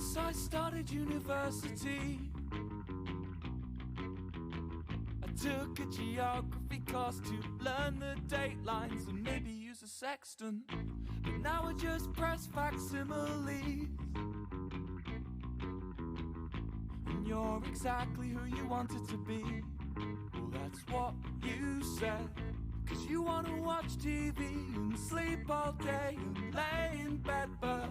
Since I started university, I took a geography class to learn the date lines and maybe use a sextant. But now I just press facsimiles, and you're exactly who you wanted to be. Well, that's what you said. 'Cause you wanna watch TV and sleep all day and lay in bed, but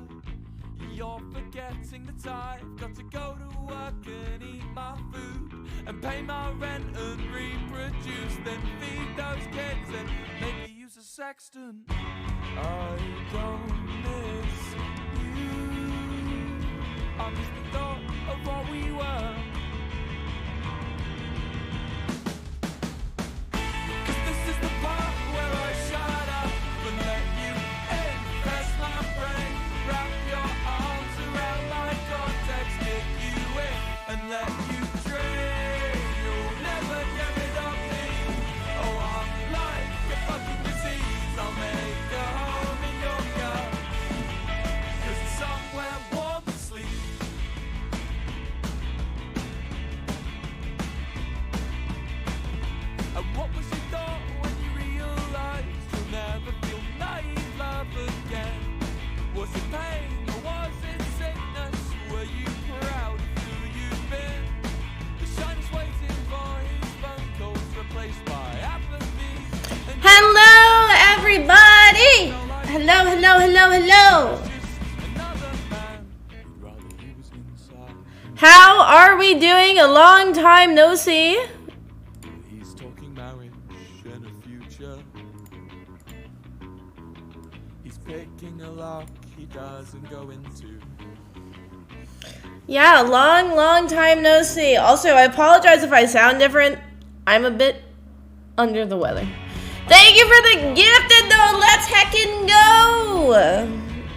you're forgetting that I've got to go to work and eat my food and pay my rent and reproduce, then feed those kids and maybe use a sextant. I don't miss you. I miss the thought of what we were. 'Cause this is the part where I shut up and let you infest my brain. Wrap your arms around my cortex, kick you in and let you drain. You'll never get rid of me. Oh, I'm like a fucking disease. I'll make a home in your gut, 'cause it's somewhere warm to sleep. And what was your thought when you realized you'll never feel naive love again? Was it pain or was it sickness? Were you proud of who you've been? The shine is waiting for his phone calls replaced by apathy. Hello, everybody! Hello, hello, hello, hello! Another man who'd rather he was inside. How are we doing? A long time no see. He's talking marriage and a future. He's picking a lock he doesn't go into. Yeah, long time no see. Also, I apologize if I sound different. I'm a bit under the weather. Thank you for the gifted though. Let's heckin' go.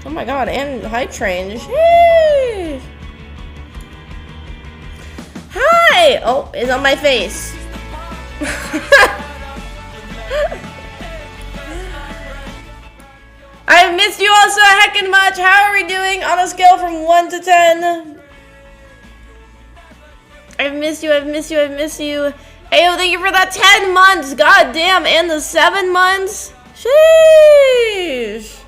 Oh my god, and hype train. Sheesh. Hi. Oh, it's on my face. I've missed you all so heckin' much. How are we doing on a scale from 1 to 10? I've missed you, I've missed you, I've missed you. Hey, thank you for that 10 months. God damn, and the 7 months. Sheesh.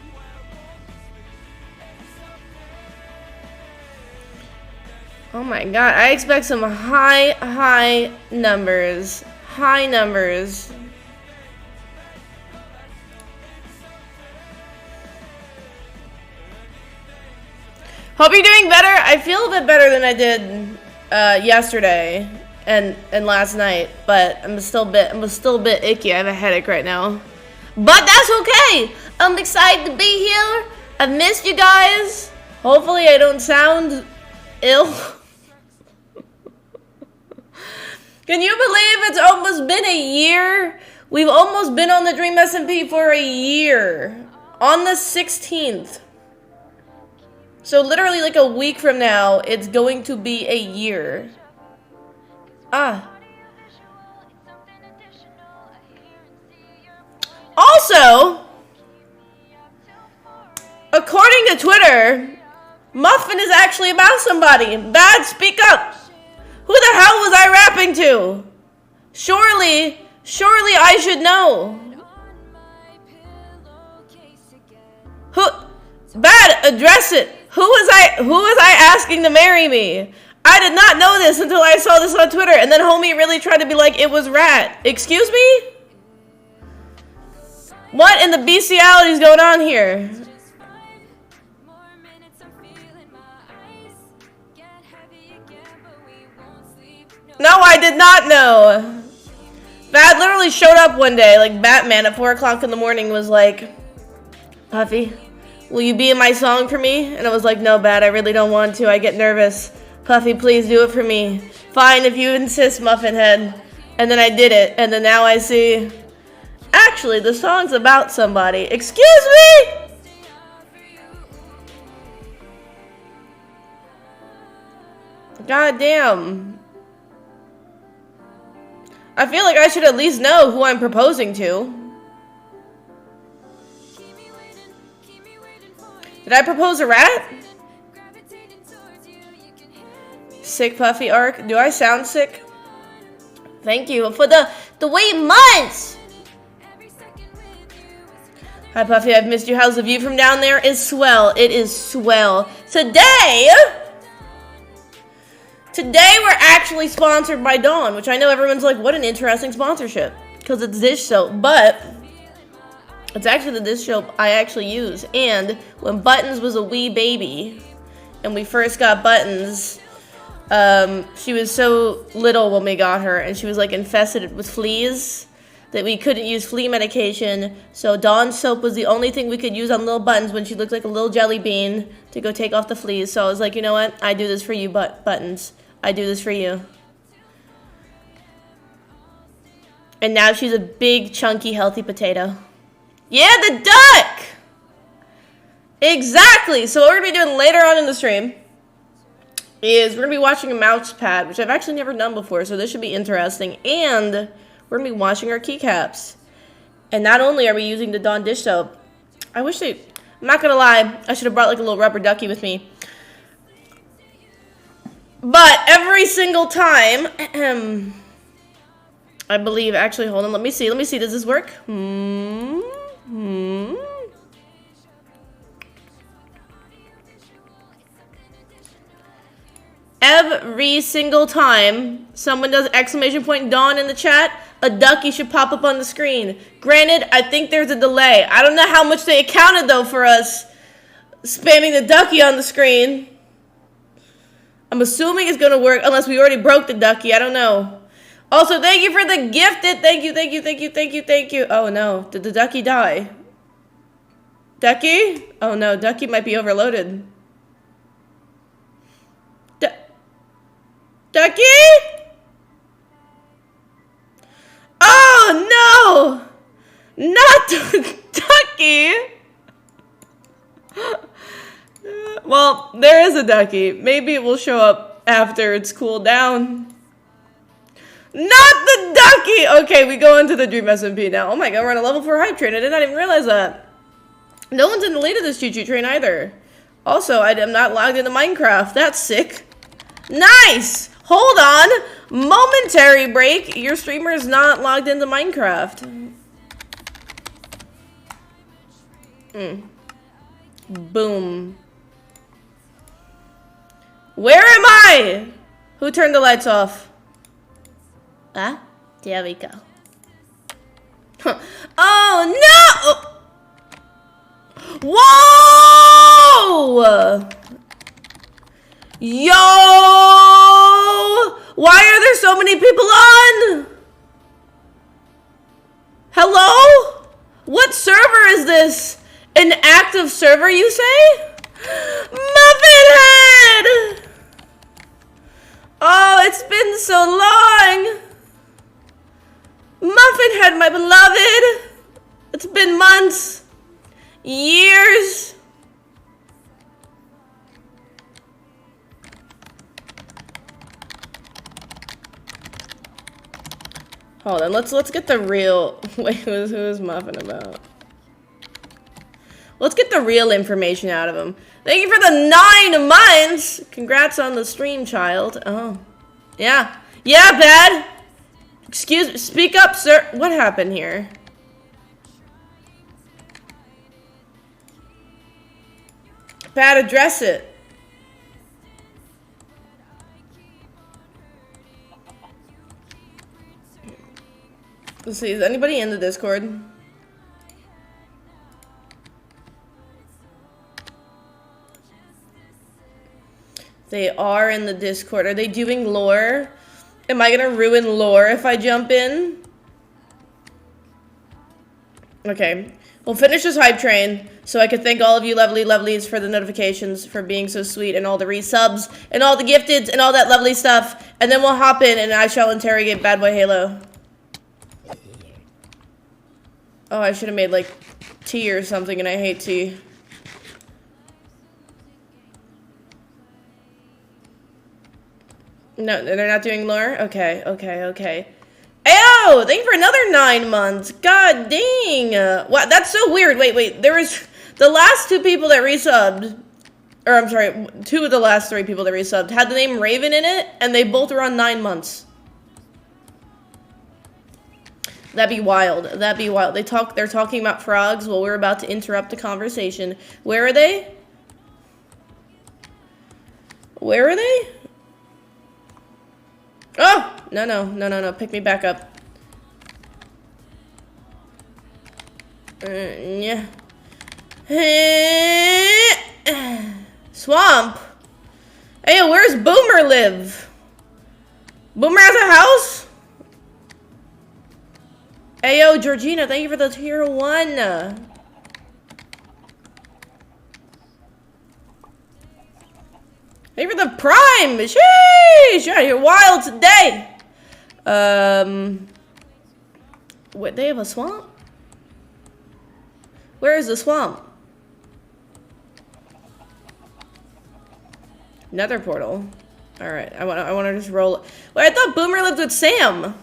Oh my god, I expect some high numbers. High numbers. Hope you're doing better. I feel a bit better than I did yesterday and last night, but I'm still a bit icky. I have a headache right now, but that's okay. I'm excited to be here. I've missed you guys. Hopefully, I don't sound ill. Can you believe it's almost been a year? We've almost been on the DWEAM SMP for a year. On the 16th. So literally like a week from now, it's going to be a year. Also, according to Twitter, Muffin is actually about somebody. Bad, speak up. Who the hell was I rapping to? Surely I should know. Who? Bad, address it. Who was I asking to marry me? I did not know this until I saw this on Twitter, and then homie really tried to be like, it was Rat. Excuse me? What in the bestiality is going on here? No, I did not know. Bad literally showed up one day, like Batman at 4 o'clock in the morning, was like, Puffy, will you be in my song for me? And I was like, no, Bad, I really don't want to. I get nervous. Puffy, please do it for me. Fine, if you insist, Muffin Head. And then I did it, and then now I see, actually, the song's about somebody. Excuse me? God damn. I feel like I should at least know who I'm proposing to. Did I propose a rat? Sick Puffy arc. Do I sound sick? Thank you for the wait months. Hi Puffy, I've missed you. How's the view from down there? Is swell. It is swell. Today we're actually sponsored by Dawn, which I know everyone's like, what an interesting sponsorship. Because it's dish soap, but it's actually the dish soap I actually use. And when Buttons was a wee baby, and we first got Buttons, she was so little when we got her, and she was like infested with fleas that we couldn't use flea medication. So Dawn soap was the only thing we could use on little Buttons when she looked like a little jelly bean to go take off the fleas. So I was like, you know what? I do this for you, Buttons. I do this for you. And now she's a big, chunky, healthy potato. Yeah, the duck! Exactly. So what we're going to be doing later on in the stream is we're going to be watching a mouse pad, which I've actually never done before, so this should be interesting. And we're going to be washing our keycaps. And not only are we using the Dawn dish soap, I'm not going to lie, I should have brought like a little rubber ducky with me. But every single time, I believe, actually, hold on, let me see, does this work? Every single time someone does exclamation point Dawn in the chat, a ducky should pop up on the screen. Granted, I think there's a delay. I don't know how much they accounted, though, for us spamming the ducky on the screen. I'm assuming it's going to work, unless we already broke the ducky. I don't know. Also, thank you for the gifted. Thank you. Oh, no. Did the ducky die? Ducky? Oh, no. Ducky might be overloaded. Ducky? Oh, no! Not Ducky! Well, there is a ducky. Maybe it will show up after it's cooled down. Not the ducky! Okay, we go into the DWEAM SMP now. Oh my god, we're on a level 4 hype train. I did not even realize that. No one's in the lead of this choo-choo train either. Also, I am not logged into Minecraft. That's sick. Nice! Hold on. Momentary break. Your streamer is not logged into Minecraft. Boom. Where am I? Who turned the lights off? Ah, there we go. Oh no! Whoa! Yo! Why are there so many people on? Hello? What server is this? An active server, you say? Muffin Head! Oh, it's been so long. Muffin Head, my beloved. It's been months. Years. Hold on, let's get the real. Wait, who is Muffin about? Let's get the real information out of him. Thank you for the 9 months. Congrats on the stream, child. Oh, yeah, Bad. Excuse me. Speak up, sir. What happened here? Bad, address it. Let's see, is anybody in the Discord? They are in the Discord. Are they doing lore? Am I gonna ruin lore if I jump in? Okay, we'll finish this hype train so I can thank all of you lovely lovelies for the notifications, for being so sweet, and all the resubs, and all the gifteds, and all that lovely stuff. And then we'll hop in and I shall interrogate BadBoyHalo. Oh, I should have made, like, tea or something, and I hate tea. No, they're not doing lore? Okay. Ayo! Thank you for another 9 months. God dang. Wow, that's so weird. Wait. There was... The last 2 people that resubbed Or I'm sorry, 2 of the last 3 people that resubbed had the name Raven in it, and they both are on 9 months. That'd be wild. That'd be wild. They're talking about frogs while we're about to interrupt the conversation. Where are they? Where are they? Oh! No. Pick me back up. Yeah. Swamp. Hey, where's Boomer live? Boomer has a house? Hey, yo, Georgina, thank you for the tier 1. Thank you for the prime. Sheesh, you're wild today. What, they have a swamp? Where is the swamp? Nether portal. All right, I want to just roll. Wait, I thought Boomer lived with Sam.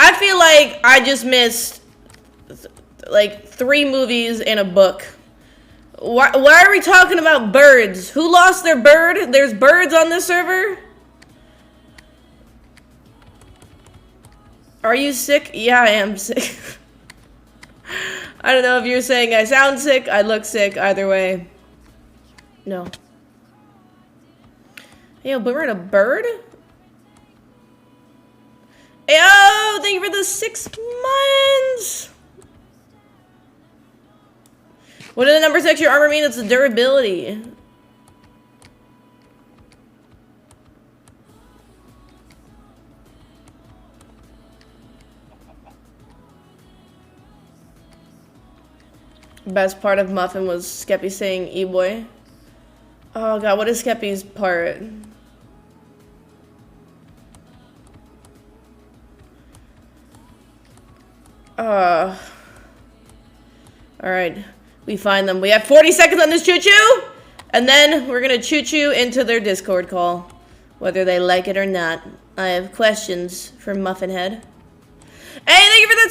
I feel like I just missed like 3 movies and a book. Why are we talking about birds? Who lost their bird? There's birds on this server? Are you sick? Yeah, I am sick. I don't know if you're saying I sound sick, I look sick, either way. No. Hey, yo, Boomer and a bird? Yo, thank you for the 6 months. What do the numbers next to your armor mean? It's the durability. Best part of Muffin was Skeppy saying E-boy. Oh god, what is Skeppy's part? Alright, we find them. We have 40 seconds on this choo-choo, and then we're gonna choo-choo into their Discord call, whether they like it or not. I have questions for Muffin Head. Hey, thank you for the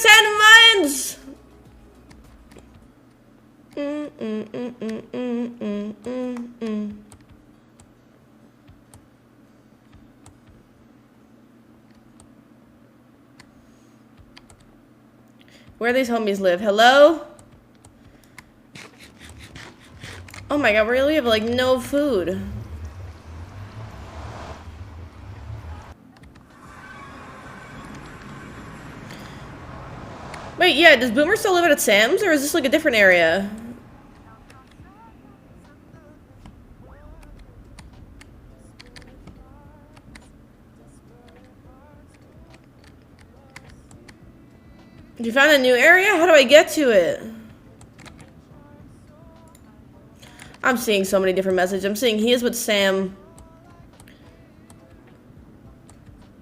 10 months! Where these homies live? Hello? Oh my god, we really have like no food. Wait, yeah, does Boomer still live at Sam's, or is this like a different area? You found a new area? How do I get to it? I'm seeing so many different messages. I'm seeing he is with Sam.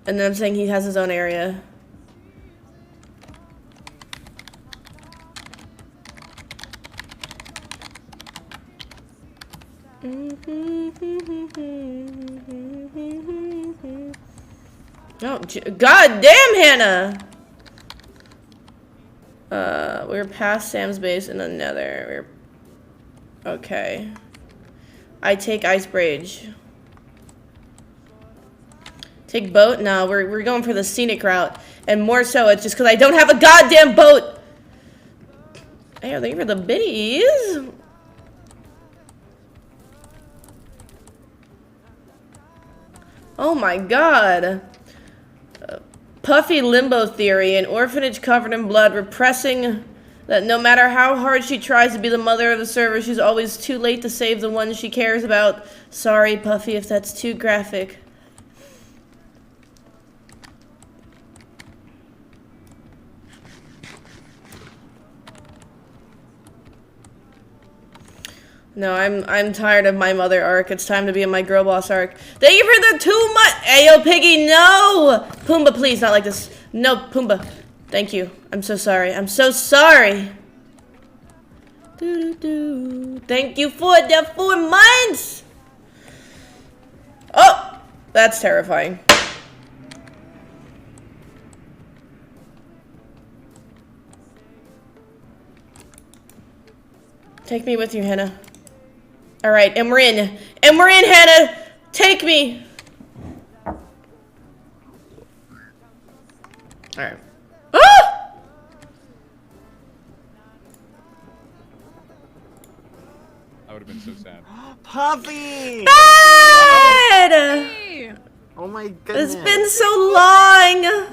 And then I'm saying he has his own area. Oh, god damn, Hannah! We're past Sam's base in the nether. Okay. I take Ice Bridge. Take boat? No, we're going for the scenic route. And more so, it's just because I don't have a goddamn boat! Hey, thank you for the biddies! Oh my god. Puffy limbo theory, an orphanage covered in blood, repressing that no matter how hard she tries to be the mother of the server, she's always too late to save the ones she cares about. Sorry, Puffy, if that's too graphic. No, I'm tired of my mother arc. It's time to be in my girl boss arc. Thank you for the 2 months. Ayo, Piggy, no! Pumbaa, please, not like this. No, Pumbaa. Thank you. I'm so sorry. I'm so sorry. Thank you for the 4 months. Oh, that's terrifying. Take me with you, Hannah. All right, and we're in. And we're in, Hannah. Take me. All right. Ah! I would have been so sad. Puffy! Bad! Oh my goodness. It's been so long.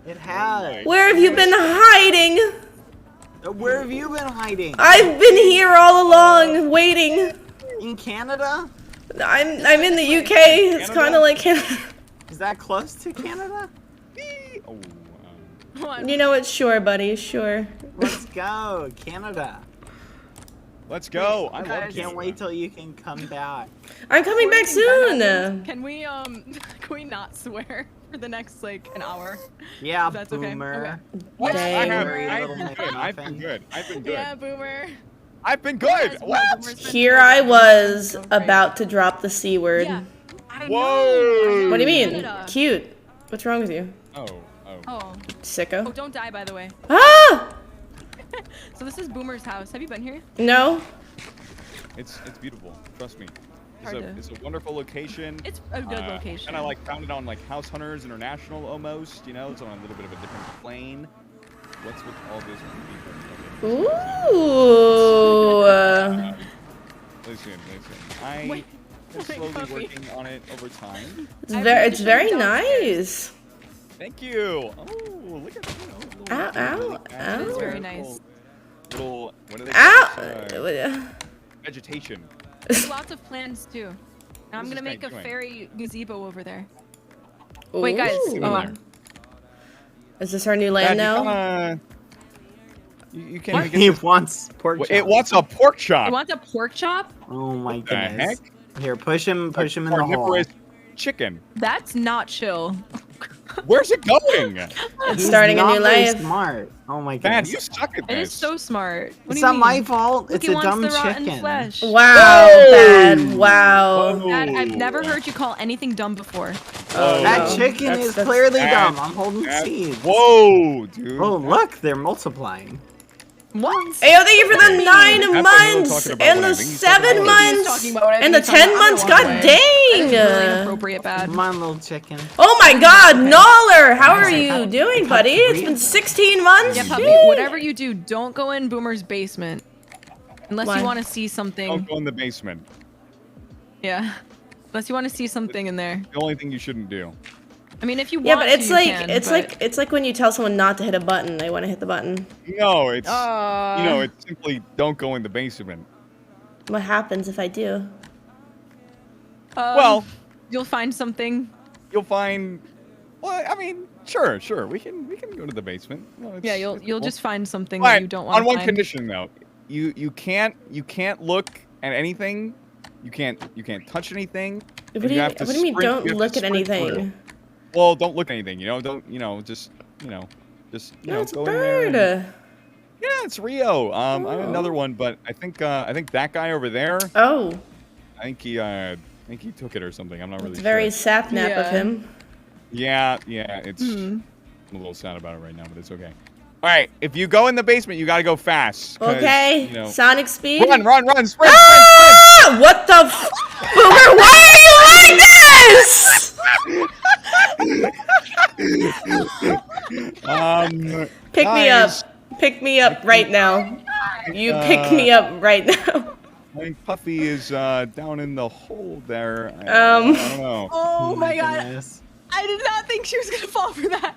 It has. Where have you been hiding? Where have you been hiding? I've been here all along, waiting. In Canada? I'm in the UK. It's kind of like Canada. Is that close to Canada? Oh, You know what? Sure, buddy. Sure. Let's go, Canada. let's go. I I love can't Canada. wait till you can come back. I'm coming back soon. Can we not swear for the next like an hour? Yeah, If that's okay. Boomer. What? Dang. I've been good. I've been good. Yeah, Boomer. I've been good. What? Here I was about to drop the C word. Yeah. I Whoa. know. What do you mean? Canada. Cute. What's wrong with you? Oh. Oh. Sicko. Oh, don't die, by the way. Ah! So this is Boomer's house. Have you been here? No. It's beautiful. Trust me. Hard to- It's a wonderful location. It's a good location. And I like found it on like House Hunters International almost. You know, it's on a little bit of a different plane. What's with all this? Ooh. Listen. I Wait, am slowly Puffy. working on it over time. It's very nice. Thank you. Oh, look at that. Ow, ow, ow. It's very nice. Little, what do they Ow. call this? Vegetation. There's lots of plans too. Now I'm What is gonna this make guy a doing? fairy gazebo over there. Wait, guys. Ooh. Oh, Is this our new land now? You can't even He get this. wants pork chop. It wants a pork chop. you want a pork chop? Oh my the goodness. heck? Here, push him in the hole. Carnivorous chicken. That's not chill. Where's it going? It's He's starting a not new very life. smart. Oh my Man, goodness. you suck at It this. is so smart. What It's do you not mean? my fault. Look, It's he a wants dumb the rotten chicken. flesh. Wow, bad. Wow. Dad, I've never heard you call anything dumb before. Oh, That no. chicken That's- is that's- clearly That- dumb. I'm holding that- seeds. Whoa, dude. Oh, look, they're multiplying. What? Ayo, thank you for the 9 That's what we were months talking about and when I the think he's 7 talking about months talking about it. and the He's talking 10 about months. other God one. That is really dang! inappropriate, bad. Come on, little chicken. Oh my God, Noller, how are you doing, buddy? It's been 16 months. Yeah, puppy. Jeez. Whatever you do, don't go in Boomer's basement. Unless Why? you want to see something. Don't go in the basement. Yeah. Unless you want to see something in there. The only thing you shouldn't do. I mean, if you Yeah, want but it's to, like you can, it's but- like when you tell someone not to hit a button, they want to hit the button. No, it's Uh, you know, it's simply don't go in the basement. What happens if I do? Well, you'll find something. you'll find. Well, I mean, sure, we can go to the basement. No, it's- Yeah, it's you'll cool. just find something Fine, that you don't want on to one find. condition though. You can't look at anything. You can't touch anything. What and do you have to mean? sprint- Don't you have to look at sprint anything. through. Well, don't look at anything. Don't just No, it's a go in there and- bird. Yeah, it's Rio. I have another one, but I think that guy over there. Oh, I think he took it or something. I'm not really it's sure. very sapnap of Yeah. him. Yeah, it's. I'm a little sad about it right now, but it's okay. All right, if you go in the basement, you gotta go fast. 'cause, Okay, You know, Sonic speed. run, sprint, Ah! What the f- Boomer, why are you like this? Pick me up. guys, Pick me up right now. You pick me up right now. I think Puffy is down in the hole there. I don't know. Oh my god. Goodness. I did not think she was gonna fall for that.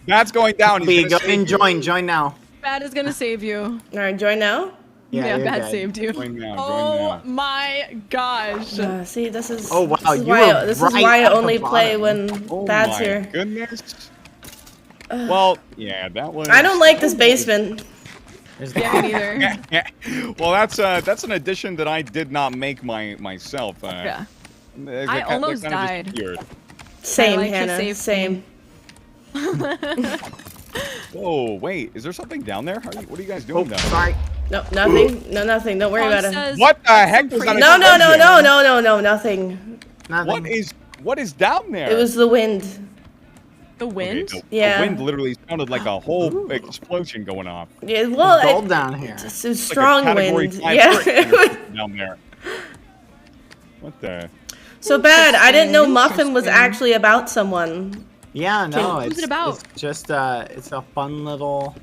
That's going down. He's Puffy, gonna go save and you. join now. Bad is gonna save you. All right, join now. Yeah, you're Bad good. saved you. Join now, Oh join now. my gosh. See, this is. Oh, wow, This is you why, were this is right why I at the only play bottom. when Oh Bad's my here. goodness. Well, yeah, that was. I don't like this basement. There's Yeah, me neither. Well, that's an addition that I did not make myself. Yeah. They're I they're almost kinda just died. weird. Same, like to Hannah. save Same. Oh, wait, is there something down there? What are you guys doing down there? Sorry. No, nothing. No, nothing. Don't worry Ponk about it. says- What the heck was that? No, no, no, explosion? no, no, no, no, nothing. Nothing. What is down there? It was the wind. The The wind? Okay, Yeah. The wind literally sounded like a whole explosion going off. Yeah, well, Gold down here. it's a strong like a Category wind. 5 Yeah. hurricane down there. What the? So bad. I didn't know Muffin was Interesting. actually about someone. Yeah, no, Who's it's it about? It's just it's a fun little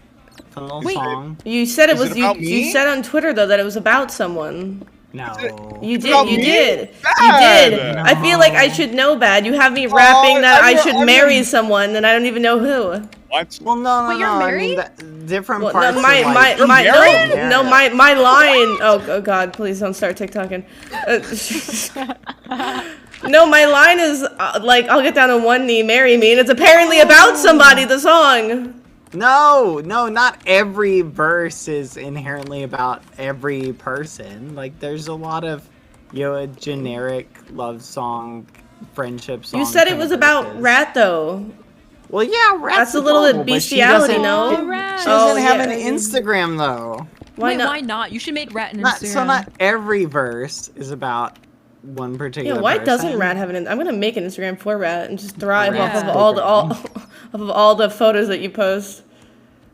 Wait. song. You said it Is was it you. about You me? said on Twitter though that it was about someone. No. You did. about You me? did. You Bad. did. I feel like I should know bad. You have me rapping that I should marry someone, and I don't even know who. What? Well, no, Wait, you're I mean, married? different Well, parts. no, my of, like, married? my line. Oh God, please don't start TikToking. No, my line is like, I'll get down on one knee, marry me, and it's apparently about somebody. The song. No, not every verse is inherently about every person. Like, there's a lot of, a generic love song, friendship song. You said it kind was of about verses. Rat though. Well, yeah, Rat's That's a little bit adorable, but she bestiality, doesn't- no? Oh, Rat. She doesn't Oh, have yeah. an Instagram though. Why Wait, not? why not? You should make Rat an Instagram. Not every verse is about one particular. Yeah, why person. doesn't Rat have an? I'm gonna make an Instagram for Rat and just thrive off Rat. of all the photos that you post.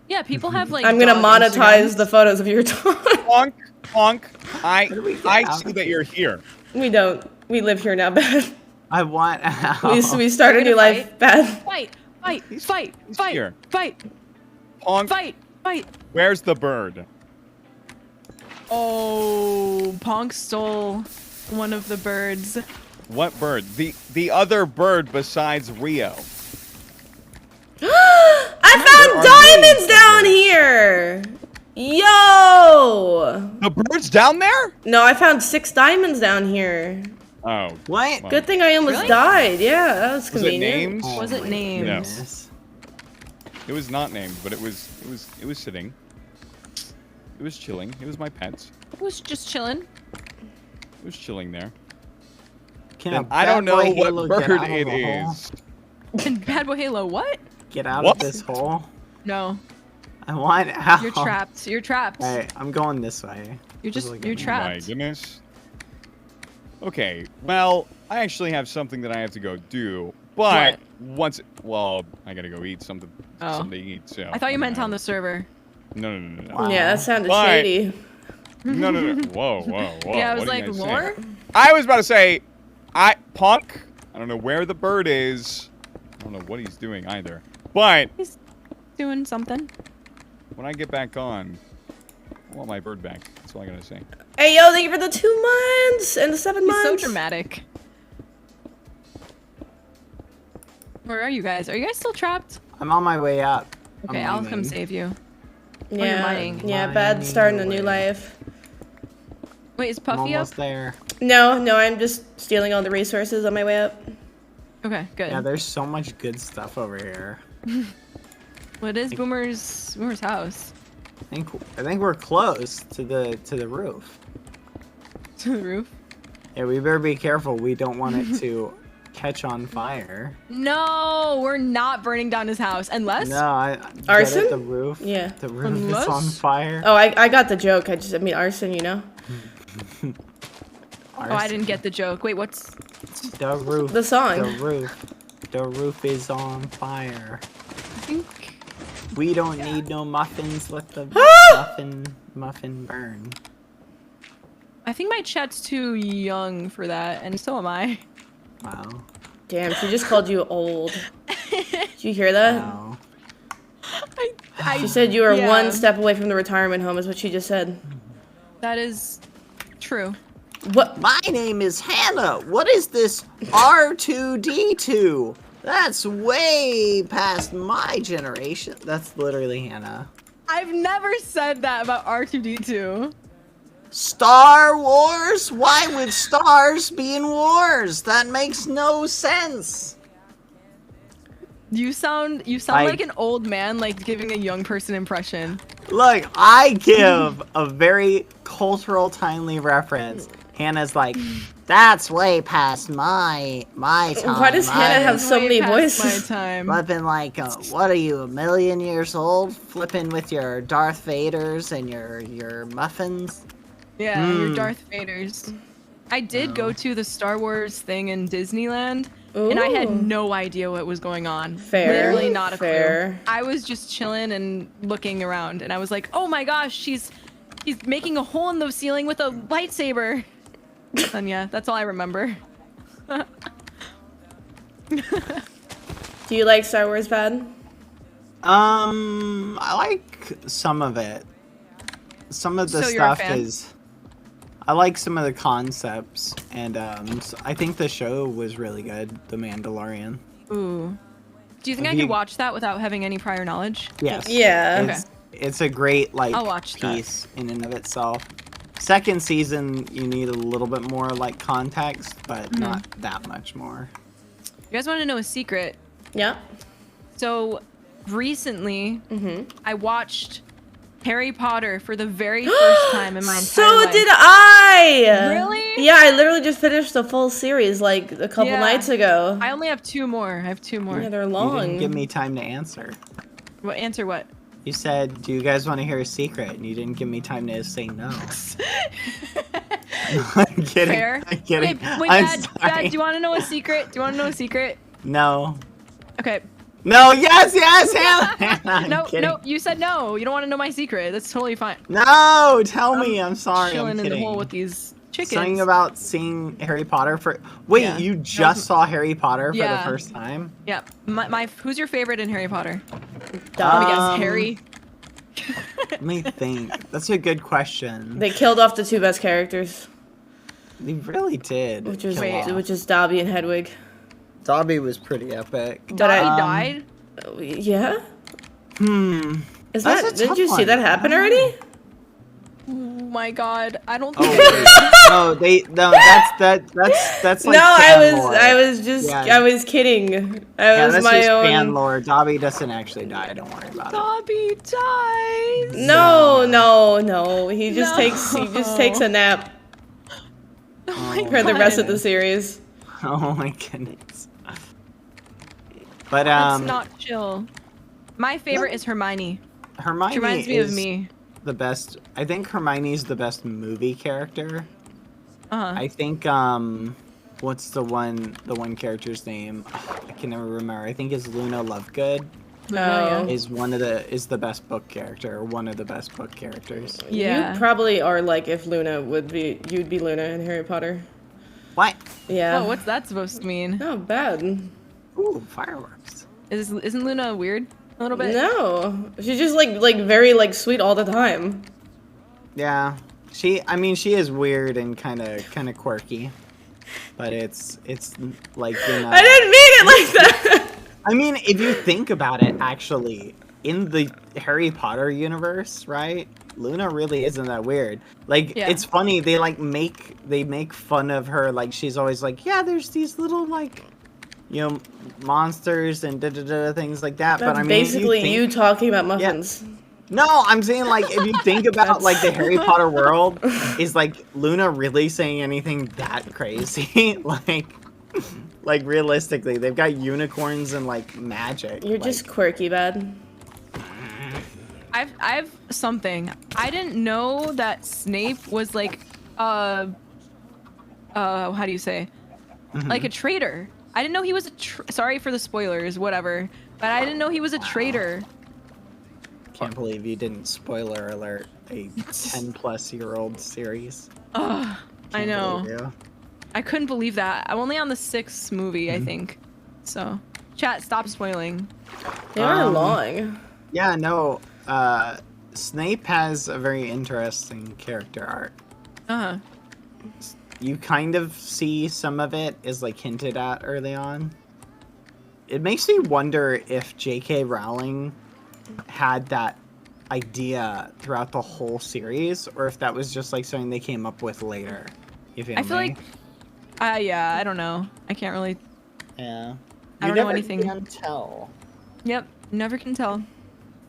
Yeah, people have like. I'm gonna dog monetize Instagrams. the photos of your dog. Honk. do we get I out see of that you're here. We don't. We live here now, Bad. I want out. We start a We're new gonna life, Bad. Fight! He's Fight! here. Fight! Honk. Fight! Where's the bird? Oh, Ponk stole one of the birds. What bird? The other bird besides Rio. I found There are diamonds down here. Yo. The bird's down there? No, I found 6 diamonds down here. Oh. What? Well, Good thing I almost Really? died. Yeah, that was Was it convenient. named? Was it my named? goodness. It was not named, but it was sitting. It was chilling. It was my pet. It was just chilling. It was chilling there. Can And a I don't know BadBoyHalo what get bird out of it the hole? is. And BadBoyHalo, what? Get out What? of this hole. No, I want out. you're trapped. You're trapped. Alright, I'm going this way. You're just Look at you're me. My trapped. goodness. Okay, well, I actually have something that I have to go do, but well, I gotta go eat something to eat. So I thought you meant on the server. No. Wow. Yeah, that sounded But- shady. No. Whoa. Yeah, I What was are you like, guys lore? saying? I was about to say, Ponk. I don't know where the bird is. I don't know what he's doing either. But He's doing something. when I get back on, I want my bird back. That's all I gotta say. Hey, yo, thank you for the 2 months and the 7 He's months. so dramatic. Where are you guys? Are you guys still trapped? I'm on my way up. Okay, I'm I'll leaving. come save you. you're Yeah, mining. yeah, Bad starting a new Mining life. Wait, is I'm Puffy up? almost there. No, I'm just stealing all the resources on my way up. Okay, good. Yeah, there's so much good stuff over here. What is Boomer's house? I think we're close to the roof. To the roof? Yeah, we better be careful. We don't want it to catch on fire. No, we're not burning down his house unless. No, Arson? Get it, the roof. Yeah. The roof is Unless- on fire. Oh, I got the joke. I mean arson, you know? Oh, I didn't get the joke. Wait, what's? The roof. The song. The roof is on fire. I think. We don't need no muffins. Let the muffin burn. I think my chat's too young for that, and so am I. Wow. Damn, she just called you old. Did you hear that? Wow. She said you were yeah. 1 step away from the retirement home, is what she just said. That is true. What? My name is Hannah. What is this R2D2? That's way past my generation. That's literally Hannah. I've never said that about R2D2. Star Wars? Why would stars be in wars? That makes no sense. You sound like an old man, like giving a young person impression. Look, I give a very cultural, timely reference. Hannah's like, that's way past my time. Why does Hannah have so Way many past voices? My time. Flipping like, what are you, a million years old? Flipping with your Darth Vaders and your muffins? Yeah, your Darth Vaders. I did go to the Star Wars thing in Disneyland, And I had Ooh. no idea what was going on. Fair. Literally not a Fair. clue. I was just chilling and looking around, and I was like, "Oh my gosh, he's making a hole in the ceiling with a lightsaber." And yeah, that's all I remember. Do you like Star Wars, Bad? I like some of it. Some of the So you're a stuff fan? is. I like some of the concepts, and I think the show was really good. The Mandalorian. Ooh. Do you think I Have you- could watch that without having any prior knowledge? Yes. Yeah. It's a great like I'll watch that. piece in and of itself. Second season, you need a little bit more like context, but Mm-hmm. not that much more. You guys want to know a secret? Yeah. So recently, Mm-hmm. I watched Harry Potter for the very first time in my entire So life. did I. Really? Yeah, I literally just finished the full series like a couple Yeah. nights ago. I only have 2 more. I have 2 more. Yeah, they're You long. didn't give me time to answer. What answer? What? You said, "Do you guys want to hear a secret?" And you didn't give me time to say no. I'm kidding. Fair. I'm kidding. Wait, I'm Dad, sorry. do you want to know a secret? Do you want to know a secret? No. Okay. No. Yes. Hannah. I'm No, kidding. no, you said no. You don't want to know my secret. That's totally fine. No. Tell me. I'm sorry. Chilling I'm in the kidding. hole with these chickens. Something about seeing Harry Potter for. Wait, Yeah. you just saw Harry Potter for the Yeah. first time? Yeah. My who's your favorite in Harry Potter? Let me Um, guess. Harry. Let me think. That's a good question. They killed off the 2 best characters, They really did. which is kill off. Dobby and Hedwig. Dobby was pretty epic. But I- Dobby died. Yeah. Is That's that? a Didn't tough you see one. that happen already? Oh my God. I don't Oh, think I did. wait. No, that's like No, fan lore. I was just, Yeah. I was kidding. Yeah, was that's my just fan own. lore. Dobby doesn't actually die. Don't worry about it. Dobby dies. No. He just No. takes a nap Oh my for the God. rest of the series. Oh my goodness. But That's not chill. My favorite is Hermione. Hermione She reminds me is of me. the best. I think Hermione's the best movie character. Uh-huh. I think what's the one character's name? I can never remember. I think it's Luna Lovegood yeah. is the best book character, or one of the best book characters. Yeah. You probably are like if Luna would be, you'd be Luna in Harry Potter. What? Yeah. Oh, what's that supposed to mean? Not bad. Ooh, fireworks. Isn't Luna weird? A little bit. No, she's just like very like sweet all the time. Yeah. She is weird and kind of quirky. But it's like, you know, I didn't mean it like that. I mean, if you think about it, actually, in the Harry Potter universe, right? Luna really isn't that weird. Like, Yeah. it's funny, they make fun of her, like, she's always like, yeah, there's these little, like, you know, monsters and things like that. That's but I mean, basically you talking about Yeah. muffins. No, I'm saying, like, if you think about, like, the Harry Potter world, is, like, Luna really saying anything that crazy? Like, realistically, they've got unicorns and, like, magic. You're like, just quirky, Bad. I've something. I didn't know that Snape was like how do you say? Like a traitor. I didn't know he was sorry for the spoilers, whatever. But I didn't know he was a traitor. Can't believe you didn't spoiler alert a 10-plus-year-old series. Ugh, I Can't know. believe you. I couldn't believe that. I'm only on the 6th movie, I think. So, chat, stop spoiling. They are long. Yeah, no. Snape has a very interesting character arc. Uh-huh. You kind of see some of it is like hinted at early on. It makes me wonder if J.K. Rowling had that idea throughout the whole series, or if that was just like something they came up with later. You feel I feel me? like yeah, I don't know. I can't really. Yeah. I don't know anything. You never can tell. Yep, never can tell.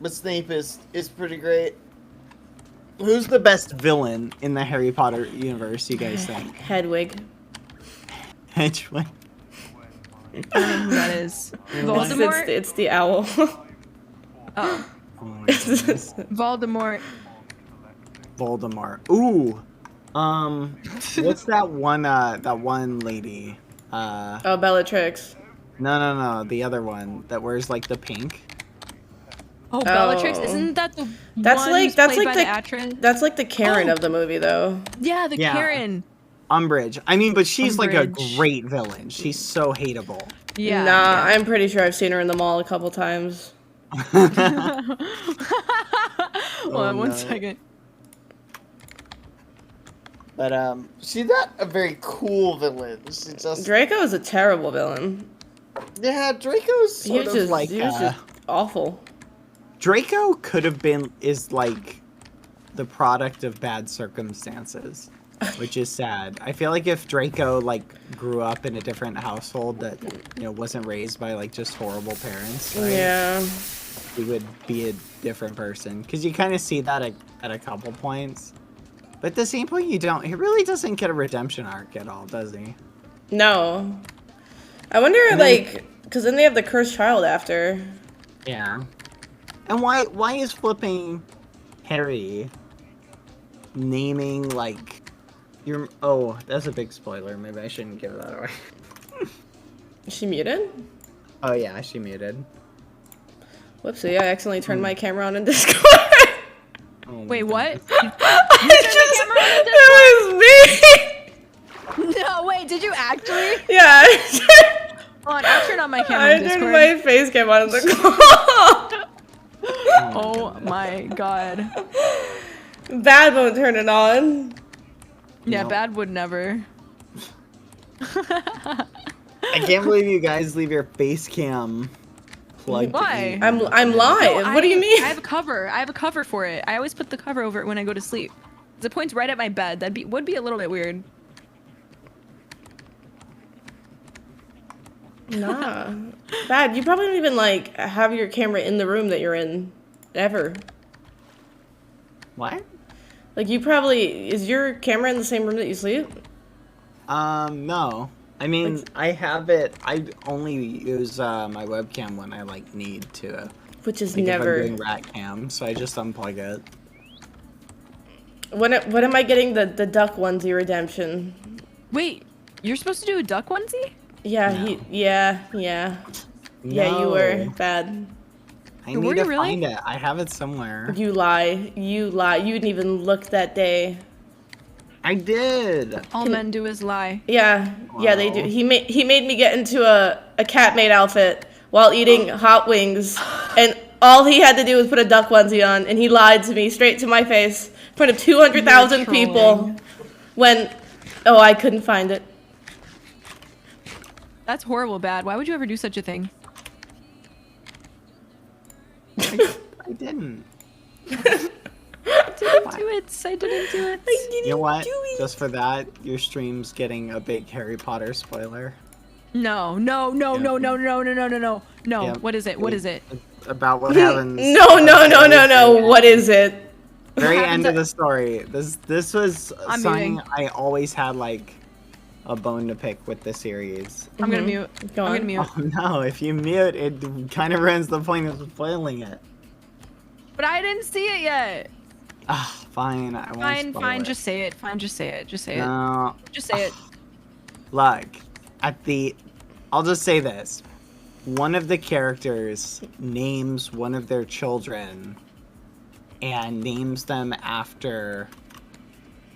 But Snape is pretty great. Who's the best villain in the Harry Potter universe, you guys think? Hedwig. Hedwig. I don't know who that is. It's, Voldemort. it's the owl. Oh, Oh my goodness. Voldemort. Voldemort. Ooh. What's that one lady? Oh, Bellatrix. No, the other one that wears like the pink. Oh, Bellatrix, Oh. isn't that the That's one like who's that's played like by the actress? that's like the Karen Oh. of the movie though. Yeah, the Yeah. Karen. Umbridge. I mean, but she's like a Umbridge. great villain. She's so hateable. Yeah. Nah, yeah. I'm pretty sure I've seen her in the mall a couple times. Hold on one no. second. But she's not a very cool villain. She just Draco is a terrible villain. yeah, Draco's He sort was of just like he was just awful. Draco could have been is like the product of bad circumstances, which is sad. I feel like if Draco like grew up in a different household that wasn't raised by like just horrible parents, right? Yeah. He would be a different person because you kind of see that at a couple points. But at the same point, you don't. He really doesn't get a redemption arc at all, does he? No. I wonder, And then- like, because then they have the cursed child after. Yeah. And why is flipping Harry naming like your? Oh, that's a big spoiler. Maybe I shouldn't give that away. Is she muted? Oh yeah, she muted. Whoopsie, I accidentally turned my camera on in Discord. Oh my Wait, what? goodness. It was me! No, wait, did you actually? Yeah. Hold on, I'll turn on my camera I in turned Discord. my face cam on in the call. Oh my god. Bad won't turn it on. Yeah, No. Bad would never. I can't believe you guys leave your face cam plugged Why? in. I'm live. No, What do you mean? I have a cover. I have a cover for it. I always put the cover over it when I go to sleep. The point's right at my bed. Would be a little bit weird. Nah. Bad. You probably don't even like have your camera in the room that you're in ever. What? Like you probably is your camera in the same room that you sleep? No. I mean, I have it. I only use my webcam when I like need to. Which is Like never. if I'm doing rat cam, so I just unplug it. When am I getting the duck onesie redemption? Wait, you're supposed to do a duck onesie? Yeah, No. Yeah, you were No. bad. I Were need you to really? find it. I have it somewhere. You lie. You didn't even look that day. I did. All men do is lie. Yeah, they do. Wow. He made me get into a cat maid outfit while eating hot wings, and all he had to do was put a duck onesie on, and he lied to me straight to my face in front of 200,000 You're people. trolling. When, I couldn't find it. That's horrible, Bad. Why would you ever do such a thing? I didn't. I didn't do it. I didn't do it. You know what? Just for that, your stream's getting a big Harry Potter spoiler. No. Yeah. No. Yeah. What is it? What is it? It's about what happens. No. What is it? Very happens end at- of the story. This was I'm something muting. I always had like a bone to pick with the series. I'm gonna mute. Go I'm on. gonna mute. Oh no, if you mute, it kind of ruins the point of spoiling it. But I didn't see it yet. Ah, fine. I won't spoil Fine. it. Just say it. Fine. Just say it. Just say it. No, Just say it. look. I'll just say this. One of the characters names one of their children and names them after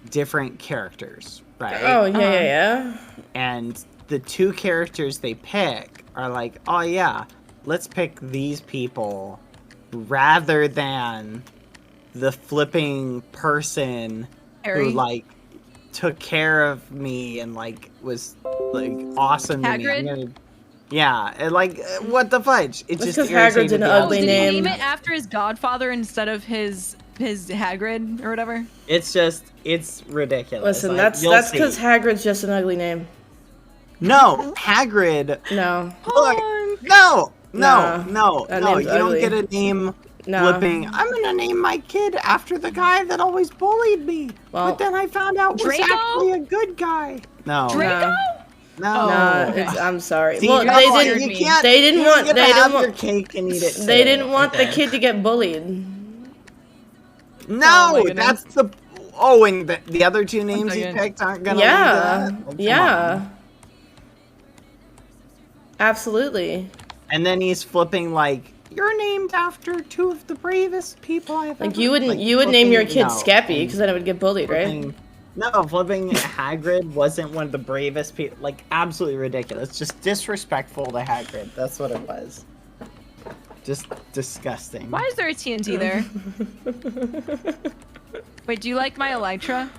different characters, right? Oh, yeah. And the two characters they pick are like, oh yeah, let's pick these people rather than the flipping person Harry. who like took care of me and like was like awesome to me. Hagrid? Yeah, and like what the fudge? It That's just 'cause Hagrid's irritated an the ugly Did name. he name it after his godfather instead of his Hagrid or whatever? It's ridiculous. Listen, Like, that's you'll see. because Hagrid's just an ugly name. No, Hagrid. No. Look, no. Nah, You that name's don't ugly. get a name No. flipping. I'm gonna name my kid after the guy that always bullied me, Well, but then I found out was Draco? actually a good guy. No, Draco? no. Nah, okay. I'm sorry. See, Well, come they on, didn't. you can't- They didn't you don't want. get They to didn't have your want. cake and eat it. They too, didn't want the okay? kid to get bullied. No, Oh my goodness. that's the. Oh, and the other two names you second. picked aren't gonna. Yeah, lead to that? Oh, come yeah. on. Absolutely. And then he's flipping like, "You're named after two of the bravest people I've ever." Like you wouldn't, like, you would name your kid no, Skeppy because then it would get bullied, right? Flipping Hagrid wasn't one of the bravest people. Like, absolutely ridiculous. Just disrespectful to Hagrid. That's what it was. Just disgusting. Why is there a TNT there? Wait, do you like my elytra?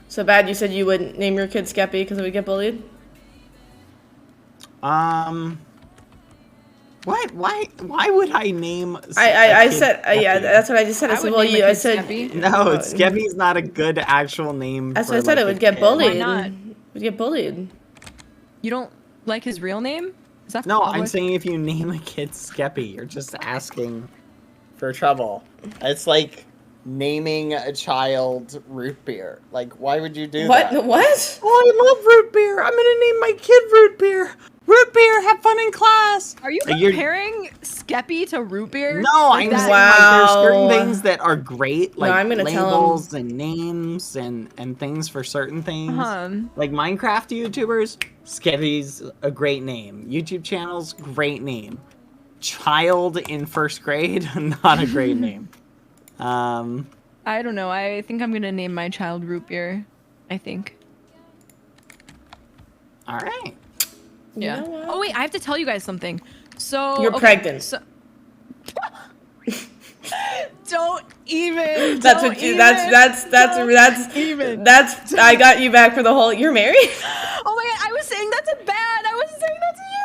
So bad you said you wouldn't name your kid Skeppy because it would get bullied? What? Why would I name? I said yeah. That's what I just said. I said, well, name my you. I kid said Skeppy. No, Skeppy's not a good actual name. That's for, what I said. like, It would a get kid. bullied. Why not? It would get bullied. You don't like his real name? Is that No, I'm public? saying if you name a kid Skeppy, you're just asking for trouble. It's like naming a child root beer. Like, why would you do that? What? Oh, I love root beer. I'm gonna name my kid root beer. Root beer, have fun in class. Are you Like, you're- comparing Skeppy to root beer? No, Like I'm that? saying like there's certain Wow. things that are great, like I'm gonna tell him. labels and names and things for certain things. Like Minecraft YouTubers, Skeppy's a great name. YouTube channels, great name. Child in first grade, not a great name. I don't know. I think I'm gonna name my child root beer. I think. All right. Yeah. know what? Oh wait, I have to tell you guys something. So You're pregnant. So... don't even. That's don't what you. even, That's even. That's. I got you back for the whole. You're married. Oh my god, I was saying that to bad. I wasn't saying that to you.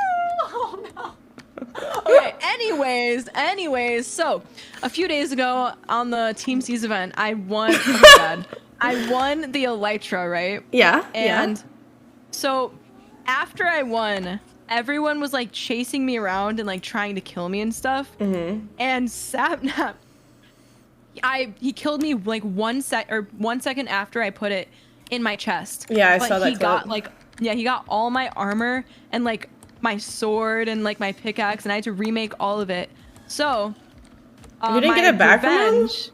Oh no. Okay. Anyways. So, a few days ago on the Team C's event, I won. Oh my god. I won the elytra, right? Yeah. And so after I won, everyone was like chasing me around and like trying to kill me and stuff. Mm-hmm. And Sapnap, he killed me like 1 second after I put it in my chest. Yeah, I but saw that he clip. got like he got all my armor and like my sword and like my pickaxe, and I had to remake all of it. So You didn't my get it back from him? revenge.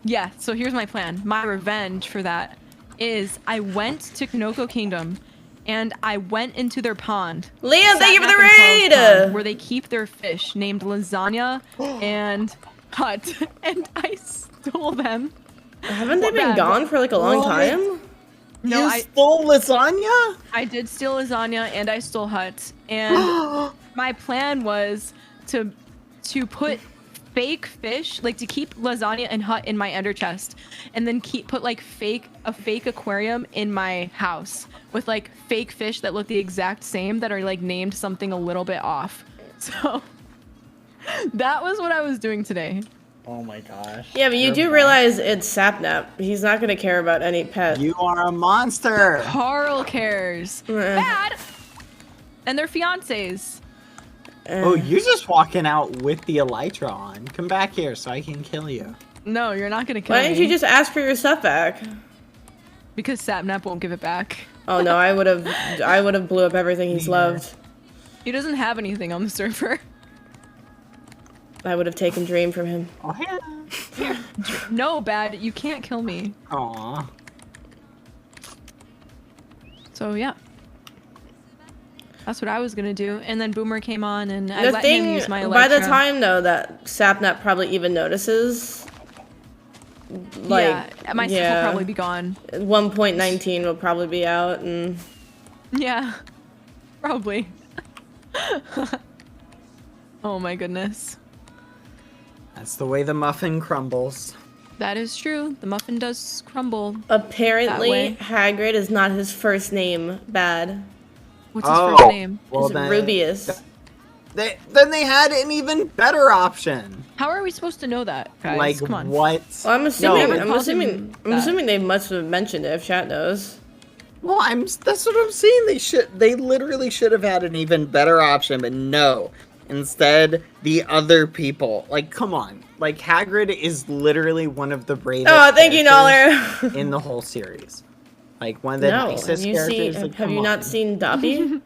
Yeah, so here's my plan. My revenge for that is I went to Kanoko Kingdom and I went into their pond. Liam, thank you for the Sapnap and Paul's raid! pond, where they keep their fish named Lasagna and Hut. And I stole them. Haven't they been Bad. gone for like a long What? time? No, you I stole lasagna? I did steal Lasagna and I stole Hut. And my plan was to put fake fish, like to keep Lasagna and Hut in my ender chest, and then put like a fake aquarium in my house with like fake fish that look the exact same that are like named something a little bit off. So that was what I was doing today. Oh my gosh. Yeah, but you You're do bad. realize it's Sapnap. He's not gonna care about any pet. You are a monster. Carl cares. Bad. And their fiancés. Oh, you're just walking out with the elytra on. Come back here so I can kill you. No, you're not gonna kill Why me. didn't you just ask for your stuff back? Because Sapnap won't give it back. Oh no, I would have blew up everything he's loved. He doesn't have anything on the server. I would have taken Dream from him. Oh yeah. No, Bad, you can't kill me. Aw. So yeah. That's what I was gonna do. And then Boomer came on and I The let thing, him use my Elytra. by the time though that Sapnap probably even notices, like yeah, my stuff will probably be gone. 1.19 will probably be out, and Yeah. Probably. Oh my goodness. That's the way the muffin crumbles. That is true. The muffin does crumble. apparently way. Hagrid is not his first name. Bad. What's his Oh. first name? Well, It's then, Rubius. then they had an even better option. How are we supposed to know that, guys? Like Come on. what? Well, I'm assuming. never I'm called assuming. him I'm that. assuming they must have mentioned it if chat knows. Well, that's what I'm saying. They literally should have had an even better option, but no. Instead, the other people. Like, come on. Like, Hagrid is literally one of the bravest. Oh, thank you, characters Noller. in the whole series. Like, one of the No, have nicest you characters. seen? like, Have come you not on. seen Dobby?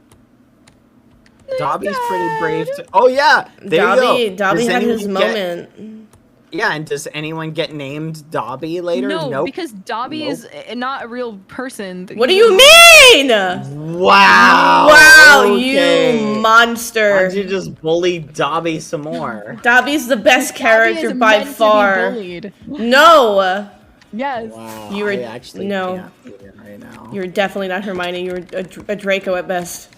Dobby's pretty brave. Oh yeah, there you Dobby. go. Dobby Does had anyone his get- moment. Yeah, and does anyone get named Dobby later? No, Nope. because Dobby is not a real person. What do you mean? Wow. Wow, okay. you monster. Why'd you just bully Dobby some more? Dobby's the best Dobby character is by meant to be far. bullied. No. Yes. Wow. You were- I actually no. can't do it right now. You're definitely not Hermione. You're a Draco at best.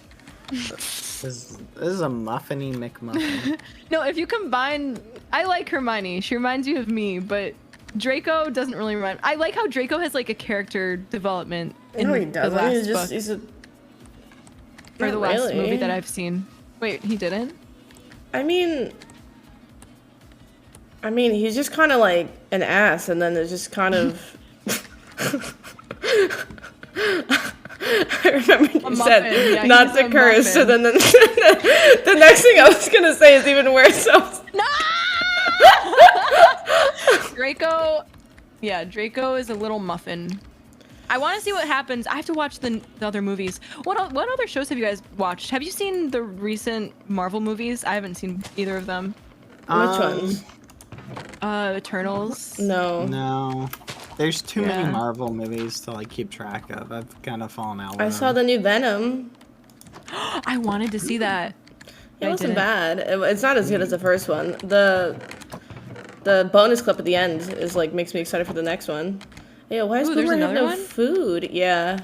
This is a muffiny McMuffin. No, if you combine, I like Hermione. She reminds you of me, but Draco doesn't really remind. I like how Draco has like a character development in No, he the doesn't. last He's book, he's a. or the Not last really. movie that I've seen. Wait, he didn't? I mean, he's just kind of like an ass, and then there's just kind of. I remember you said muffin, yeah, not he's to a curse, so muffin. then the next thing I was gonna say is even worse. So. No! Draco, yeah, Draco is a little muffin. I want to see what happens. I have to watch the other movies. What other shows have you guys watched? Have you seen the recent Marvel movies? I haven't seen either of them. Which ones? Eternals. No. No. There's too many Yeah. Marvel movies to like keep track of. I've kind of fallen out with I saw the new Venom. I wanted to see that. It I wasn't didn't. bad. It's not as good as the first one. The bonus clip at the end is like makes me excited for the next one. Yeah, why does Ooh, there's Boomer have another no one? food? Yeah.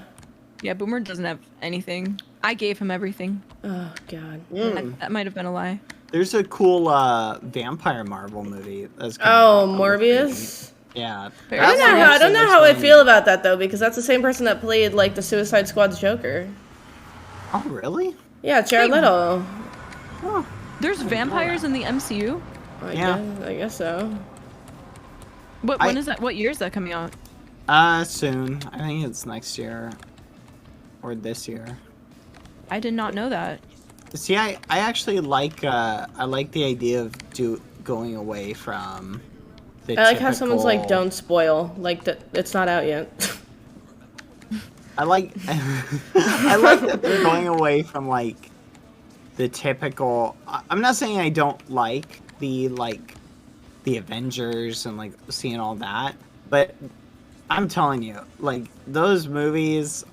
Yeah, Boomer doesn't have anything. I gave him everything. Oh god. That might have been a lie. There's a cool vampire Marvel movie that's coming Oh, out. That looks Morbius. pretty- Yeah. Very I don't know That how I don't know actually how I looks feel about that though, because that's the same person that played like the Suicide Squad's Joker. Oh, really? Yeah, Jared Hey. Leto. Oh. There's vampires in the MCU. Yeah. I guess so. When is that? What year is that coming out? Soon. I think it's next year. Or this year. I did not know that. See, I actually like I like the idea of going away from the I like how someone's like, typical- "Don't spoil." Like that, it's not out yet. I like I like that they're going away from like the typical. I'm not saying I don't like the Avengers and like seeing all that, but I'm telling you, like those movies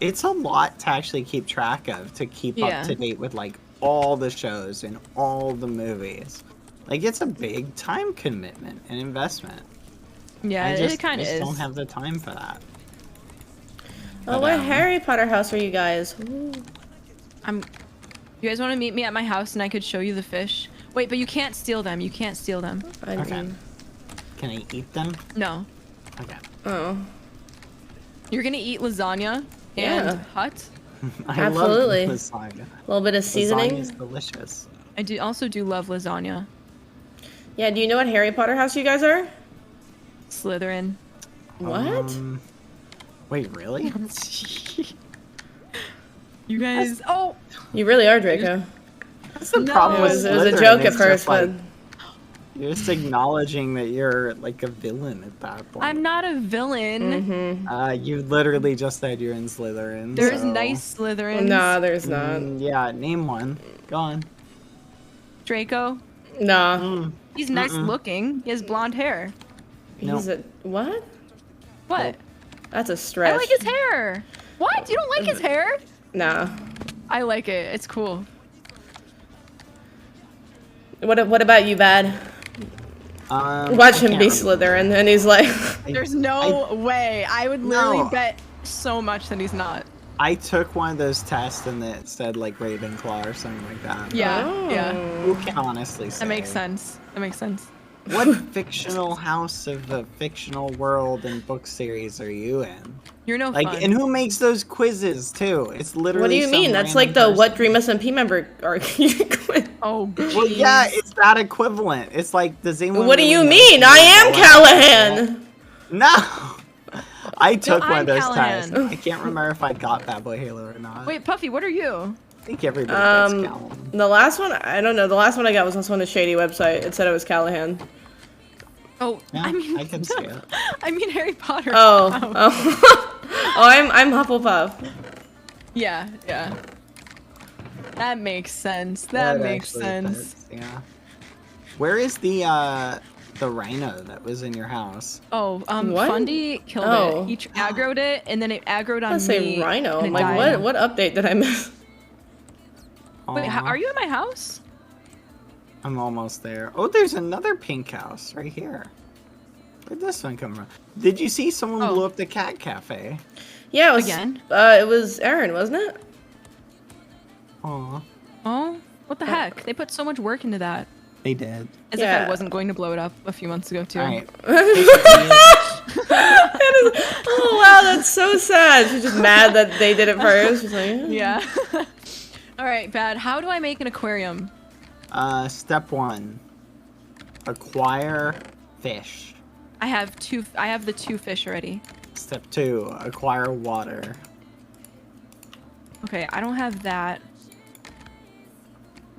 it's a lot to actually keep track of, to keep Yeah. up to date with like all the shows and all the movies. Like it's a big time commitment and investment. Yeah, it kind of I is. just don't have the time for that. Oh, what Harry Potter house are you guys? Ooh. You guys want to meet me at my house and I could show you the fish? Wait, but you can't steal them. You can't steal them. I Okay. mean, Can I eat them? No. Okay. oh, You're gonna eat lasagna Yeah. and hut. I Absolutely. love lasagna. a little bit of Lasagna seasoning. is delicious. I also do love lasagna. Yeah. Do you know what Harry Potter house you guys are? Slytherin. What? Wait, really? You guys. Oh. You really are Draco. That's the No. problem It with was a Slytherin, joke at it's first, just, like, but you're just acknowledging that you're like a villain at that point. I'm not a villain. mm-hmm. You literally just said you're in Slytherin. There's so- nice Slytherins. Nah, there's not. Yeah, name one. Go on. Draco. Nah. He's nice looking. He has blonde hair. No. He's a what? What? That's a stretch. I like his hair. What? You don't like his hair? Nah. I like it. It's cool. What about you, Bad? Watch him be Slytherin, and he's like, There's no way. I would literally No. bet so much that he's not. I took one of those tests and it said like Ravenclaw or something like that. Yeah. Oh. Yeah. Who can honestly say? That makes sense. That makes sense. What fictional house of the fictional world and book series are you in? You're no Like, fun. and who makes those quizzes too? It's literally. what do you some mean? That's random like the person. what Dream SMP member argument. Oh, Well, yeah, jeez. it's that equivalent. It's like, does anyone? What do really you know mean? who I am Noah Callahan. No. I took one I'm of those Callahan. tests. I can't remember if I got BadBoyHalo or not. Wait, Puffy, what are you? I think everybody gets Um, Callahan. the last one, I don't know. The last one I got was also on a shady website. It said it was Callahan. Oh, Yeah, I mean, I can see it. I mean Harry Potter. Oh, Wow. oh, oh, I'm Hufflepuff. Yeah, yeah. That makes sense. That makes actually sense. fits, yeah. Where is the The rhino that was in your house. Oh, What? Fundy killed Oh. it. He aggroed it, and then it aggroed on Let's me. say rhino. and I'm it like, died. what update did I miss? Wait, Aw, are you at my house? I'm almost there. Oh, there's another pink house right here. Where'd this one come from? Did you see someone Oh. blew up the cat cafe? Yeah, it was, Again? it was Aaron, wasn't it? Aw, Oh, what the heck? They put so much work into that. they did. As if Yeah. I wasn't going to blow it up a few months ago, too. All right. Oh wow, that's so sad. She's just mad that they did it first. She's like, Yeah. All right, Bad. How do I make an aquarium? Step 1. Acquire fish. I have the 2 fish already. Step 2. Acquire water. Okay, I don't have that.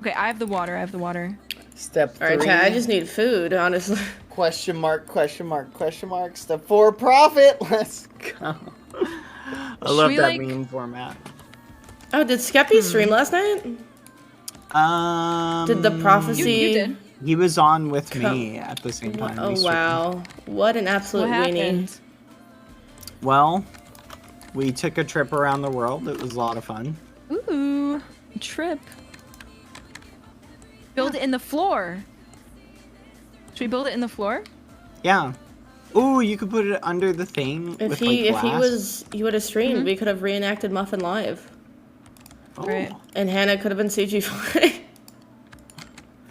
Okay, I have the water. Step 3. All right, Chad, I just need food, honestly. Question mark, question mark, question mark. Step 4, profit. Let's go. I love we, that like- meme format. Oh, did Skeppy stream last night? Did the prophecy? You did. He was on with me at the same time. Oh we streamed. wow, what an absolute What weenie. happened? Well, we took a trip around the world. It was a lot of fun. Ooh, trip. Build it in the floor. Should we build it in the floor? Yeah. Ooh, you could put it under the thing If with he like glass. he would have streamed, we could have reenacted Muffin live, Oh. Right. and Hannah could have been CG4.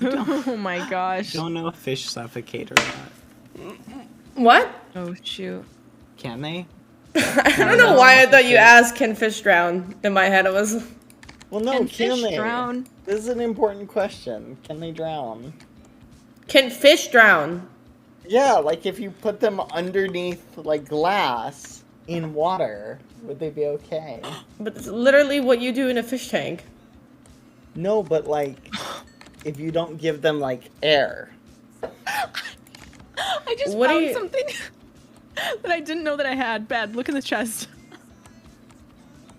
Oh my gosh. Don't know if fish suffocate or not. What? Oh shoot. Can they? I don't know why I thought you asked, can fish drown? In my head it was, Well, no, Can can fish they? drown? This is an important question. Can they drown? can fish drown? Yeah, like if you put them underneath like glass in water, would they be okay? But it's literally what you do in a fish tank. No, but like if you don't give them like air. I just What are found you- something that I didn't know that I had. Bad. Look in the chest.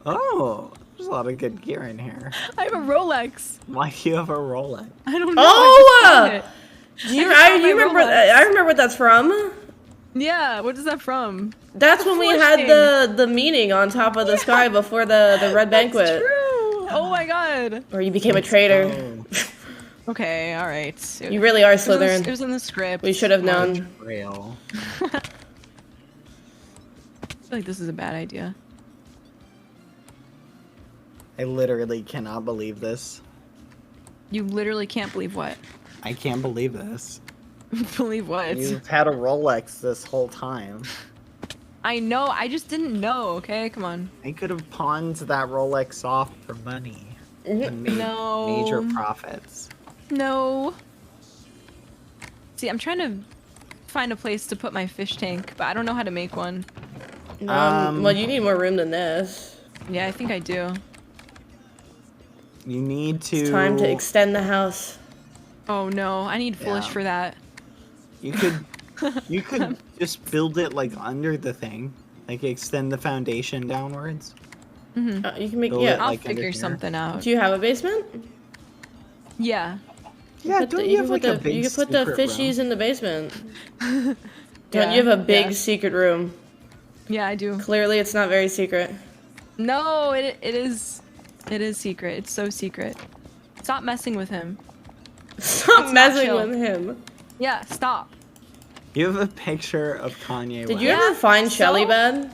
Oh, there's a lot of good gear in here. I have a Rolex. Why do you have a Rolex? I don't know. Oh! I just found it. Do you, just found my you remember? Rolex. I remember what that's from. Yeah. What is that from? That's when we had the meeting on top of the sky before the red banquet, That's true. Oh my god. where you became a traitor. Oh, Okay. All right. You really are It Slytherin. was in the script. We should have known. real. I feel like this is a bad idea. I literally cannot believe this. You literally can't believe what? I can't believe this. Believe what? You've had a Rolex this whole time. I know. I just didn't know. Okay, come on. I could have pawned that Rolex off for money and made No. major profits. No. See, I'm trying to find a place to put my fish tank, but I don't know how to make one. Well, you need more room than this. Yeah, I think I do. You need to. It's time to extend the house. Oh no, I need foolish Yeah. for that. You could just build it like under the thing, like extend the foundation downwards. You can make Build yeah. it I'll like under figure here. something out. Do you have a basement? Yeah. Yeah, Put the- don't you have can like put a the, big you can put the secret fishies room? in the basement. Don't Yeah, you have a big yeah. secret room? Yeah, I do. Clearly, it's not very secret. No, it is. It is secret. It's so secret. Stop messing with him. Stop not messing chill. with him. Yeah, stop. You have a picture of Kanye Did West. you ever find so- Shelly bad?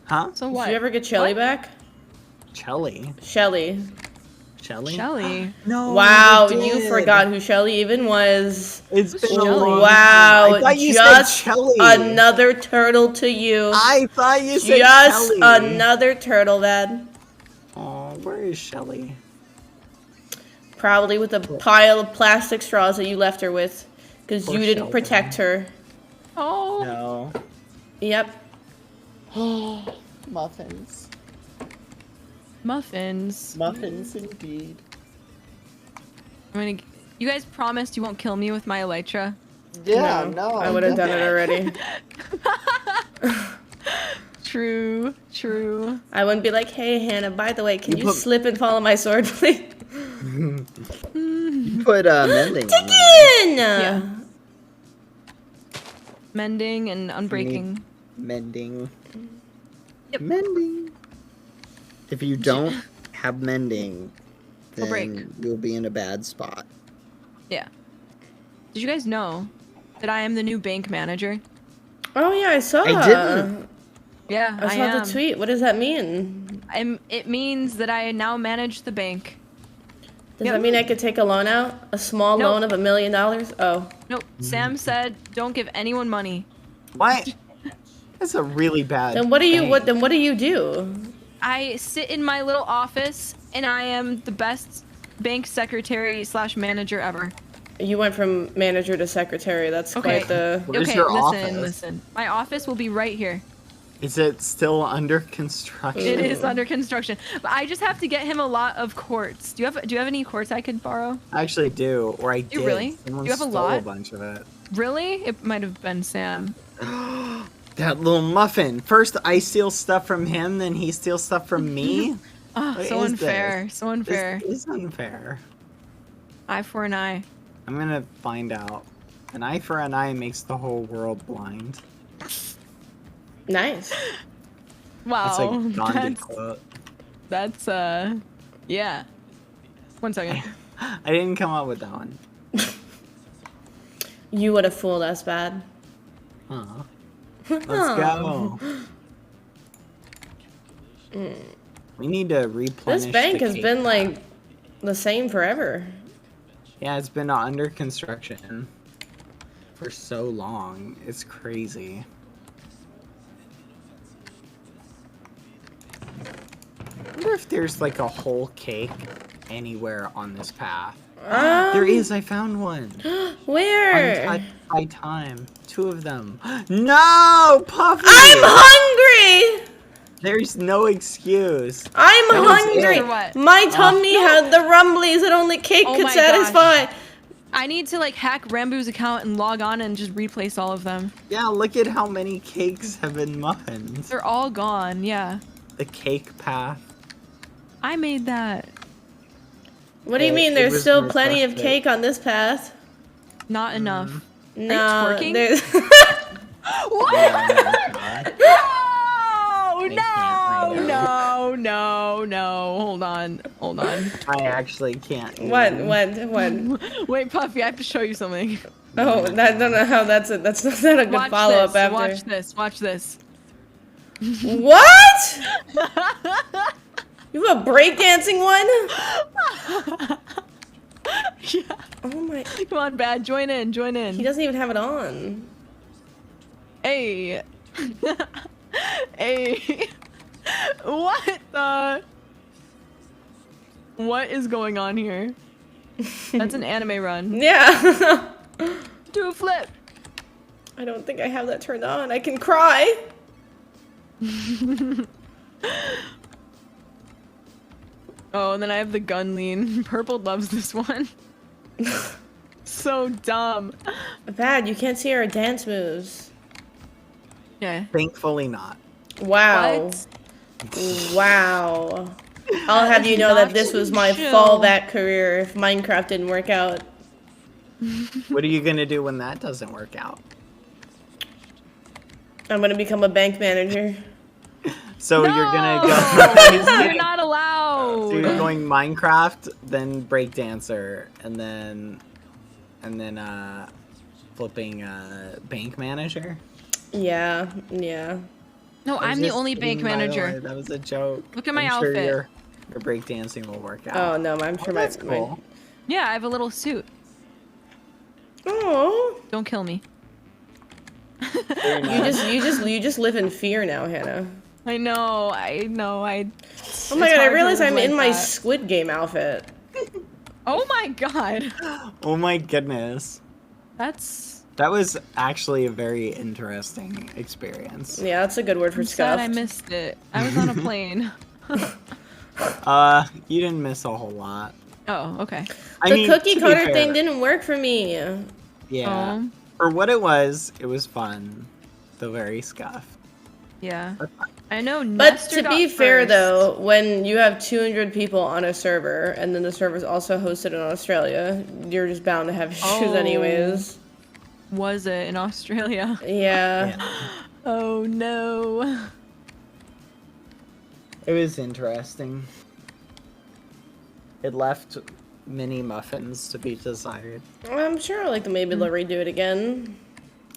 Huh? So Did what? you ever get Shelly What? back? Shelly. Shelly. Shelly? Shelly. No. Wow, you you did. forgot who Shelly even was. It's been a Shelly. long Wow, time. I thought you just said Shelly. another turtle to you. I thought you said Just Shelly. another turtle, man. Oh, where is Shelly? Probably with a pile of plastic straws that you left her with. Because Poor you didn't Shelby. protect her. Oh. No. Yep. Muffins. Muffins. Muffins indeed. You guys promised you won't kill me with my elytra. Yeah, no. I would have done it already. True. True. I wouldn't be like, hey, Hannah, by the way, can You you put- slip and follow my sword, please? You put mending on them. Again! Yeah. mending and unbreaking. Mending. Yep. Mending. If you don't have mending, I'll break. then you'll be in a bad spot. Yeah. Did you guys know that I am the new bank manager? Oh yeah, I saw. I didn't. Yeah, I saw am. the tweet. What does that mean? It means that I now manage the bank. Does that mean I could take a loan out? A small Nope. loan of $1 million? Oh. Nope. Sam said, "Don't give anyone money." What? That's a really bad. Then what do you thing. what do you do? I sit in my little office, and I am the best bank secretary / manager ever. You went from manager to secretary. That's Okay. quite the. Where's Okay, your listen, office? listen. My office will be right here. Is it still under construction? It is under construction, but I just have to get him a lot of quartz. Do you have any quartz I could borrow? I actually do, or I did. really? Someone You have a stole lot? a bunch of it. Really? It might have been Sam. That little muffin. First, I steal stuff from him, then he steals stuff from me. Oh, What so is unfair. this? So unfair. This is unfair. Eye for an eye. I'm gonna find out. An eye for an eye makes the whole world blind. Nice. That's Wow. a Gandhi quote. That's yeah. 1 second. I didn't come up with that one. You would have fooled us bad. Let's go. We need to replenish. This bank the has cake. been like the same forever. Yeah, it's been under construction for so long. It's crazy. I wonder if there's like a whole cake anywhere on this path. There is. I found one. Where? Untouched by time. 2 of them. No, Puffy. I'm hungry. There's no excuse. I'm That was hungry. it. For what? My tummy had the rumblies that only cake Oh could my satisfy. I need to like hack Rambu's account and log on and just replace all of them. Yeah, look at how many cakes have been muffins. They're all gone. Yeah. The cake path. I made that. What do you mean? It There's was still plenty of requested. cake on this path. Not enough. No, twerking? there's. No. Hold on. I actually can't. When? Wait, Puffy, I have to show you something. Oh, I don't know how that's not a good Watch follow-up this. after. Watch this. What? You have a breakdancing one? Yeah. Oh my. Come on, Bad. Join in. He doesn't even have it on. Hey. Hey. What is going on here? That's an anime run. Yeah. Do a flip. I don't think I have that turned on. I can cry. Oh, and then I have the gun lean. Purple loves this one. So dumb. Bad, you can't see our dance moves. Yeah. Thankfully not. Wow. What? Wow. I'll have you know that this was my Chill. fallback career if Minecraft didn't work out. What are you gonna do when that doesn't work out? I'm gonna become a bank manager. So No! you're gonna go. You're not allowed. So you're going Minecraft, then breakdancer, and then flipping bank manager. Yeah. No, I was I'm the just only bank kidding, by the manager. way. That was a joke. Look at my I'm sure outfit. your breakdancing will work out. Oh no, I'm sure That's cool. Yeah, I have a little suit. Oh. Don't kill me. Very nice. You just live in fear now, Hannah. I know. Oh my It's god, I hard to realize live I'm like in my that. Squid Game outfit. Oh my god. Oh my goodness. That's That was actually a very interesting experience. Yeah, that's a good word for sad. scuffed. I missed it. I was on a plane. You didn't miss a whole lot. Oh, okay. I The mean, cookie to be cutter fair, thing didn't work for me. Yeah. Oh, For what it was fun. Though very scuffed. yeah. I know. But Nestor to be got fair first. though, when you have 200 people on a server and then the server's also hosted in Australia, you're just bound to have issues Oh. anyways. was it in Australia? Yeah. Oh no. It was interesting. It left many muffins to be desired. I'm sure like maybe they'll redo it again.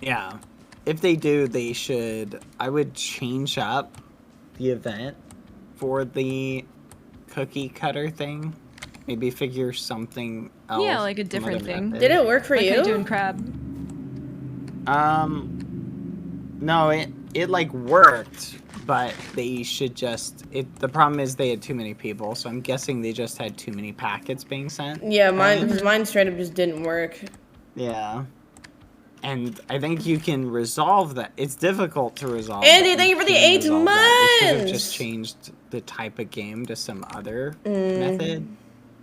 Yeah. If they do, they should. I would change up the event for the cookie cutter thing. Maybe figure something else. Yeah, like a some different other thing. method. Did it work for Like you? they do in crab. No, it like worked, but they should just. The problem is they had too many people, so I'm guessing they just had too many packets being sent. Yeah, mine straight up just didn't work. Yeah. And I think you can resolve that. It's difficult to resolve. Andy, but thank you for the can 8 resolve that. They should have months! just changed the type of game to some other method.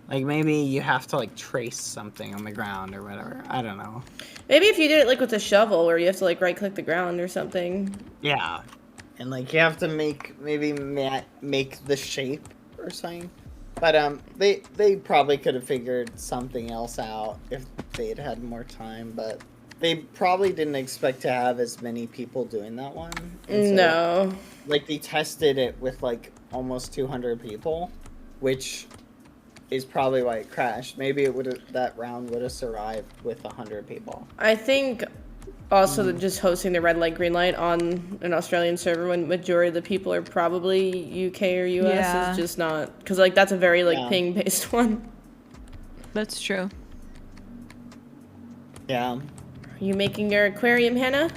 Like maybe you have to like trace something on the ground or whatever. I don't know. Maybe if you did it like with a shovel, where you have to like right click the ground or something. Yeah. And like you have to make the shape or something. But they probably could have figured something else out if they'd had more time, but they probably didn't expect to have as many people doing that one. And so, No. like they tested it with like almost 200 people, which is probably why it crashed. Maybe that round would have survived with 100 people. I think also that just hosting the red light, green light on an Australian server when majority of the people are probably UK or US Yeah. is just not, because like that's a very like Yeah. ping based one. That's true. Yeah. Are you making your aquarium, Hannah?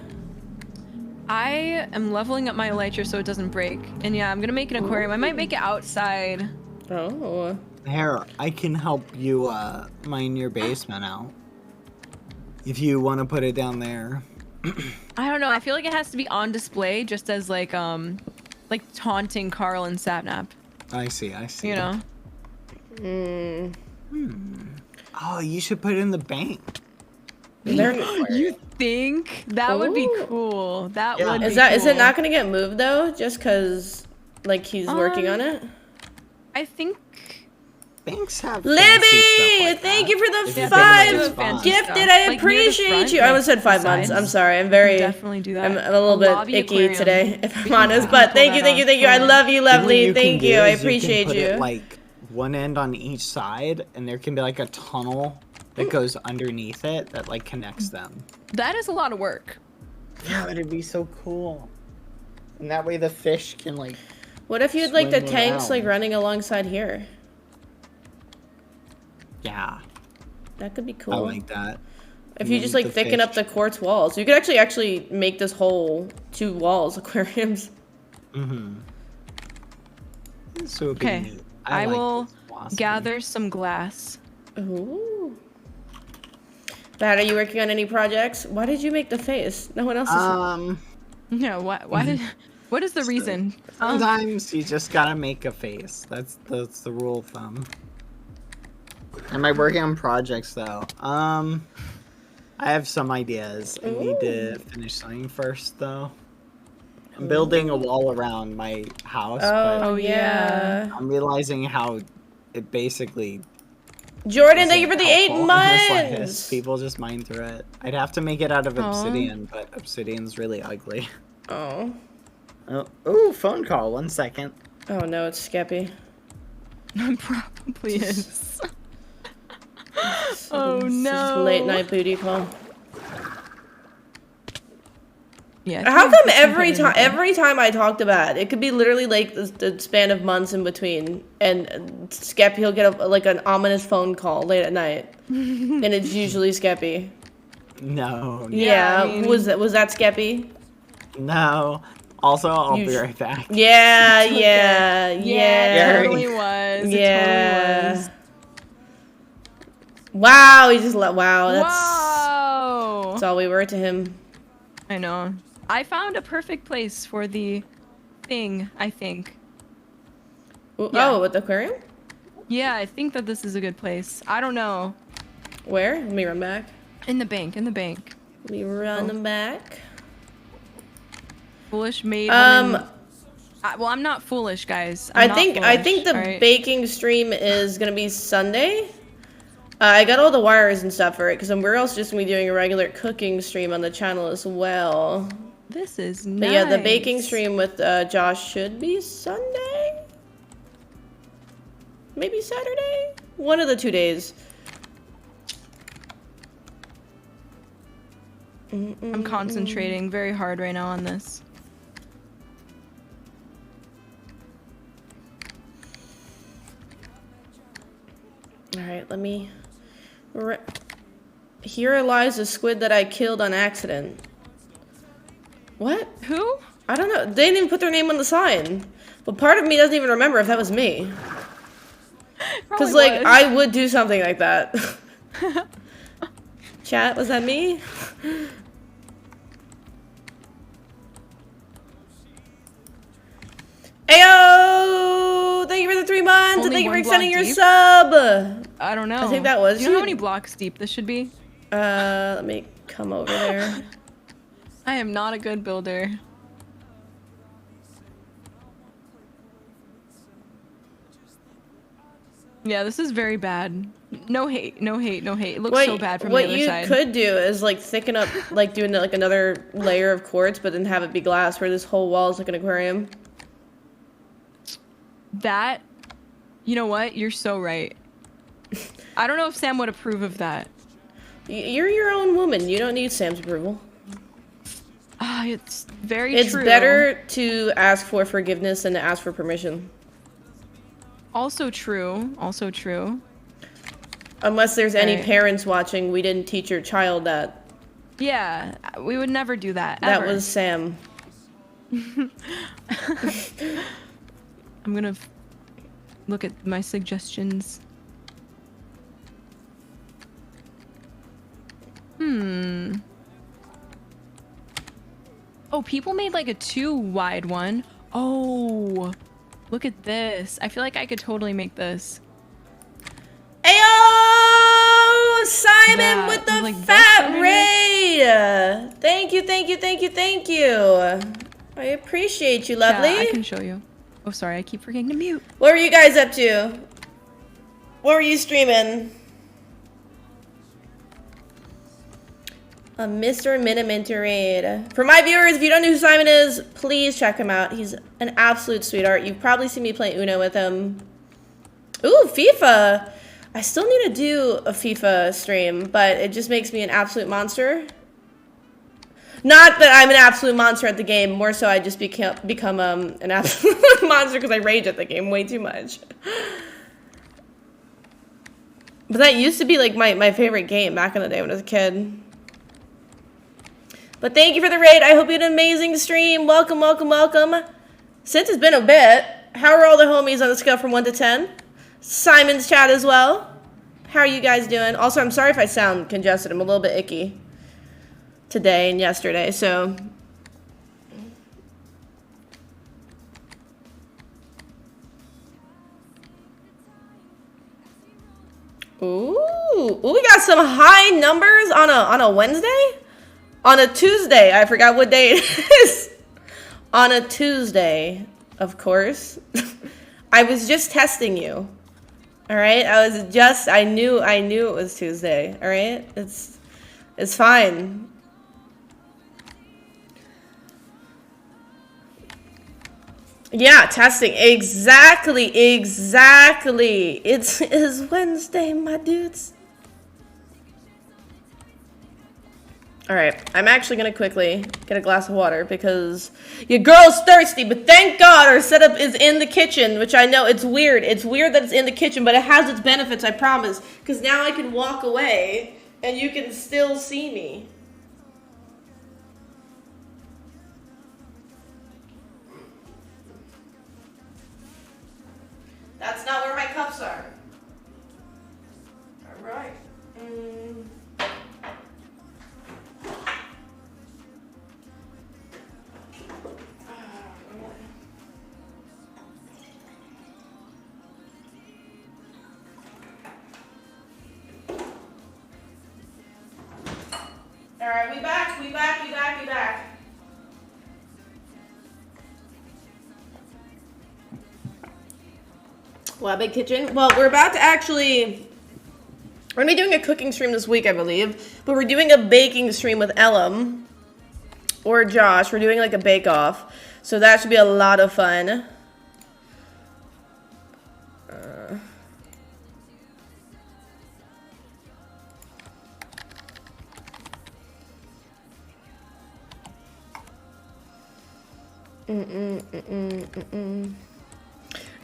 I am leveling up my elytra so it doesn't break. And yeah, I'm gonna make an aquarium. I might make it outside. Oh. Here, I can help you mine your basement out. If you want to put it down there. I don't know. I feel like it has to be on display just as like taunting Carl and Sapnap. I see. You know? Oh, you should put it in the bank. You think that would be cool? That Yeah. would. Is be that is it cool. not gonna get moved though? Just because like he's working on it? I think. Banks have Libby, fancy stuff like thank that. you for If the you think 5 it's fun. gifted. stuff. I Like, near the appreciate front, you. I almost said 5 the months. sides. I'm sorry. I'm very. Definitely do that. I'm a little bit lobby icky aquarium. today, if We I'm can honest. pull But thank that you, thank you, off. thank you. I love you, Then what lovely. you can Thank do you. I is can appreciate put you. it, like one end on each side, and there can be like a tunnel that goes underneath it that like connects them. That is a lot of work. Yeah, but it'd be so cool. And that way the fish can like. What if you had like the Swim tanks around. like running alongside here? Yeah, That could be I cool. like that. If you just like the thicken up fish. the quartz walls, you could actually make this whole 2 walls aquariums. So it'd be Okay, neat. I like will this philosophy. gather some glass. Ooh. Bad, are you working on any projects? Why did you make the face? No one else is. No, why did? What is the reason? Sometimes you just gotta make a face. That's the rule of thumb. Am I working on projects though? I have some ideas. I need to finish something first though. I'm building a wall around my house, but Oh, yeah. I'm realizing how it basically Jordan, thank you for the 8 helpful unless, like, months. people just mine through it. I'd have to make it out of Aw. obsidian, but obsidian's really ugly. Oh. Oh, ooh, phone call. 1 second. Oh no, it's Skeppy. Probably is. Oh It's just no. a late night booty call. Yeah. How it's come been every pretty time I talk to Bad, it could be literally like the span of months in between, and Skeppy he'll get like an ominous phone call late at night, and it's usually Skeppy. No, Yeah, I mean- was that Skeppy? no. Also, I'll You be sh- right back. Yeah, okay. yeah, Yeah, yeah, it totally was. It yeah. totally was. Wow, he just let. Wow, that's Whoa! all we were to him. I know. I found a perfect place for the thing, I think. Ooh, Yeah. Oh, with the aquarium? Yeah, I think that this is a good place. I don't know. Where? Let me run back. In the bank, in the bank. Let me run them back. Foolish made Um, one well, I'm not foolish, guys. I I'm not think foolish, the alright? baking stream is gonna be Sunday. I got all the wires and stuff for it, because we're also just going to be doing a regular cooking stream on the channel as well. This is nice. But yeah, the baking stream with Josh should be Sunday? Maybe Saturday? One of the 2 days. I'm concentrating very hard right now on this. Alright, let me... Here lies a squid that I killed on accident. What? Who? I don't know. They didn't even put their name on the sign. But part of me doesn't even remember if that was me. Because, like, was. I would do something like that. Chat, was that me? Ayo! Thank you for the 3 months, and thank you for extending your sub! I don't know. I think that was Do you know how many blocks deep this should be? Let me come over there. I am not a good builder. Yeah, this is very bad. No hate, no hate, no hate. It looks so bad from the other side. What you could do is like thicken up, like doing like another layer of quartz, but then have it be glass, where this whole wall is like an aquarium. That, you know what? You're so right. I don't know if Sam would approve of that. You're your own woman. You don't need Sam's approval. It's very It's true. better to ask for forgiveness than to ask for permission. Also true. Also true. Unless there's any Right. parents watching, we didn't teach your child that. Yeah, we would never do that. That Ever. was Sam. I'm gonna look at my suggestions. Oh, people made like a 2 wide one. Oh, look at this. I feel like I could totally make this. Ayo! Simon That, with the like, fat that's raid! Thank you, thank you, thank you, thank you. I appreciate you, lovely. Yeah, I can show you. Oh, sorry, I keep forgetting to mute. What were you guys up to? What were you streaming? A Mr. Miniminter raid. For my viewers, if you don't know who Simon is, please check him out. He's an absolute sweetheart. You've probably seen me play Uno with him. Ooh, FIFA! I still need to do a FIFA stream, but it just makes me an absolute monster. Not that I'm an absolute monster at the game, more so I just become an absolute monster because I rage at the game way too much. But that used to be like my favorite game back in the day when I was a kid. But thank you for the raid. I hope you had an amazing stream. Welcome, welcome, welcome. Since it's been a bit, how are all the homies on the scale from 1 to 10? Simon's chat as well. How are you guys doing? Also, I'm sorry if I sound congested. I'm a little bit icky today and yesterday, so. Ooh, we got some high numbers on a Wednesday? On a Tuesday. I forgot what day it is. On a Tuesday, of course. I was just testing you. All right? I knew it was Tuesday. All right? It's fine. Yeah, testing. Exactly. It is Wednesday, my dudes. All right, I'm actually gonna quickly get a glass of water because your girl's thirsty, but thank God our setup is in the kitchen, which I know it's weird. It's weird that it's in the kitchen, but it has its benefits, I promise, because now I can walk away and you can still see me. That's not where my cups are. All right. All right, we back. Well, big kitchen. Well, we're about to actually We're gonna be doing a cooking stream this week, I believe. But we're doing a baking stream with Ellum. Or Josh. We're doing like a bake-off. So that should be a lot of fun.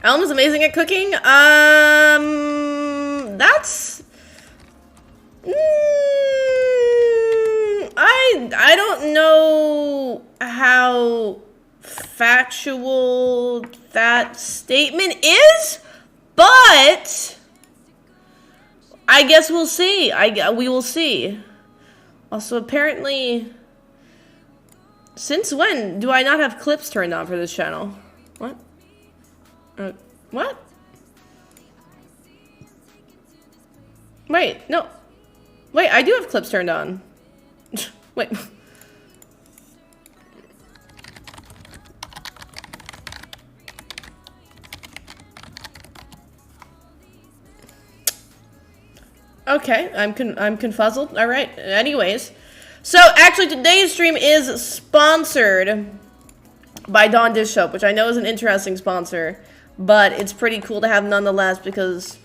Ellum is amazing at cooking. That's... I don't know how factual that statement is, but I guess we'll see. We will see. Also, apparently, since when do I not have clips turned on for this channel? What? What? Wait, no. Wait, I do have clips turned on. Wait. Okay, I'm confuzzled. All right. Anyways, so actually today's stream is sponsored by Dawn Dish Soap, which I know is an interesting sponsor, but it's pretty cool to have nonetheless because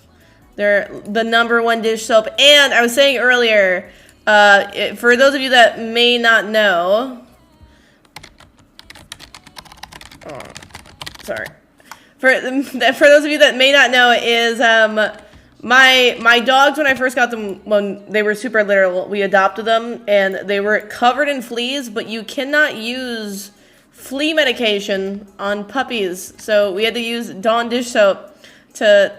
they're the #1 dish soap. And I was saying earlier, for those of you that may not know, sorry. For those of you that may not know, is my dogs, when I first got them, when they were super little, we adopted them, and they were covered in fleas, but you cannot use flea medication on puppies, so we had to use Dawn dish soap to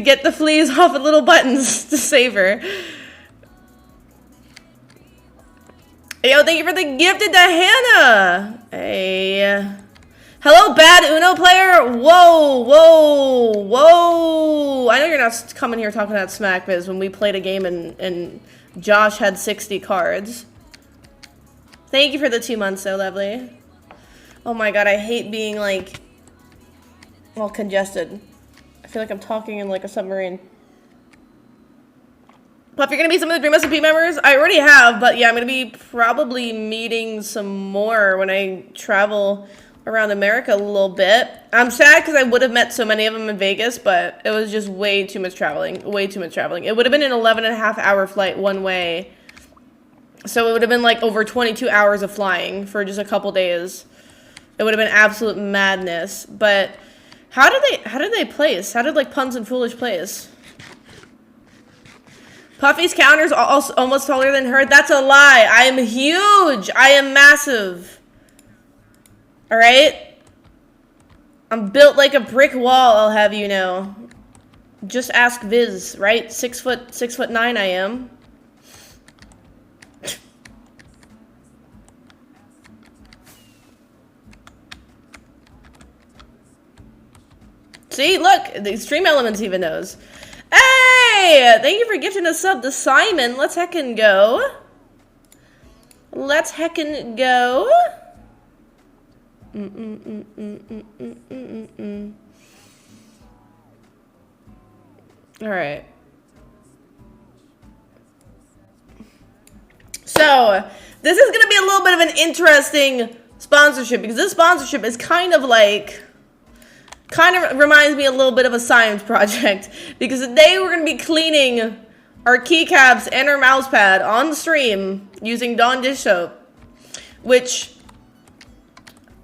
get the fleas off of little buttons to save her. Yo, thank you for the gifted to Hannah. Hey. Hello, bad Uno player. Whoa, whoa, whoa. I know you're not coming here talking that smack, Biz, when we played a game and Josh had 60 cards. Thank you for the 2 months, so lovely. Oh my god, I hate being, like, all congested. I feel like I'm talking in, like, a submarine. Puff, you're gonna meet some of the DWEAM SMP members? I already have, but yeah, I'm gonna be probably meeting some more when I travel around America a little bit. I'm sad because I would have met so many of them in Vegas, but it was just way too much traveling. Way too much traveling. It would have been an 11.5-hour flight one way. So it would have been like over 22 hours of flying for just a couple days. It would have been absolute madness. But how did they place? How did like Puns and Foolish place? Puffy's counter's almost taller than her. That's a lie. I am huge. I am massive. All right? I'm built like a brick wall, I'll have you know. Just ask Viz, right? 6'9" I am. See, look, the Stream Elements even knows. Hey! Thank you for gifting a sub to Simon. Let's heckin' go. Let's heckin' go. Alright. So, this is gonna be a little bit of an interesting sponsorship, because this sponsorship is kind of reminds me a little bit of a science project, because today we're going to be cleaning our keycaps and our mouse pad on stream using Dawn dish soap, which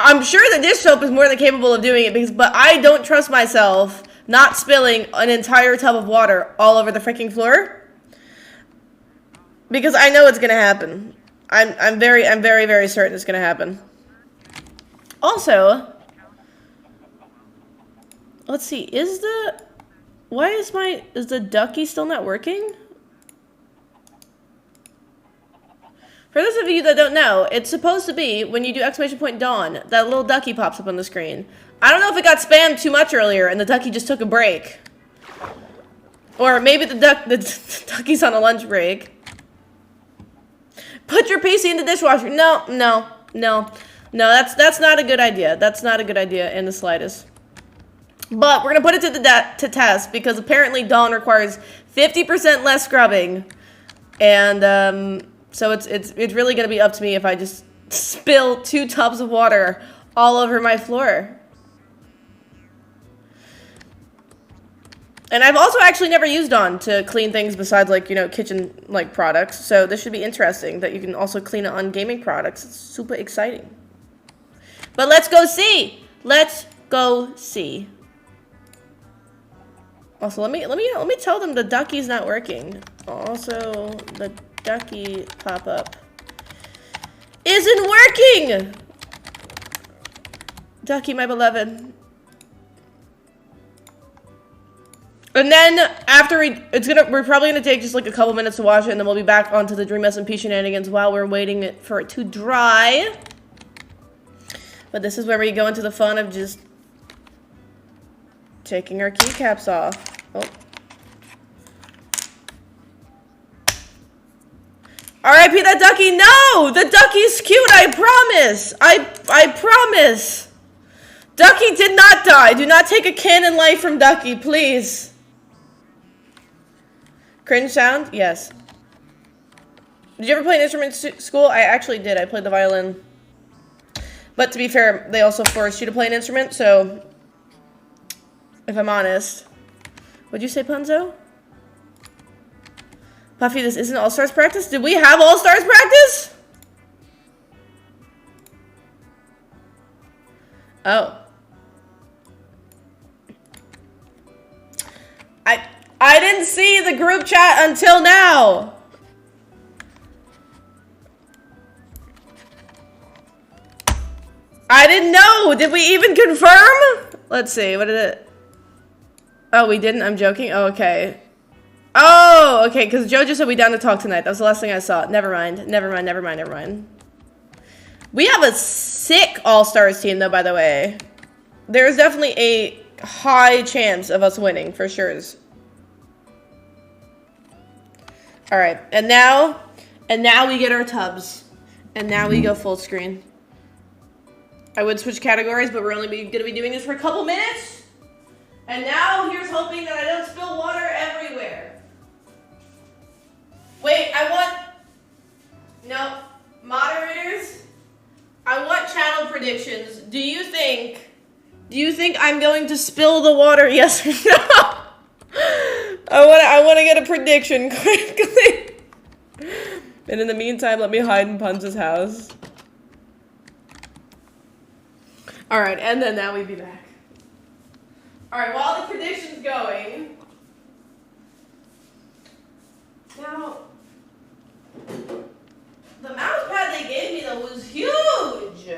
I'm sure the dish soap is more than capable of doing it, but I don't trust myself not spilling an entire tub of water all over the freaking floor, because I know it's going to happen. I'm very, very certain it's going to happen. Also, let's see, is the ducky still not working? For those of you that don't know, it's supposed to be, when you do !Dawn, that little ducky pops up on the screen. I don't know if it got spammed too much earlier and the ducky just took a break. Or maybe the ducky's on a lunch break. Put your PC in the dishwasher. No, that's not a good idea. That's not a good idea in the slightest. But we're gonna put it to test because apparently Dawn requires 50% less scrubbing, and so it's really gonna be up to me if I just spill 2 tubs of water all over my floor. And I've also actually never used Dawn to clean things besides, like, you know, kitchen, like, products. So this should be interesting that you can also clean it on gaming products. It's super exciting. But let's go see. Let's go see. Also, let me tell them the ducky's not working. Also, the ducky pop-up isn't working. Ducky, my beloved. And then after we're probably gonna take just like a couple minutes to wash it, and then we'll be back onto the DWEAM SMP shenanigans while we're waiting for it to dry. But this is where we go into the fun of just taking our keycaps off. Oh. R.I.P. that ducky. No, the ducky's cute. I promise. I promise. Ducky did not die. Do not take a canon life from Ducky, please. Cringe sound? Yes. Did you ever play an instrument in school? I actually did. I played the violin. But to be fair, they also forced you to play an instrument, so if I'm honest. What'd you say, Punzo? Puffy, this isn't All-Stars practice? Did we have All-Stars practice? Oh. I didn't see the group chat until now. I didn't know. Did we even confirm? Let's see. What did it? Oh, we didn't? I'm joking. Oh, okay. Oh, okay. Because Joe just said we down to talk tonight. That was the last thing I saw. Never mind. Never mind. Never mind. Never mind. We have a sick All-Stars team, though, by the way. There's definitely a high chance of us winning, for sure. Alright, and now we get our tubs. And now we go full screen. I would switch categories, but we're only going to be doing this for a couple minutes. And now, here's hoping that I don't spill water everywhere. Wait, no, moderators, I want channel predictions. Do you think I'm going to spill the water? Yes or no? I want to get a prediction quickly. And in the meantime, let me hide in Punz's house. Alright, and then now we be back. Alright, while the prediction's going. Now, the mouse pad they gave me, though, was huge.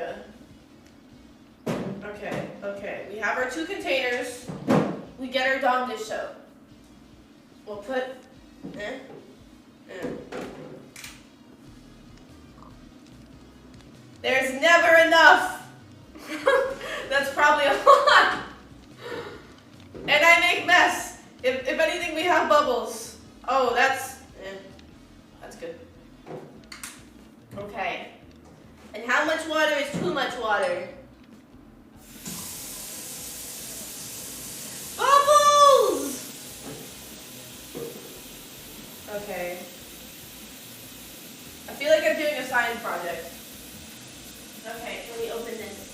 Okay. We have our 2 containers. We get our Dawn dish soap. We'll put... There's never enough. That's probably a lot. And I make mess. If anything, we have bubbles. Oh, that's good. Okay. And how much water is too much water? Bubbles! Okay. I feel like I'm doing a science project. Okay, let me open this.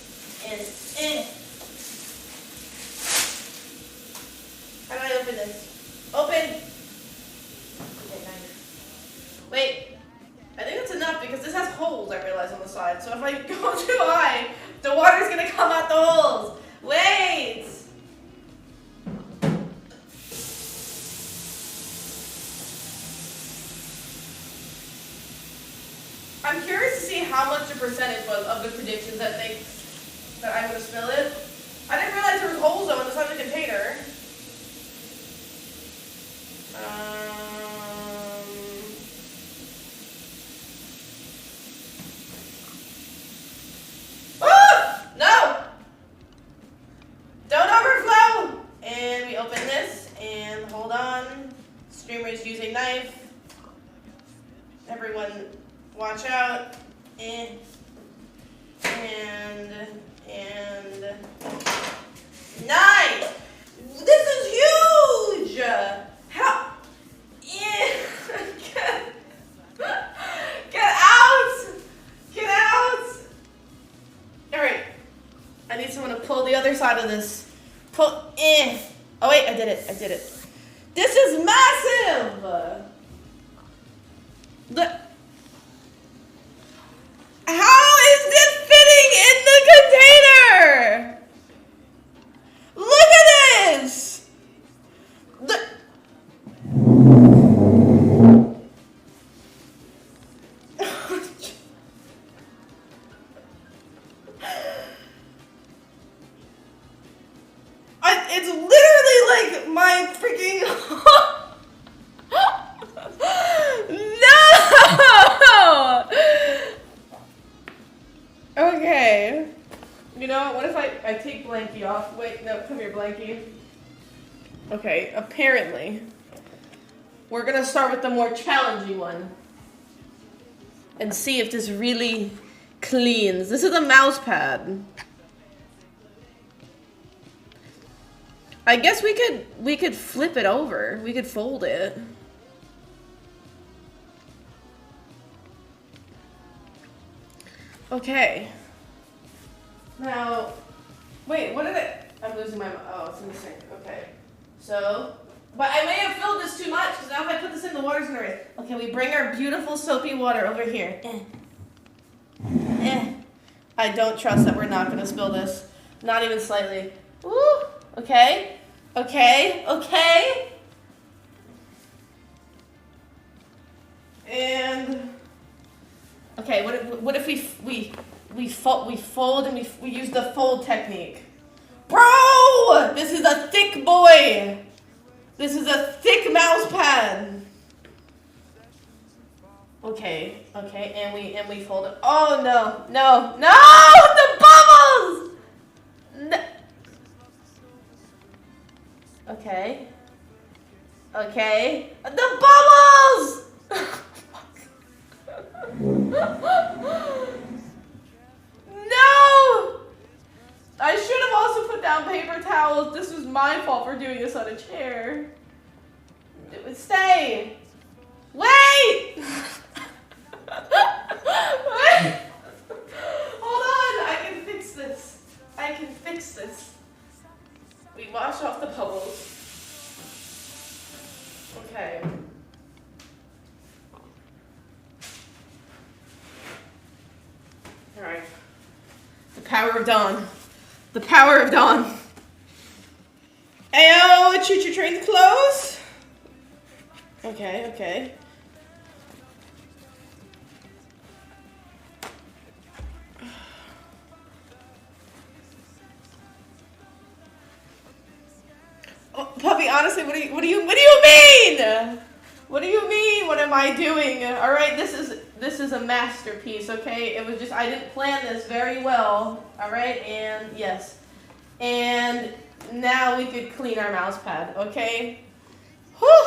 How do I open this? Open! Okay, nice. Wait. I think that's enough because this has holes, I realize, on the side. So if I go too high, the water's gonna come out the holes. Wait! I'm curious to see how much the percentage was of the predictions that I would have spilled it. I didn't realize there was holes though inside the container. No! Don't overflow! And we open this, and hold on. Streamer's using knife. Everyone, watch out. And knife! side of this. Oh wait, I did it. This is massive. How is this fitting in the container? Look at this. It's literally like my freaking... No! Okay. You know, what if I take Blanky off? Wait, no, come here, Blanky. Okay, apparently, we're gonna start with the more challenging one. And see if this really cleans. This is a mouse pad. I guess we could flip it over. We could fold it. Okay. Now, wait, what did I'm losing my, oh, it's in the sink. Okay. So, but I may have filled this too much, because now if I put this in, the water's gonna raise. Okay, we bring our beautiful soapy water over here. I don't trust that we're not gonna spill this. Not even slightly. Woo! Okay. And okay, what if we fold and we use the fold technique? Bro! This is a thick boy. This is a thick mouse pad. Okay, and we fold it. Oh no, the bubbles! No. Okay, the bubbles! No! I should have also put down paper towels. This was my fault for doing this on a chair. Stay! Wait! Hold on, I can fix this. We wash off the bubbles. Okay. Alright. The power of dawn. Ayo, choo-choo train's closed. Okay. Oh, Puffy, honestly, what do you mean? What do you mean? What am I doing? All right, this is a masterpiece, okay? It was just, I didn't plan this very well, all right? And yes. And now we could clean our mouse pad, okay? Whew.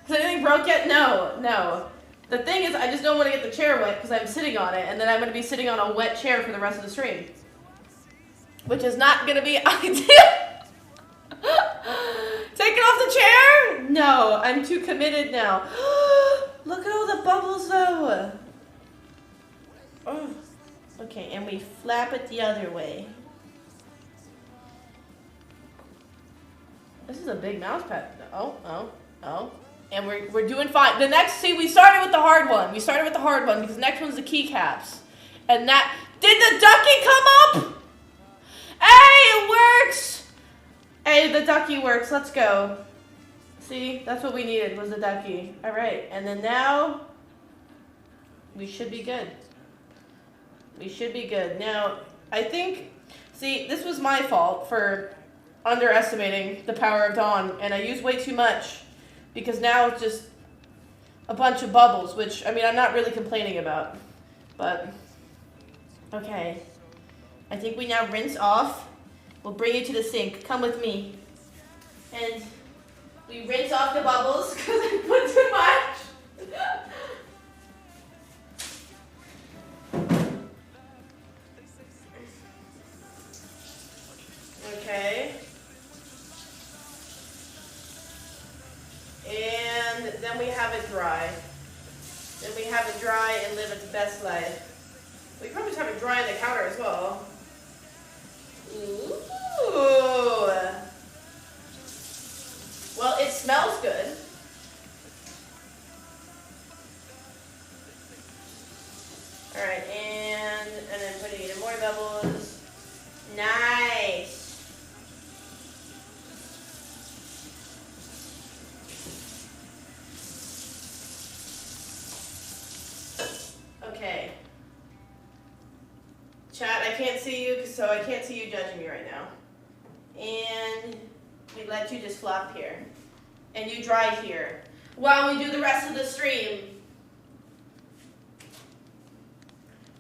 Is anything broke yet? No. The thing is, I just don't want to get the chair wet because I'm sitting on it, and then I'm going to be sitting on a wet chair for the rest of the stream. Which is not going to be ideal. Take it off the chair? No, I'm too committed now. Look at all the bubbles, though. Oh. Okay, and we flap it the other way. This is a big mouse pad. Oh. And we're doing fine. The next, see, we started with the hard one. Because the next one's the keycaps. And that, did the ducky come up? Hey, it works! Hey, the ducky works. Let's go. See, that's what we needed, was the ducky. All right, and then now, we should be good. Now, I think, see, this was my fault for underestimating the power of dawn, and I used way too much, because now it's just a bunch of bubbles, which, I mean, I'm not really complaining about, but, okay. I think we now rinse off. We'll bring you to the sink. Come with me. And we rinse off the bubbles because I put too much. Okay. And then we have it dry. And live its best life. We probably just have it dry on the counter as well. so I can't see you judging me right now. And we let you just flop here. And you dry here. While we do the rest of the stream.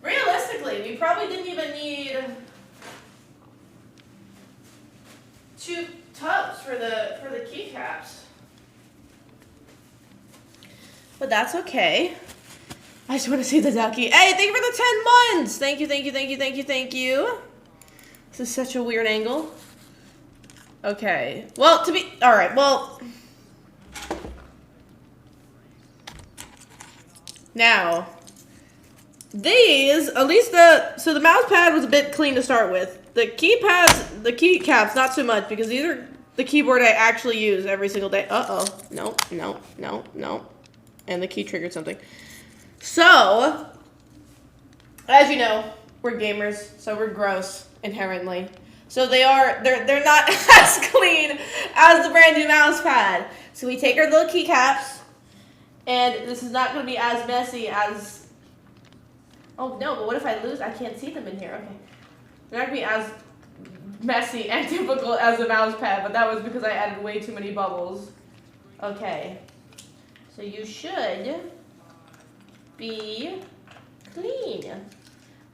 Realistically, we probably didn't even need 2 tubs for the keycaps. But that's okay. I just want to see the ducky. Hey, thank you for the 10 months! Thank you, thank you, thank you, thank you, thank you. This is such a weird angle. Okay. Well, alright, well. Now. These, at least so the mouse pad was a bit clean to start with. The keycaps, not so much, because these are the keyboard I actually use every single day. Uh-oh. No, no, no, no. And the key triggered something. So, as you know, we're gamers, so we're gross inherently. So they're not as clean as the brand new mouse pad. So we take our little keycaps, and this is not going to be as messy as. Oh no! But what if I lose? I can't see them in here. Okay, they're not going to be as messy and difficult as the mouse pad, but that was because I added way too many bubbles. Okay, so you should be clean.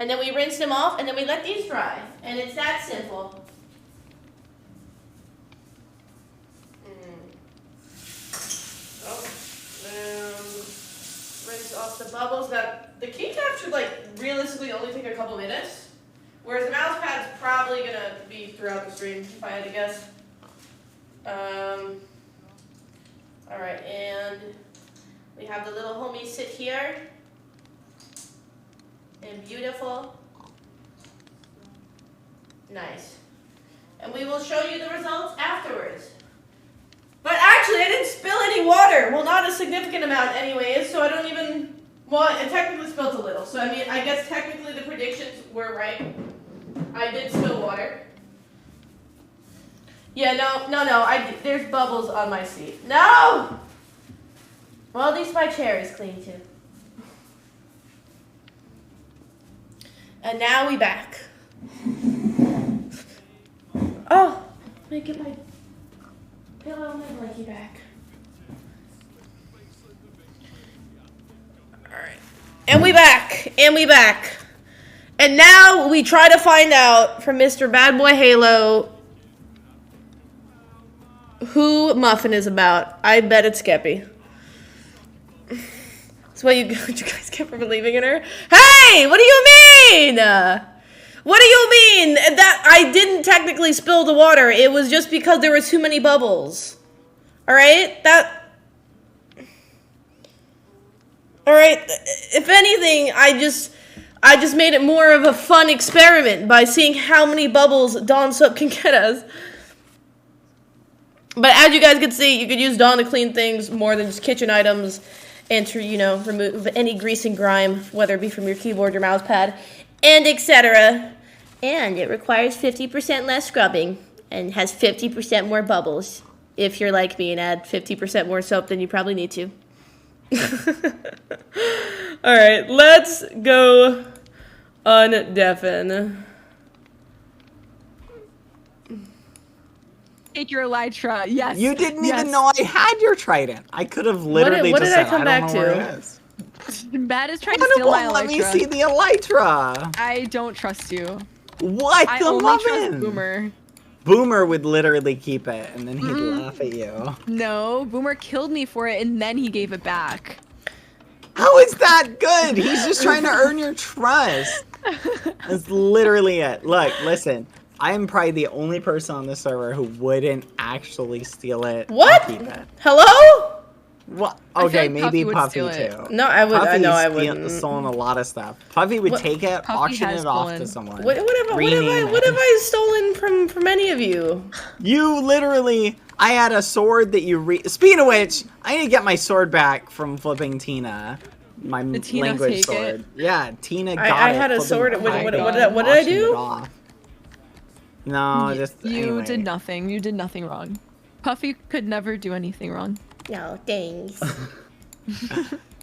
And then we rinse them off, and then we let these dry. And it's that simple. Oh, rinse off the bubbles. Now, the keycap should, realistically only take a couple minutes. Whereas the mouse pad's probably going to be throughout the stream, if I had to guess. Alright, and we have the little homies sit here. And beautiful. Nice. And we will show you the results afterwards. But actually, I didn't spill any water. Well, not a significant amount anyways, so I don't even... Well, it technically spilled a little. So, I mean, I guess technically the predictions were right. I did spill water. Yeah, no. There's bubbles on my seat. No! Well, at least my chair is clean, too. And now we back. Oh, let me get my pillow and my blankie back. Alright. And we back. And we back. And now we try to find out from Mr. BadBoyHalo who Muffin is about. I bet it's Skeppy. That's why you guys kept believing in her. Hey, what do you mean? What do you mean? That I didn't technically spill the water. It was just because there were too many bubbles. All right? All right. If anything, I just made it more of a fun experiment by seeing how many bubbles Dawn soap can get us. But as you guys can see, you could use Dawn to clean things more than just kitchen items and to, remove any grease and grime, whether it be from your keyboard, your mouse pad, and etc. And it requires 50% less scrubbing and has 50% more bubbles. If you're like me and add 50% more soap than you probably need to. Alright, let's go undeafen. Take your elytra. Yes. You didn't even know I had your trident. I could have literally what just did I said, come I back don't know to? where it is. Bad is trying to steal my elytra. Let me see the elytra. I don't trust you. What? I The only muffin? trust Boomer. Boomer would literally keep it, and then he'd laugh at you. No, Boomer killed me for it, and then he gave it back. How is that good? He's just trying to earn your trust. That's literally it. Look, listen. I am probably the only person on the server who wouldn't actually steal it. What? And keep it. Hello? What? I Okay, feel like maybe Puffy would Puffy steal it. too. No, I would. Puffy's No, I wouldn't. stolen a lot of stuff. Puffy would take it, Puffy auction has it off stolen. to someone. What have I stolen from any of you? You literally. I had a sword that you Speaking of which, I need to get my sword back from flipping Tina. My Tina language take sword. it? Yeah, Tina got it. I had a flipping sword. behind What me, did I auctioned do? it off. No, just You anyway. did nothing. You did nothing wrong. Puffy could never do anything wrong. No, thanks.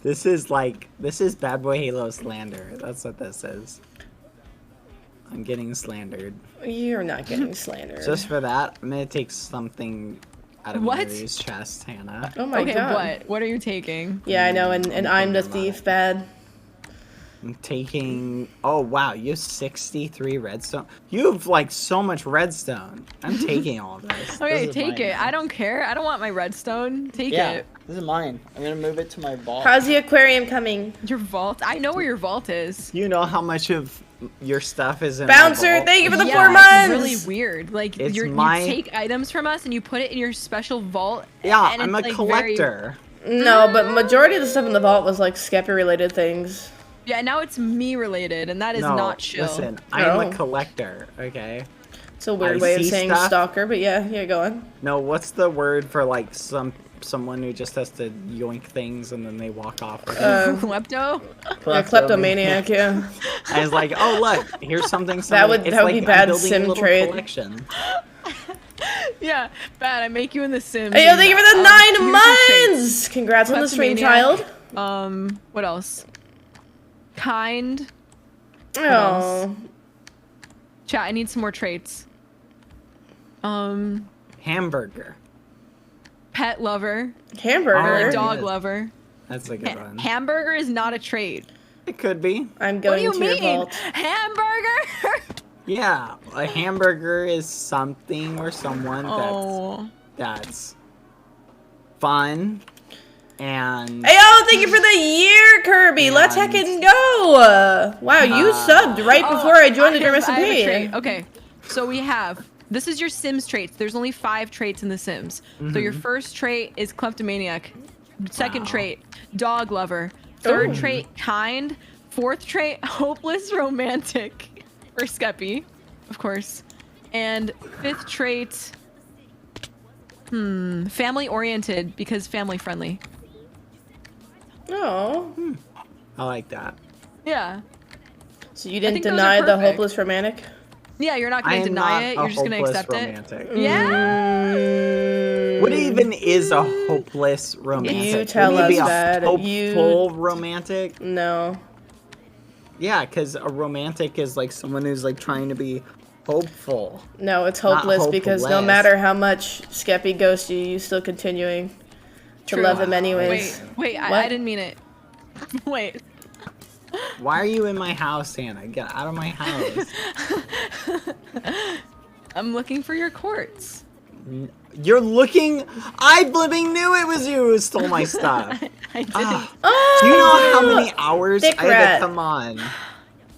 This is BadBoyHalo slander. That's what this is. I'm getting slandered. You're not getting slandered. Just for that, I'm gonna take something out of What? Mary's chest, Hannah. Oh my Okay, god. what? What are you taking? Yeah, I know, and I'm the thief, bad. I'm taking. Oh wow, you have 63 redstone. You have like so much redstone. I'm taking all of this. Okay, This is take mine it. now. I don't care. I don't want my redstone. Take Yeah, it. this is mine. I'm gonna move it to my vault. How's the aquarium coming? Your vault. I know where your vault is. You know how much of your stuff is in Bouncer, my vault? thank you for the Yeah, 4 months. it's really weird. Like It's you my- take items from us and you put it in your special vault. Yeah, and I'm a it's, like, very- collector. No, but majority of the stuff in the vault was like Skeppy related things. Yeah, now it's me related, and that is No, not chill. listen, I'm No. a collector, okay? It's a weird I way of see saying stuff. stalker, but yeah, go on. No, what's the word for like someone who just has to yoink things and then they walk off with it? Klepto? Yeah, kleptomaniac, yeah. I was like, oh look, here's something. That would- it's that would like be bad I'm building sim a little trait. collection. Yeah, bad. I make you in the Sims. Hey, yo, thank you for the 9 here's your traits. months! Congrats on the stream, Kleptomaniac. child. What else? Kind. Oh. else? Chat, I need some more traits. Hamburger. Pet lover. Hamburger. Oh, Dog yeah. lover. That's a good one. Hamburger is not a trait. It could be. I'm What going do you to your mean? vault. Hamburger? Yeah, a hamburger is something or someone Oh. that's fun and Hey, yo, thank you for the year, Kirby. Let's And- heckin' go. Wow, you subbed right before I joined the I have a DSMP. trait. Okay, so we have. This is your Sims traits. There's only 5 traits in The Sims. So your first trait is kleptomaniac. Second Wow. trait, dog lover. Third Ooh. trait, kind. Fourth trait, hopeless romantic. For Skeppy, of course. And fifth trait, family oriented because family friendly. Oh. I like that. Yeah. So you didn't think those are deny the perfect. hopeless romantic? Yeah, you're not I gonna am deny not it. a You're just gonna hopeless accept romantic. it. Yeah. What even is a hopeless romantic? You tell Would it be us a that. hopeful romantic? No. Yeah, because a romantic is like someone who's like trying to be hopeful. No, it's Not hopeless because no hopeless. matter how much Skeppy ghosts you, you still continuing to True. love him anyways. Wait, What? I didn't mean it. Wait. Why are you in my house, Hannah? Get out of my house. I'm looking for your quartz. You're looking. I blipping knew it was you who stole my stuff. I didn't. Oh, Do you know how many hours Dick I had rat. to come on?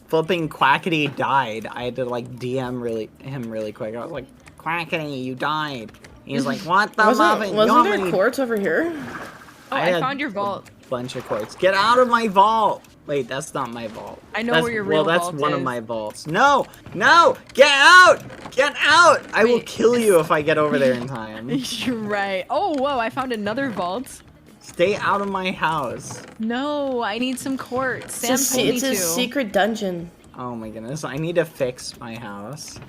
Flipping Quackity died. I had to like DM him really quick. I was like, Quackity, you died. He's like, what the muffin? Wasn't You there want quartz over here? Oh, I I had found your vault. bunch of quartz. Get out of my vault. Wait, that's not my vault. I know That's- where your real Well, that's vault one of is. my vaults. No, no, get out, get out. I will Wait. kill you if I get over there in time. You're right. Oh, whoa, I found another vault. Stay out of my house. No, I need some quartz. Sam It's told me a to. secret dungeon. Oh my goodness, I need to fix my house.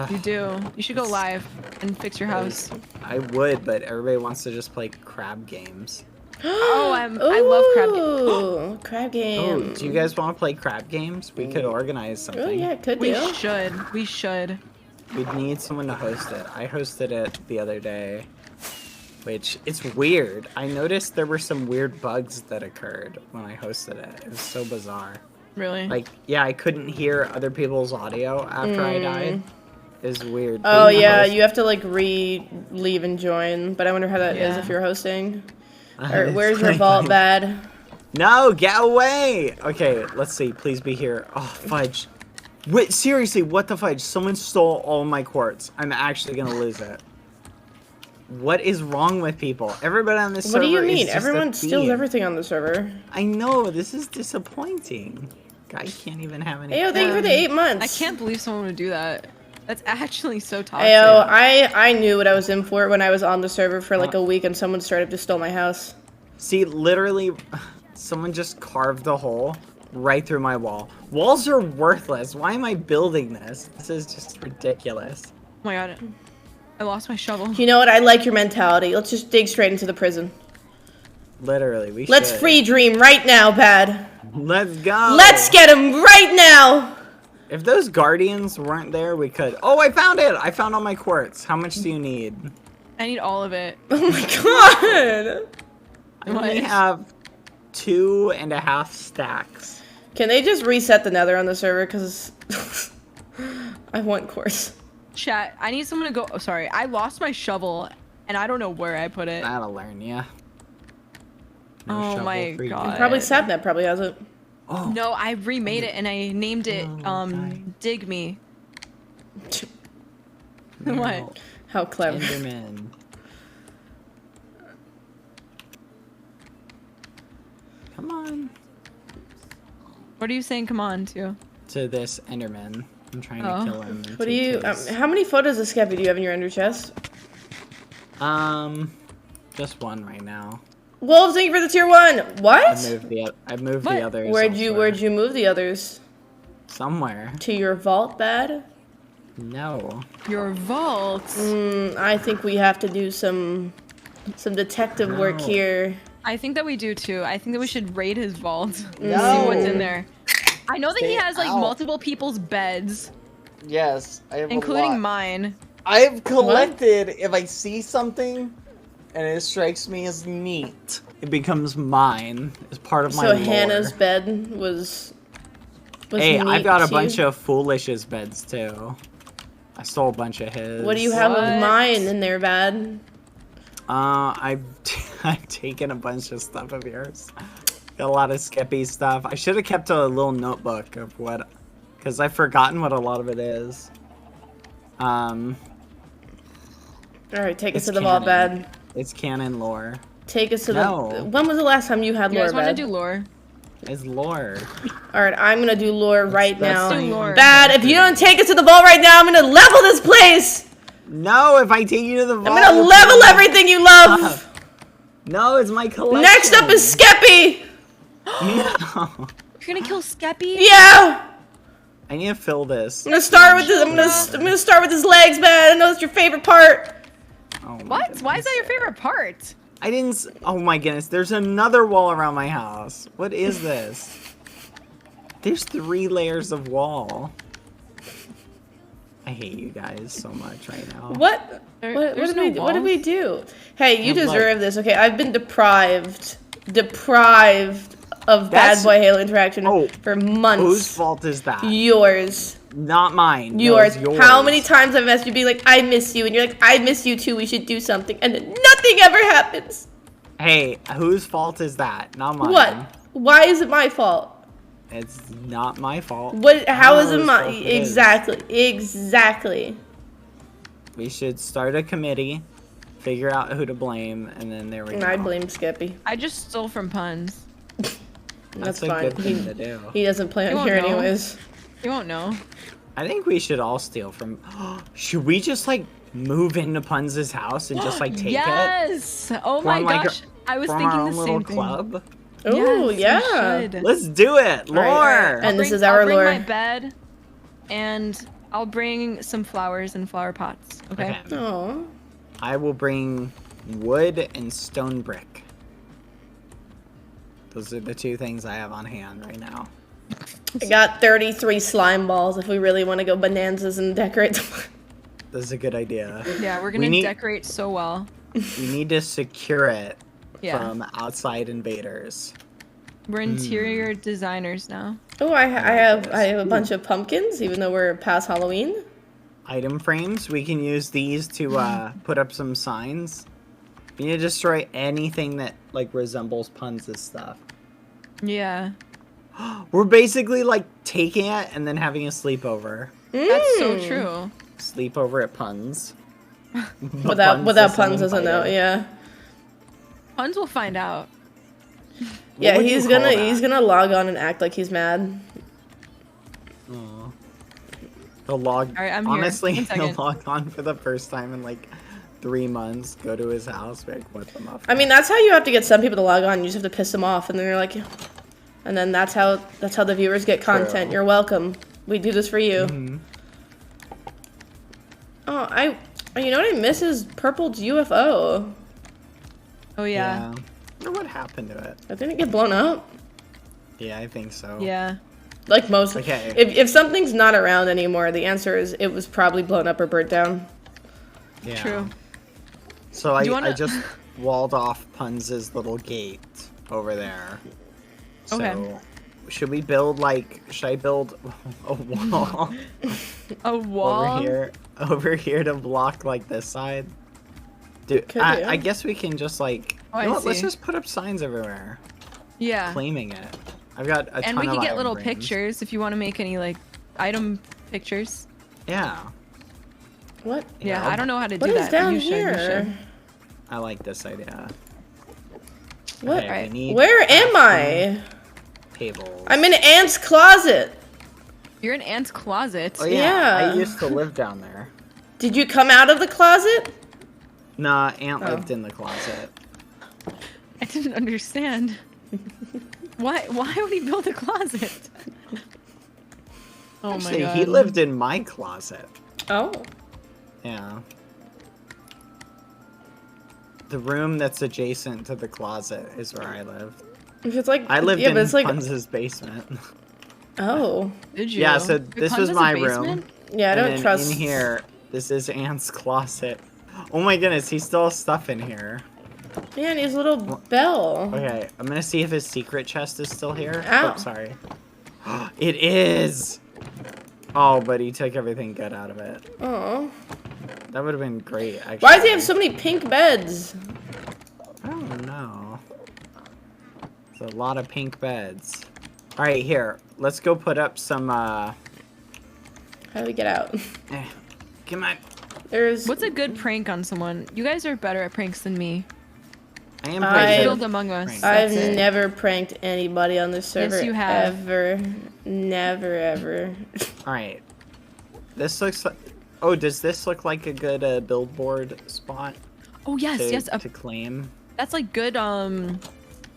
You do. You should go live and fix your house. I would, but everybody wants to just play crab games. Oh, I love crab games. Ooh, crab game. Oh, do you guys want to play crab games? We could organize something. Oh, yeah, could We do. should. We should. We'd need someone to host it. I hosted it the other day, which it's weird. I noticed there were some weird bugs that occurred when I hosted it. It was so bizarre. Really? Like, yeah, I couldn't hear other people's audio after I died. It was weird. Oh, Being a yeah, host- you have to, like, leave and join. But I wonder how that is Yeah. if you're hosting. It's Or where's your like- vault, Bad? No, get away! Okay, let's see. Please be here. Oh, fudge. Wait, seriously, what the fudge? Someone stole all my quartz. I'm actually gonna lose it. What is wrong with people? Everybody on this What server do you is mean? just a Everyone steals thief. everything on the server. I know, this is disappointing. I can't even have any. Ayo, thank you for the 8 months. I can't believe someone would do that. That's actually so toxic. Ayo, I knew what I was in for when I was on the server for like a week and someone started to steal my house. See, literally, someone just carved a hole right through my wall. Walls are worthless. Why am I building this? This is just ridiculous. Oh my god. I lost my shovel. You know what? I like your mentality. Let's just dig straight into the prison. Literally, we Let's should. free Dream right now, Bad. Let's go. Let's get him right now. If those guardians weren't there, we could. Oh, I found it! I found all my quartz. How much do you need? I need all of it. Oh my god! I only have 2.5 stacks. Can they just reset the nether on the server? Because I want quartz. Chat, I need someone to go. Oh, sorry. I lost my shovel, and I don't know where I put it. That'll learn, yeah. No Oh shovel my for you. God. Probably Sapnet probably has it. Oh. No, I remade it, and I named it, Dig Me. What? How clever. Enderman. Come on. What are you saying come on to? To this Enderman. I'm trying to kill him. What do you, how many photos of Skeppy do you have in your ender chest? Just one right now. Wolves, thank you for the tier 1. What? I moved the others. Where'd you move the others? Somewhere. To your vault, Bad? No. Your vault. I think we have to do some detective work here. I think that we do too. I think that we should raid his vault and No. see what's in there. I know that Stay he has like out. multiple people's beds, Yes, I have a including lot. mine. I've collected if I see something and it strikes me as neat. It becomes mine. It's part of my So lore. Hannah's bed was Hey, I've got a neat bunch too? of Foolish's beds too. I stole a bunch of his. What do you have of What? mine in there, Bad? I've taken a bunch of stuff of yours. Got a lot of Skeppy stuff. I should have kept a little notebook of what, because I've forgotten what a lot of it is. Alright, take us It's to the vault, canon. Bad. It's canon lore. Take us to No. the. When was the last time you had You lore, guys want to Bad? do lore? It's lore. Alright, I'm gonna do lore right now. do lore. Bad, if you don't take us to the vault right now, I'm gonna level this place! No, if I take you to the vault, I'm gonna you'll level put- everything you love! No, it's my collection. Next up is Skeppy! No. You're gonna kill Skeppy? Yeah! I need to fill this. I'm gonna start with this. I'm gonna start with his legs, man. I know it's your favorite part. Oh my What? goodness. Why is that your favorite part? I didn't. Oh my goodness! There's another wall around my house. What is this? There's 3 layers of wall. I hate you guys so much right now. What? What There's did no what did we walls. do? Hey, you Yeah, deserve this. Okay, I've been deprived of That's- BadBoyHalo interaction Oh, for months. Whose fault is that? Yours. Not mine. No, Yours. it's yours. How many times I've asked you to be like, I miss you, and you're like, I miss you too. We should do something, and then nothing ever happens. Hey, whose fault is that? Not mine. What? Why is it my fault? It's not my fault. What? How I is know it whose my? fault it is. Exactly. We should start a committee, figure out who to blame, and then there we And go. I blame Skeppy. I just stole from Puns. That's a fine. good thing to do. He doesn't play You on won't here know. anyways. You won't know. I think we should all steal from. Should we just like move into Punz's house and just like take it? Yes! Oh my Form, like, gosh. I was Form thinking our the own little same thing. club. Oh Yes, we yeah. should. Let's do it, lore. Alright, and this is our I'll bring lore. my bed, and I'll bring some flowers and flower pots. Okay. Okay. Oh. I will bring wood and stone brick. Those are the 2 things I have on hand right now. I got 33 slime balls if we really want to go bonanzas and decorate them. This is a good idea. Yeah, we're We gonna need- decorate so well. We need to secure it Yeah. from outside invaders. We're interior designers now. Oh, I have a bunch of pumpkins, even though we're past Halloween. Item frames. We can use these to put up some signs. We need to destroy anything that like resembles Punz's stuff. Yeah. We're basically like taking it and then having a sleepover. That's so true. Sleepover at Punz. Without Puns doesn't know, invited. yeah. Puns will find out. Yeah, would you he's call gonna that? log on and act like he's mad. Aw. He'll log. Alright, I'm here. Honestly, 1 he'll second. log on for the first time in like 3 months. Go to his house, be like, what the muff? I mean, that's how you have to get some people to log on. You just have to piss them off, and then you're like, and then that's how the viewers get content. True. You're welcome. We do this for you. Mhm. Oh, you know what I miss is Purple's UFO. Oh yeah. I wonder what happened to it. I didn't it get blown up. Yeah, I think so. Yeah. Like most. Okay. If something's not around anymore, the answer is it was probably blown up or burnt down. Yeah. True. So Do you wanna- I just walled off Punz's little gate over there. So Okay. should we build should I build a wall A wall. over here to block like this side? Dude, Could I do. guess we can just like I you know what, let's see. just put up signs everywhere Yeah. claiming it. I've got a ton And we of can get iron little rings. pictures if you want to make any like item pictures. Yeah, What? Yeah, Yeah. I don't know how to What do is that. down You should, here? you should. I like this idea. What? Okay, we Alright. need Where am I? tables. I'm in Ant's closet. You're in Ant's closet. Oh yeah, Yeah. I used to live down there. Did you come out of the closet? Nah, Aunt Oh. lived in the closet. I didn't understand. Why would he build a closet? Oh Actually, my god. he lived in my closet. Oh. Yeah. The room that's adjacent to the closet is where I lived. It's like I lived yeah, in but it's like Punz's basement. oh Did you? Yeah, so Your this Punz was has a my basement? room. yeah. I And don't then trust. in here, this is Ant's closet. Oh my goodness, he still has stuff in here. Yeah, and his little bell. Okay, I'm gonna see if his secret chest is still here. Ow. Oh, sorry. It is! Oh, but he took everything good out of it. Oh. That would have been great, actually. Why does he have so many pink beds? I don't know. There's a lot of pink beds. Alright, here. Let's go put up some, How do we get out? Come on. There's. What's a good prank on someone? You guys are better at pranks than me. I am I- pretty good. Build Among Us. Prank. I've That's it. never pranked anybody on this server. you have. Ever. Never ever. Alright. This looks like... Oh, does this look like a good billboard spot Oh yes, to, yes. to claim? That's like good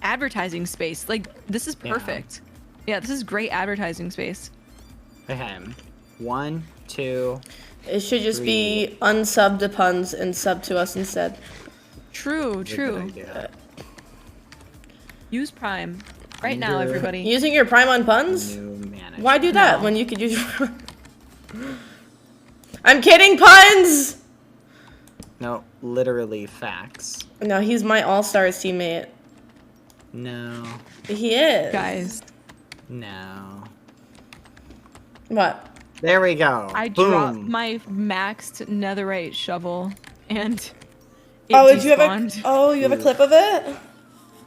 advertising space. Like this is Yeah. perfect. Yeah, this is great advertising space. Okay. 1, 2... It should just be unsub to puns and sub to us instead. True, That's a true. good idea. Use Prime right now, Under- everybody. Using your Prime on puns? New management. Why do that No. when you could use your... I'm kidding, puns! No, literally facts. No, he's my All-Stars teammate. No. He is. Guys, No. What? There we go. I Boom. dropped my maxed netherite shovel and it Oh, did you have a... despawned. Oh, you have a clip of it?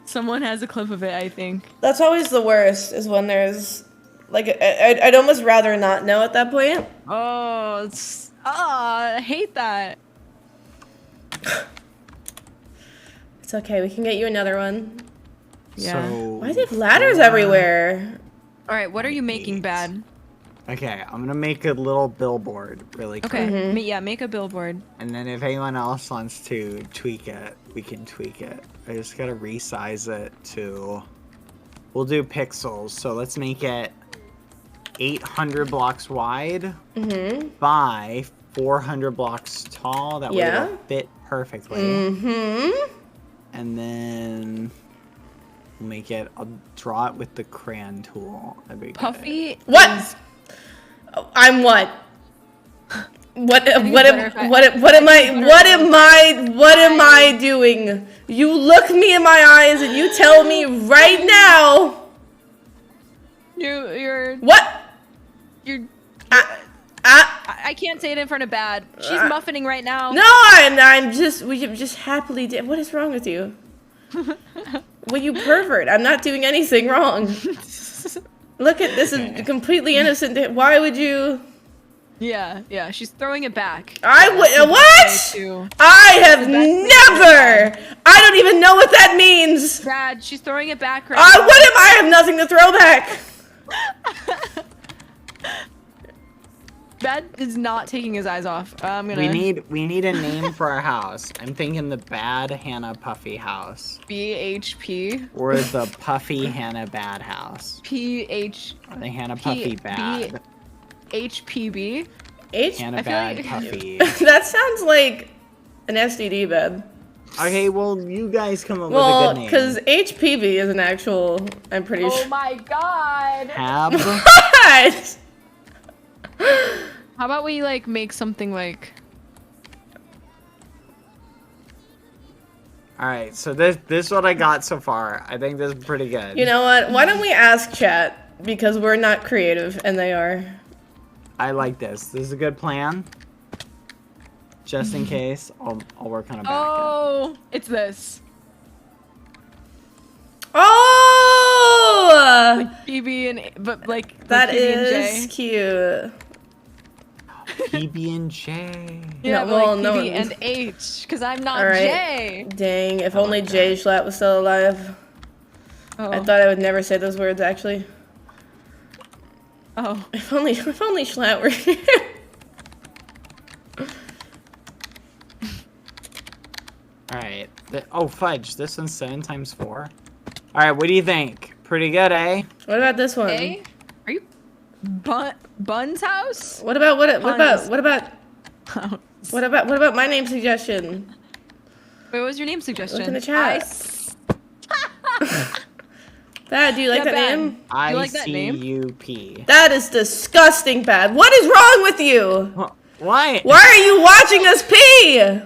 Someone has a clip of it, I think. That's always the worst, is when there's... Like, I'd almost rather not know at that point. Oh, I hate that. It's okay, we can get you another one. Yeah. So, Why do they have ladders everywhere? All right, what are you making bad? Okay, I'm gonna make a little billboard really quick. Okay, Mm-hmm. yeah, make a billboard. And then if anyone else wants to tweak it, we can tweak it. I just gotta resize it to... We'll do pixels. So let's make it 800 blocks wide by 400 blocks tall. That way Yeah. it'll fit perfectly. Mm-hmm. And then we'll make it... I'll draw it with the crayon tool. That'd be good. Puffy. What? is- I'm what? What better if I- what am I doing? You look me in my eyes and you tell me right now. You're What? I can't say it in front of Bad. She's muffining right now. No, we just happily did. What is wrong with you? Well, you pervert. I'm not doing anything wrong. Look at this is completely innocent. Why would you? Yeah, she's throwing it back. I would. Way What? too- I have never. I don't even know what that means. Brad, she's throwing it back right What now. am I? I have nothing to throw back. Bad is not taking his eyes off. I'm gonna. We need a name for our house. I'm thinking the Bad Hannah Puffy house. BHP. Or the Puffy Hannah Bad house. PH. Or the Hannah Puffy Bad. HPB. H. Hannah I feel Bad like- Puffy. That sounds like an STD bed. Okay, well, you guys come up Well, with a good name. because HPV is an actual. I'm pretty Oh sure. my god. Hab. What? How about we like make something like Alright, so this is what I got so far. I think this is pretty good. You know what? Why don't we ask chat? Because we're not creative, and they are. I like this. This is a good plan. Just in case, I'll work on a backup. oh, it's this. Oh! PB and but like That PB and is J. cute. PB and J. Yeah, No, but well, like no PB one- and H, because I'm not All right. J. Dang, if only Jay Schlatt was still alive. Oh. I thought I would never say those words, actually. Oh. If only Schlatt were here. Alright. Oh, fudge. This one's 7 times 4. Alright, what do you think? Pretty good, eh? What about this one? A? Are you Bun's house? What about what about Oh. what about my name suggestion? Wait, what was your name suggestion? Look in the chat. Bad, do you like Yeah, that Bad. name? You like that name? ICUP. That is disgusting, Bad. What is wrong with you? What? Why are you watching us pee?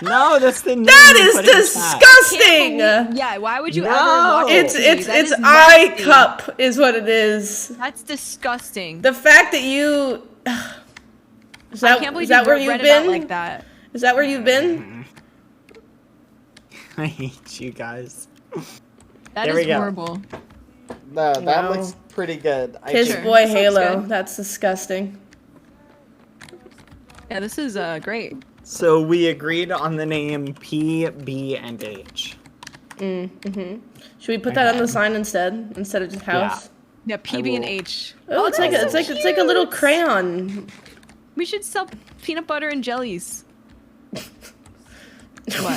No, that's the name. That you is put in chat. disgusting. Yeah, why would you No. ever watch It's TV? it's That it's is eye nasty. cup is what it is. That's disgusting. The fact that you is I that can't believe is that you where read you've it out been? like that. Is that where you've been? I hate you guys. That There we is go. horrible. No, that Wow. looks pretty good. I His think. boy Sounds Halo. good. That's disgusting. Yeah, this is great. So we agreed on the name P, B, and H. Should we put that on the sign instead of just house? Yeah, PB and will- H. Oh, it's like that's it's like a little crayon. We should sell peanut butter and jellies.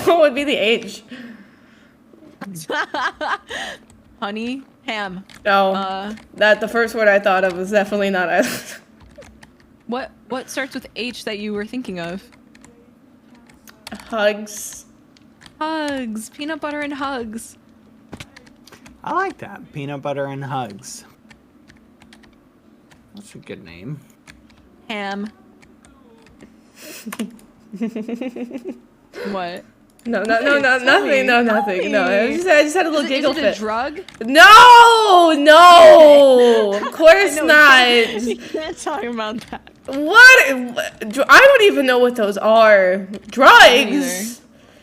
What would be the H? Honey, ham. Oh, that the first word I thought of was definitely not I. What starts with H that you were thinking of? Hugs. Hugs. Peanut butter and hugs. I like that. Peanut butter and hugs. That's a good name. Ham. What? No, Tell nothing. me. No, nothing. No, I just had a little Is giggle it a fit. drug? No, of course not. You can't talk about that. What? I don't even know what those are. Drugs.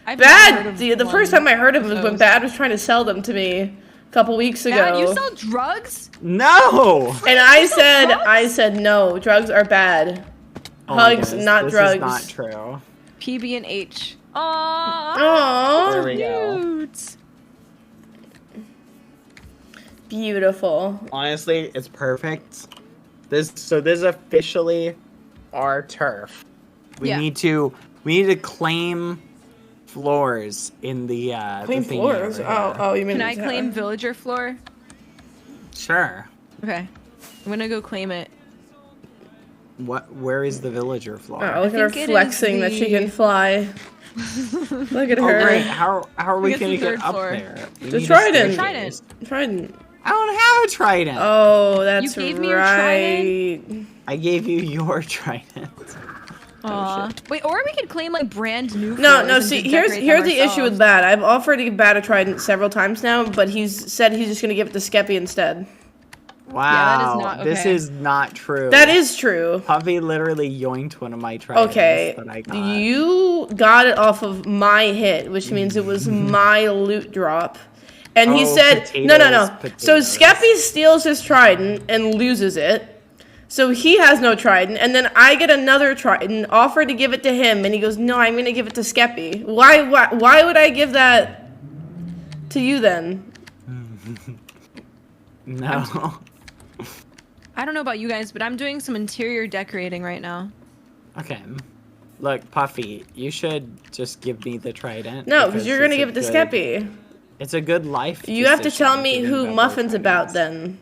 I've never heard Bad. of The one first time I heard of it was of when those. Bad was trying to sell them to me a couple weeks ago. Dad, you sell drugs? No! And I said no, drugs are bad. Oh my Hugs, goodness, not this drugs. Is not true. PB and H. Aww. There Aww, we go. Cute. beautiful. Honestly, it's perfect. This is officially our turf. We Yeah. need to claim floors in the Clean the thingy floors. over Oh, here. oh, you mean? Can I the claim tower. villager floor? Sure. Okay. I'm gonna go claim it. Where is the villager floor? Oh, look at her think it is flexing that she the- can fly. Look at Oh, her. great. How are we It's gonna the get third up floor. there? We The need a trident. staircase. Trident. I don't have a trident. Oh, that's You gave me your right. I gave you your trident. Aw. Wait, or we could claim like brand new No, floors no. and See, just here's decorate them the issue with ourselves. Bad. I've offered to give Bad a trident several times now, but he's said he's just gonna give it to Skeppy instead. Wow, not this okay. is not true. That is true. Puffy literally yoinked one of my tridents Okay, that I got. you got it off of my hit, which means it was my loot drop. And he Oh, said, no. So potatoes. Skeppy steals his trident and loses it. So he has no trident, and then I get another trident, offer to give it to him, and he goes, no, I'm gonna give it to Skeppy. Why would I give that to you then? No. I don't know about you guys, but I'm doing some interior decorating right now. Okay. Look, Puffy, you should just give me the trident. No, because you're gonna it's give a it to good- Skeppy. It's a good life. You have to decision tell me giving who Bubba Muffin's about tridents. then.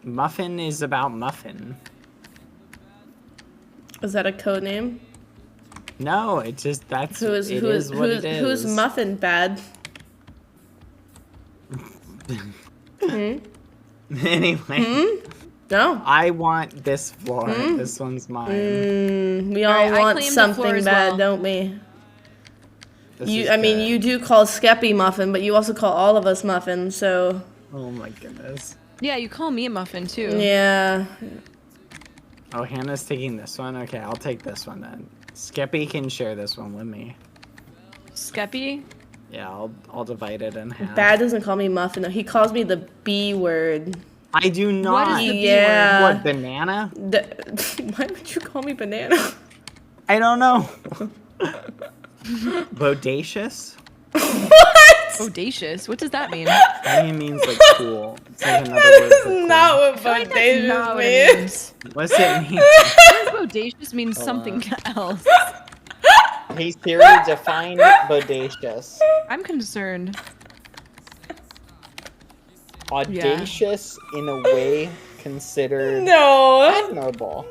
Muffin is about Muffin. Is that a code name? No, it just that's Who's it is what it is. who's muffin bad? Anyway. No. I want this floor. This one's mine. We all Alright, I want claim the floor something as bad, well. don't we? This You, is I mean, good. you do call Skeppy muffin, but you also call all of us muffin. So Oh my goodness. Yeah, you call me a muffin too. yeah. Oh, Hannah's taking this one. Okay, I'll take this one then. Skeppy can share this one with me. Skeppy? Yeah, I'll divide it in half. Bad doesn't call me muffin though. He calls me the B word. I do not. What is the B Yeah. What, banana? Why would you call me banana? I don't know. Bodacious? Bodacious? What does that mean? I think it means like cool. It's like another That word for cool. is not what I feel like that's bodacious not what it means. means. What's it mean? I feel like bodacious means something else. Hey Siri, define bodacious. I'm concerned. Audacious in a way considered No. admirable.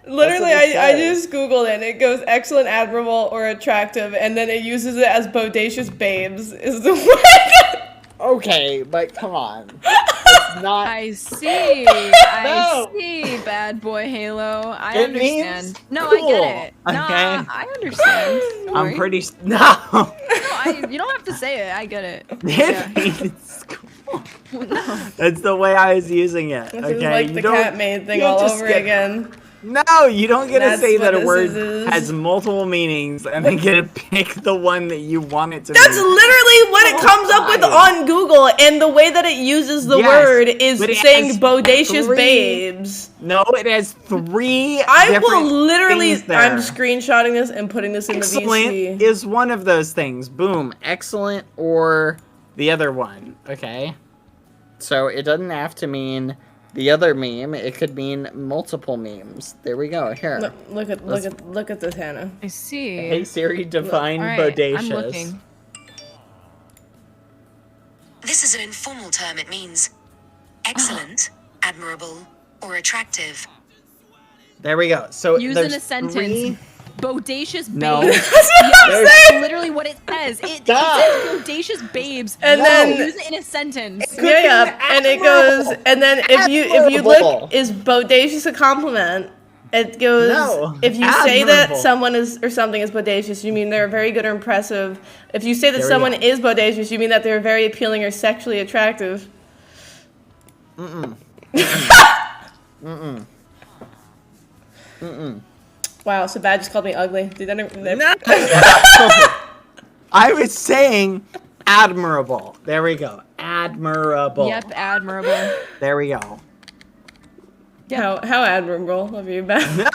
Literally, That's what it I says. just googled it. And it goes excellent, admirable, or attractive, and then it uses it as bodacious babes. Is the word. Okay, but come on. It's not. I see. I No. see, bad boy Halo. I It understand. means No, cool. I get it. Nah, Okay. I understand. Don't I'm worry. pretty. No! No, you don't have to say it. I get it. Yeah. It means cool. No. That's the way I was using it. This Okay, is like you the don't. cat maid thing you don't all just over get- again. No, you don't get to That's say that what a word this is. has multiple meanings and then get to pick the one that you want it to That's mean. literally what it comes up with God. on Google, and the way that it uses the Yes, word is but it saying has bodacious 3 babes. No, it has 3 I will different literally. things there. I'm screenshotting this and putting this in the Excellent VC. is one of those things. Boom. Excellent or the other one. Okay. So it doesn't have to mean the other meme. It could mean multiple memes. There we go. Here. Look at this, Hannah. I see. Hey Siri, define All right, bodacious. I'm looking. This is an informal term. It means excellent, admirable, or attractive. There we go. So Use in there's a sentence. 3 Bodacious No. babes. There's- Yes, that's literally what it says. It Stop. says bodacious babes. And No. then- Use it in a sentence. Yeah, and it goes, and then if you look, Admirable. is bodacious a compliment? It goes, No, if you say that admirable. someone is or something is bodacious, you mean they're very good or impressive. If you say that There we someone go. is bodacious, you mean that they're very appealing or sexually attractive. Wow, so Bad just called me ugly. Did I was saying admirable. There we go. Admirable. Yep, admirable. There we go. how admirable of you, Bad.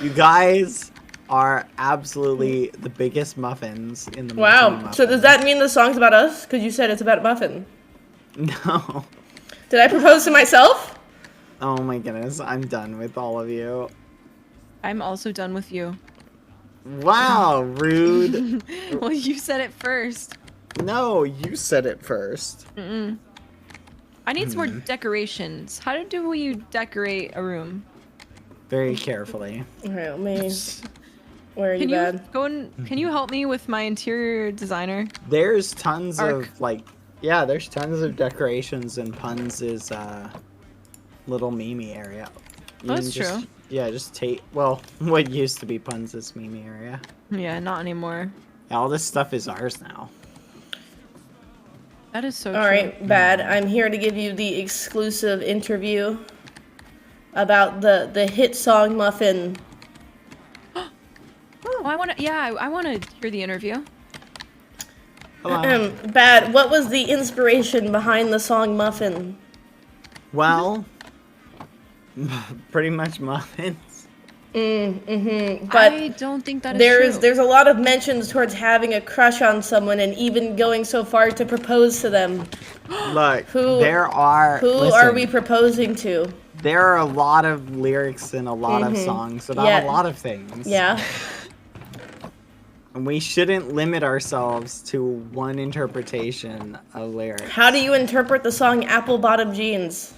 You guys are absolutely the biggest muffins in the Wow. muffin So does that mean the song's about us? Because you said it's about muffin. No. Did I propose to myself? Oh my goodness, I'm done with all of you. I'm also done with you. Wow, rude. Well, you said it first. No, you said it first. I need some more decorations. How do we decorate a room? Very carefully. Okay, let me. Where are you, Can you Bad? go and can you help me with my interior designer? There's tons Arc. of like, yeah, there's tons of decorations in Punz's little meme area. You That's can just- true. Yeah, just take, well, what used to be Punz's meme area. Yeah, not anymore. All this stuff is ours now. That is so All true. right, Bad. I'm here to give you the exclusive interview about the hit song Muffin. Oh, I want to. Yeah, I want to hear the interview. Hello. Bad. What was the inspiration behind the song Muffin? Well, pretty much muffins. But I don't think that is true. there's a lot of mentions towards having a crush on someone and even going so far to propose to them. Look, Who- there are. Who listen, are we proposing to? There are a lot of lyrics in a lot of songs about Yeah. a lot of things. Yeah. And we shouldn't limit ourselves to one interpretation of lyrics. How do you interpret the song Apple Bottom Jeans?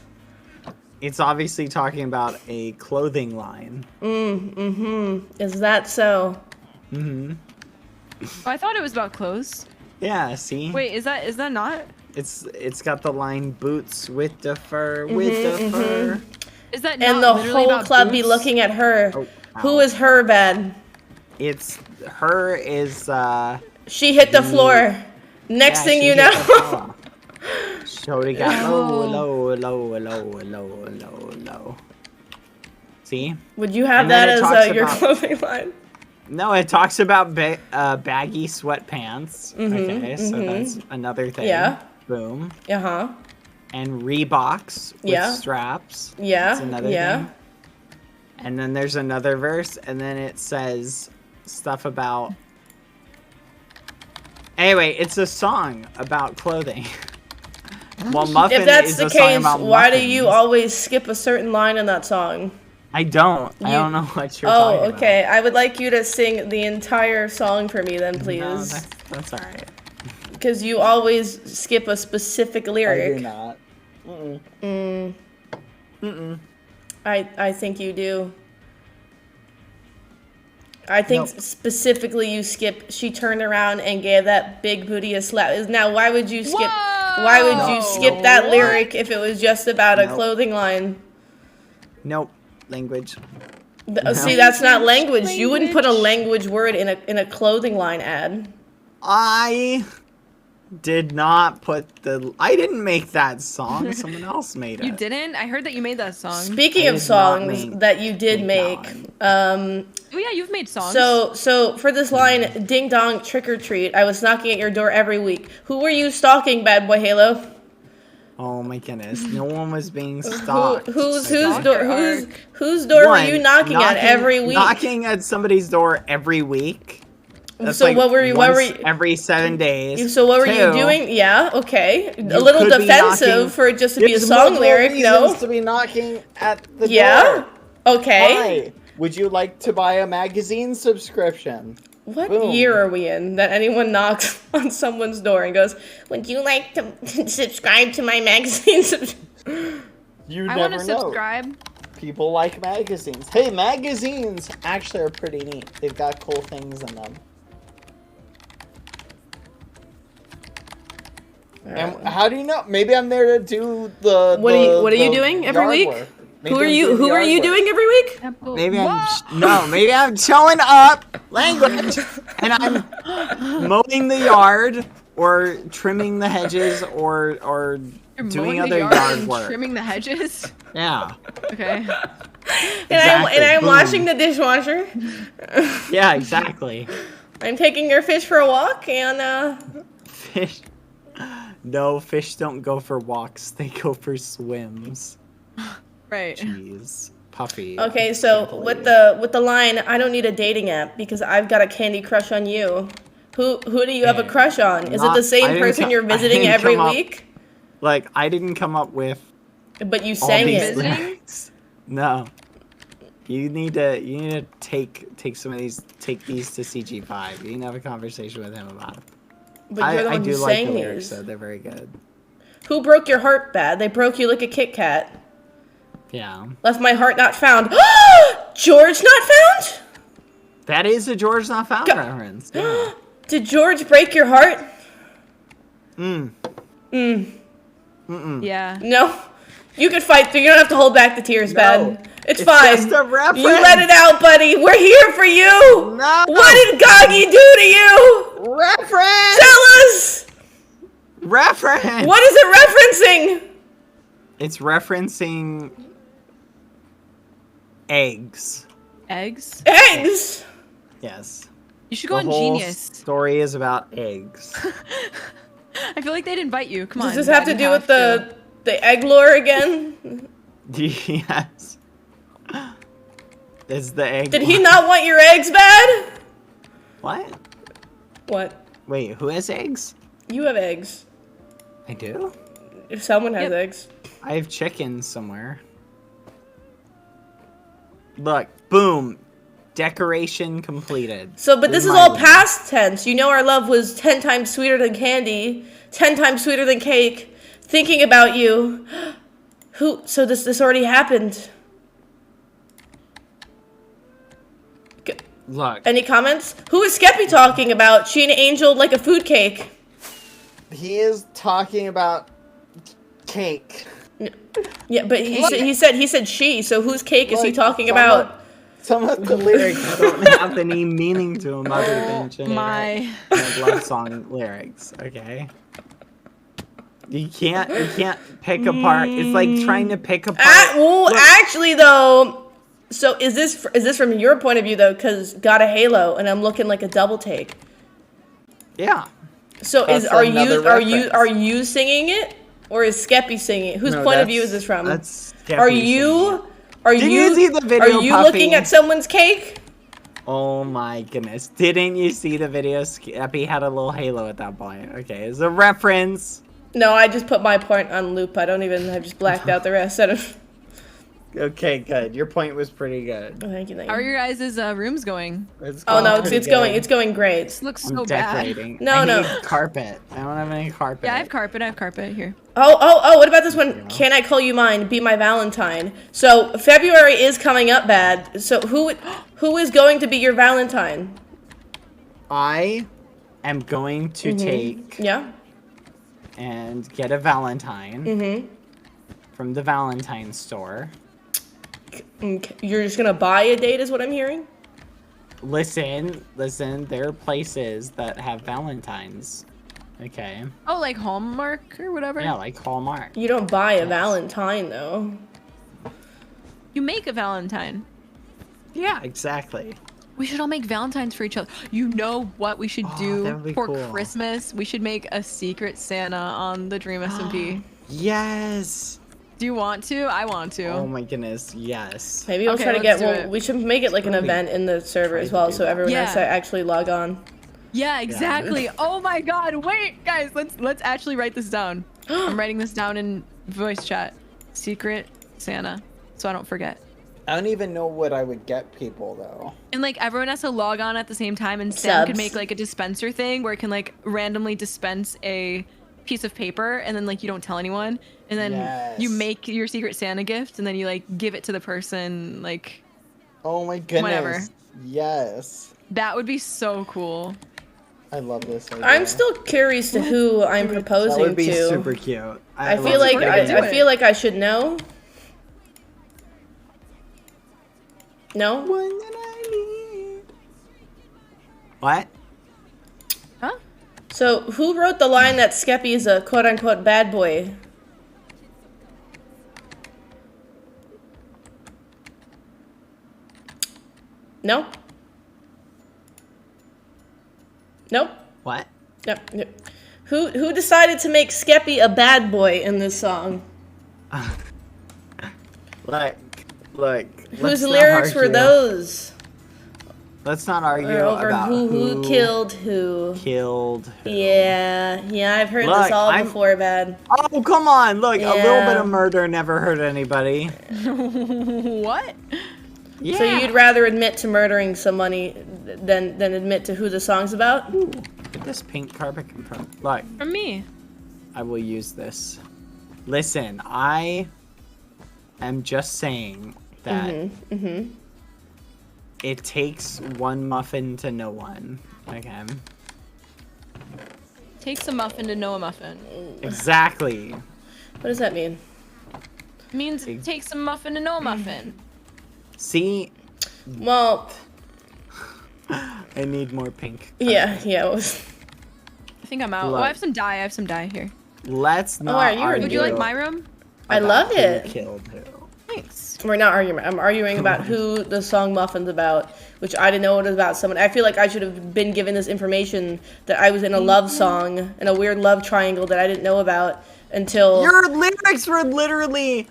It's obviously talking about a clothing line. Is that so? Oh, I thought it was about clothes. Yeah, see? Wait, is that not? It's got the line boots with the fur, with the fur. Is that not And the literally whole about club be boobs? looking at her. Oh, Who ow. is her bad? It's her is She hit the floor. Next thing you know. Shorty got low, low. See? Would you have And then that it as talks your about- clothing line? No, it talks about baggy sweatpants. Okay, so that's another thing. Yeah. Boom. Uh-huh. And Reeboks with Yeah. straps. Yeah. That's another Yeah. thing. And then there's another verse, and then it says stuff about... Anyway, it's a song about clothing. Well, Muffin If that's is the a song case, about why do you muffins. always skip a certain line in that song? I don't. I You- don't know what you're talking Oh, about. okay. I would like you to sing the entire song for me then, No, please. that's alright. Because you always skip a specific I do lyric. not. I think you do. I think Nope. specifically you skip. She turned around and gave that big booty a slap. Now, why would you skip? Why would you skip that lyric if it was just about a Nope. clothing line? Nope. Language. See, that's not language. You wouldn't put a language word in a clothing line ad. I did not put the... I didn't make that song. Someone else made it. You didn't? I heard that you made that song. Speaking I of did not songs make- that you did make make, that Oh yeah, you've made songs. so for this line, ding dong, trick or treat, I was knocking at your door every week. Who were you stalking, BadBoyHalo? Oh my goodness. No one was being stalked. Whose Stalker door arc. whose door One, were you knocking at every week? Knocking at somebody's door every week. That's So like what were you? once every 7 days. So what were you Two, doing? Yeah, okay, a You little could be defensive knocking- for it just to be a There's song multiple lyric. No, reasons to be knocking at the yeah, door. okay. Hi. Would you like to buy a magazine subscription? What Boom. year are we in that anyone knocks on someone's door and goes, "Would you like to subscribe to my magazine?" You I never want know. to subscribe. People like magazines. Hey, magazines actually are pretty neat. They've got cool things in them. And how do you know? Maybe I'm there to do the. What are you doing every yard week? work. Maybe Who are I'm you? doing Who are yard you work. doing every week? Maybe What? maybe I'm showing up language and I'm mowing the yard or trimming the hedges or You're doing mowing other the yard and work. trimming the hedges. Yeah. Okay. And I'm Boom. washing the dishwasher. Yeah, exactly. I'm taking your fish for a walk, and Fish. No, fish don't go for walks. They go for swims. Right. Jeez. Puffy. okay. So with the line, I don't need a dating app because I've got a candy crush on you. Who do you have a crush on? Is it Not- the I same didn't person co- you're I visiting didn't every come up- week? Like, I didn't come up with But you all sang these it. Visiting? lyrics. No. You need to take some of these, take these to CG5. You need to have a conversation with him about it. But you're the I one do who like sang the lyrics, these. though. They're very good. Who broke your heart bad? They broke you like a Kit Kat. Yeah. Left my heart not found. George not found? That is a George Not Found Go- reference. Yeah. Did George break your heart? Yeah. No. You can fight through. You don't have to hold back the tears, Bad. It's It's fine. just a reference. You let it out, buddy. We're here for you. No. What did Goggy do to you? Reference! Tell us. Reference! What is it referencing? It's referencing eggs. Eggs. Eggs. Yes. You should go The on whole Genius. story is about eggs. I feel like they'd invite you. Come on. Does this have to you do with the egg lore again? Yes. It's the egg. Did he not want your eggs, Bad? What? What? Wait, who has eggs? You have eggs. I do? If someone has Yep. eggs. I have chickens somewhere. Look, boom. Decoration completed. So, but this With is my all limit. past tense. You know our love was 10 times sweeter than candy, 10 times sweeter than cake. Thinking about you. Who? So this already happened. Look. Any comments? Who is Skeppy talking about? She an angel like a food cake. He is talking about cake. Yeah, but he said she. So whose cake is he talking about? Some of the lyrics Don't have any meaning to them other than generic love song lyrics. Okay. You can't pick apart. It's like trying to pick apart. Actually though. So is this from your point of view though? Because got a Halo, and I'm looking like a double take. Yeah. So are you singing it, or is Skeppy singing it? Whose point of view is this from? That's Are you see the video, are you Puffy? looking at someone's cake? Oh my goodness! Didn't you see the video? Skeppy had a little Halo at that point. Okay, it's a reference. No, I just put my point on loop. I just blacked out the rest. I don't. Okay, good. Your point was pretty good. Oh, thank you. How are your guys' rooms going? It's going great. This looks I'm so decorating. bad. I need carpet. I don't have any carpet. Yeah, I have carpet here. Oh, what about this one? Can I call you mine? Be my Valentine. So February is coming up bad. So who is going to be your Valentine? I am going to take and get a Valentine from the Valentine store. You're just gonna buy a date, is what I'm hearing? Listen, there are places that have Valentines. Okay. Oh, like Hallmark or whatever? Yeah, like Hallmark. You don't buy a Valentine, though. You make a Valentine. Yeah, exactly. We should all make Valentines for each other. You know what we should do for cool. Christmas? We should make a secret Santa on the DWEAM SMP. Yes. Do you want to? I want to. Oh my goodness, yes. Maybe we'll try to get we should make it like an event in the server as well, so everyone has to actually log on. Yeah, exactly. Oh my god, wait, guys, let's actually write this down. I'm writing this down in voice chat. Secret Santa, so I don't forget. I don't even know what I would get people though. And like everyone has to log on at the same time, and Sam could make like a dispenser thing where it can like randomly dispense a piece of paper, and then like you don't tell anyone, and then you make your secret Santa gift, and then you like give it to the person, like, oh my goodness, whatever. Yes, that would be so cool. I love this idea. I'm still curious to who I'm proposing That would be to. super cute. I feel like I should know. No? What? Huh? So, who wrote the line that Skeppy is a quote-unquote bad boy? No? Nope. What? Yep. Who decided to make Skeppy a bad boy in this song? Look. Whose lyrics were those? Let's not argue over about who killed who. Yeah, I've heard this all before, Bad. Oh, come on, look, a little bit of murder never hurt anybody. What? Yeah. So you'd rather admit to murdering somebody than admit to who the song's about? Ooh, this pink carpet come from? Look. From me. I will use this. Listen, I am just saying that it takes one muffin to know one. Okay. Takes a muffin to know a muffin. Exactly. What does that mean? It means it takes a muffin to know a muffin. See? Well, I need more pink. Yeah. I think I'm out. Oh, I have some dye. Here. Let's not argue. Would you like my room? I love it. Who killed who? Thanks. We're not arguing. I'm arguing about who the song Muffin's about, which I didn't know it was about someone. I feel like I should have been given this information that I was in a love song, in a weird love triangle that I didn't know about until... Your lyrics were literally...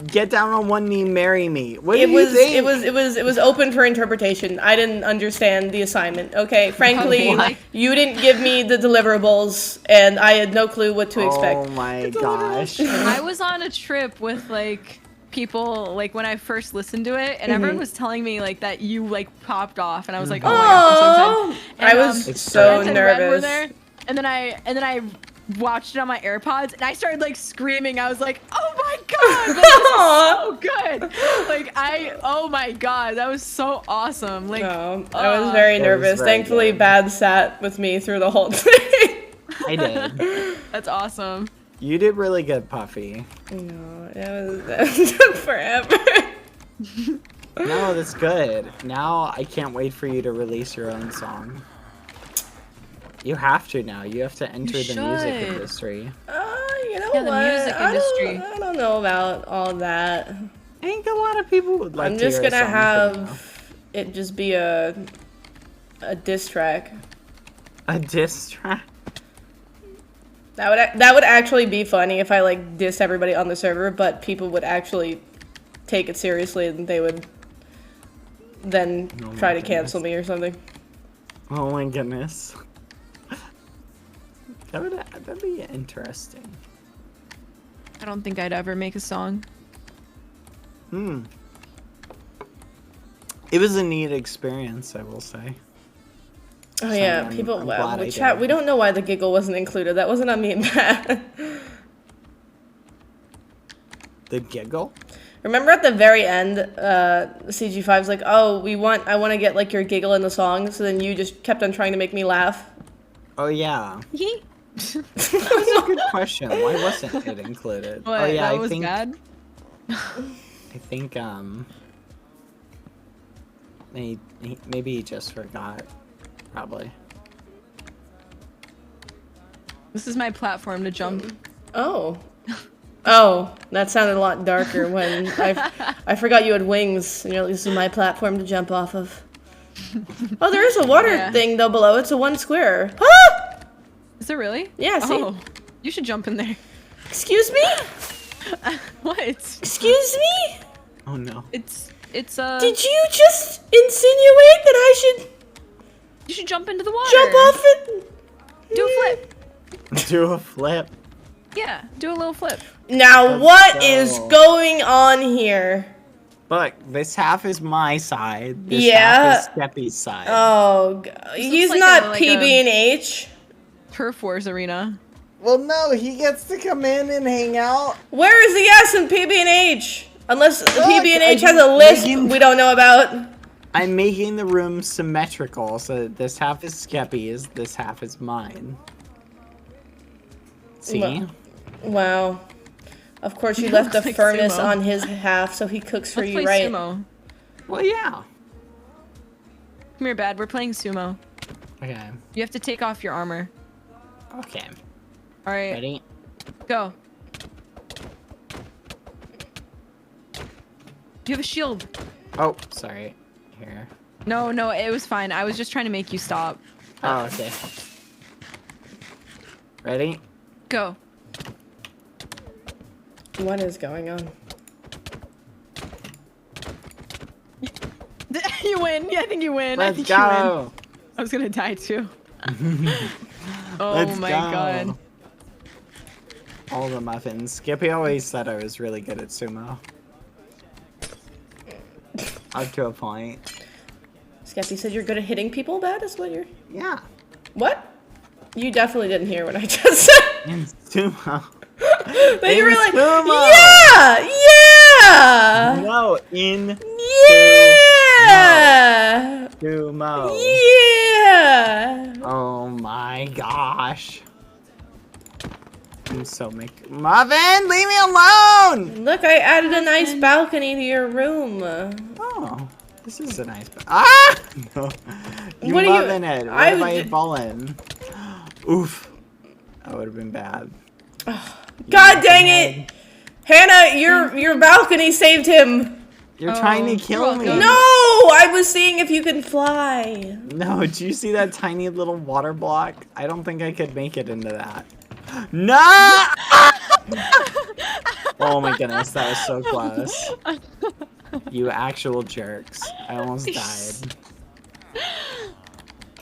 Get down on one knee, marry me. What do you think? It was open for interpretation. I didn't understand the assignment. Okay, frankly, you didn't give me the deliverables, and I had no clue what to expect. Oh my gosh! I was on a trip with like people like when I first listened to it, and everyone was telling me like that you like popped off, and I was like, oh my gosh, I'm so excited. And, I was so nervous. There, and then I watched it on my AirPods, and I started like screaming. I was like, oh my god! so good. Like oh my god, that was so awesome. Like No, I was very nervous. Thankfully, good. Bad sat with me through the whole thing. I did. that's awesome. You did really good, Puffy. No, it took forever. No, that's good. Now I can't wait for you to release your own song. You have to now. You have to enter the music should. industry. You know Yeah, the what? music industry. I don't know about all that. I think a lot of people would like I'm to just hear a gonna song from you. have it just be a diss track. A diss track. That would actually be funny if I like dissed everybody on the server, but people would actually take it seriously and they would then try to cancel me or something. Oh my goodness. That'd be interesting. I don't think I'd ever make a song. It was a neat experience, I will say. Oh So yeah, I'm people. glad Wow, I we chat. did. We don't know why the giggle wasn't included. That wasn't on me and Matt. The giggle? Remember at the very end, CG5's like, "Oh, I want to get like your giggle in the song." So then you just kept on trying to make me laugh. Oh yeah. Yeet. That's a good question. Why wasn't it included? What? Oh yeah, that I was think bad. I think maybe he just forgot. Probably. This is my platform to jump. Oh. Oh, that sounded a lot darker when I forgot you had wings. And you're like, this is my platform to jump off of. Oh, there is a water thing though below. It's a one square. Ah! Is there really? Yeah, see? Oh, you should jump in there. Excuse me? What? Excuse me? Oh no. It's Did you just insinuate that I should You should jump into the water. jump off it? Do a flip. Do a flip. Yeah, do a little flip. Now, what is go. going on here? Look, this half is my side. This Yeah. half is Steppy's side. Oh, he's like not like PB&H. Turf Wars arena. Well, no, he gets to come in and hang out. Where is the S in PB&H? Unless the Look, PB&H I has a list making- we don't know about. I'm making the room symmetrical, so that this half is Skeppy's, this half is mine. See? Well, wow. Of course, you It left a looks like furnace sumo. on his half, so he cooks for Let's you, play right? sumo. Well, yeah. Come here, Bad. We're playing sumo. Okay. You have to take off your armor. Okay. All right, Ready? go. You have a shield. Oh, sorry. Here. No, it was fine. I was just trying to make you stop. Oh, okay. Ready? Go. What is going on? You win. Yeah, I think you win. I Let's think you win. go! I was gonna die too. Oh Let's my go. god. All the muffins. Skippy always said I was really good at sumo. Up to a point. Skeppy said you're good at hitting people, Bad? Is what you're... Yeah. What? You definitely didn't hear what I just said. In sumo. But you were In like, sumo. yeah! Yeah! No, in Yeah! sumo. Yeah! Oh my gosh. I'm so Muffin, leave me alone! Look, I added a nice balcony to your room. Oh, this is a nice. Ah! No. You What are you- loving it? What I have I would- fallen? Oof. That would have been bad. God dang it! Hannah, your balcony saved him. You're trying to you're kill me. welcome. No, I was seeing if you can fly. No, did you see that tiny little water block? I don't think I could make it into that. No! Oh my goodness, that was so close. You actual jerks. I almost died.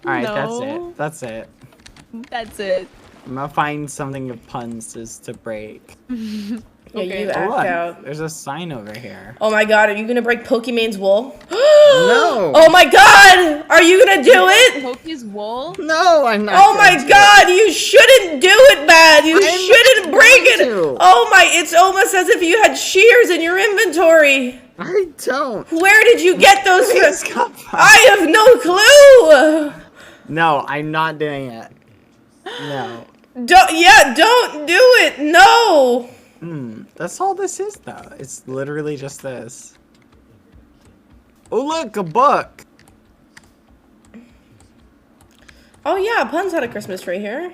Alright, that's No. it. That's it. That's it. I'm gonna find something of puns is to break. Yeah, Okay. you Oh, act look, out. there's a sign over here. Oh my god, are you gonna break Pokemon's wool? No. Oh my god! Are you gonna do it? Poke's wool. No, I'm not. Oh my going to. god, you shouldn't do it, Bad. You I'm shouldn't not break going it. to. Oh my, it's almost as if you had shears in your inventory. I don't. Where did you get those? Please come back. I have no clue. No, I'm not doing it. No. Don't do it. No. That's all this is, though. It's literally just this. Oh, look, a book. Oh yeah, Pun's had a Christmas tree here.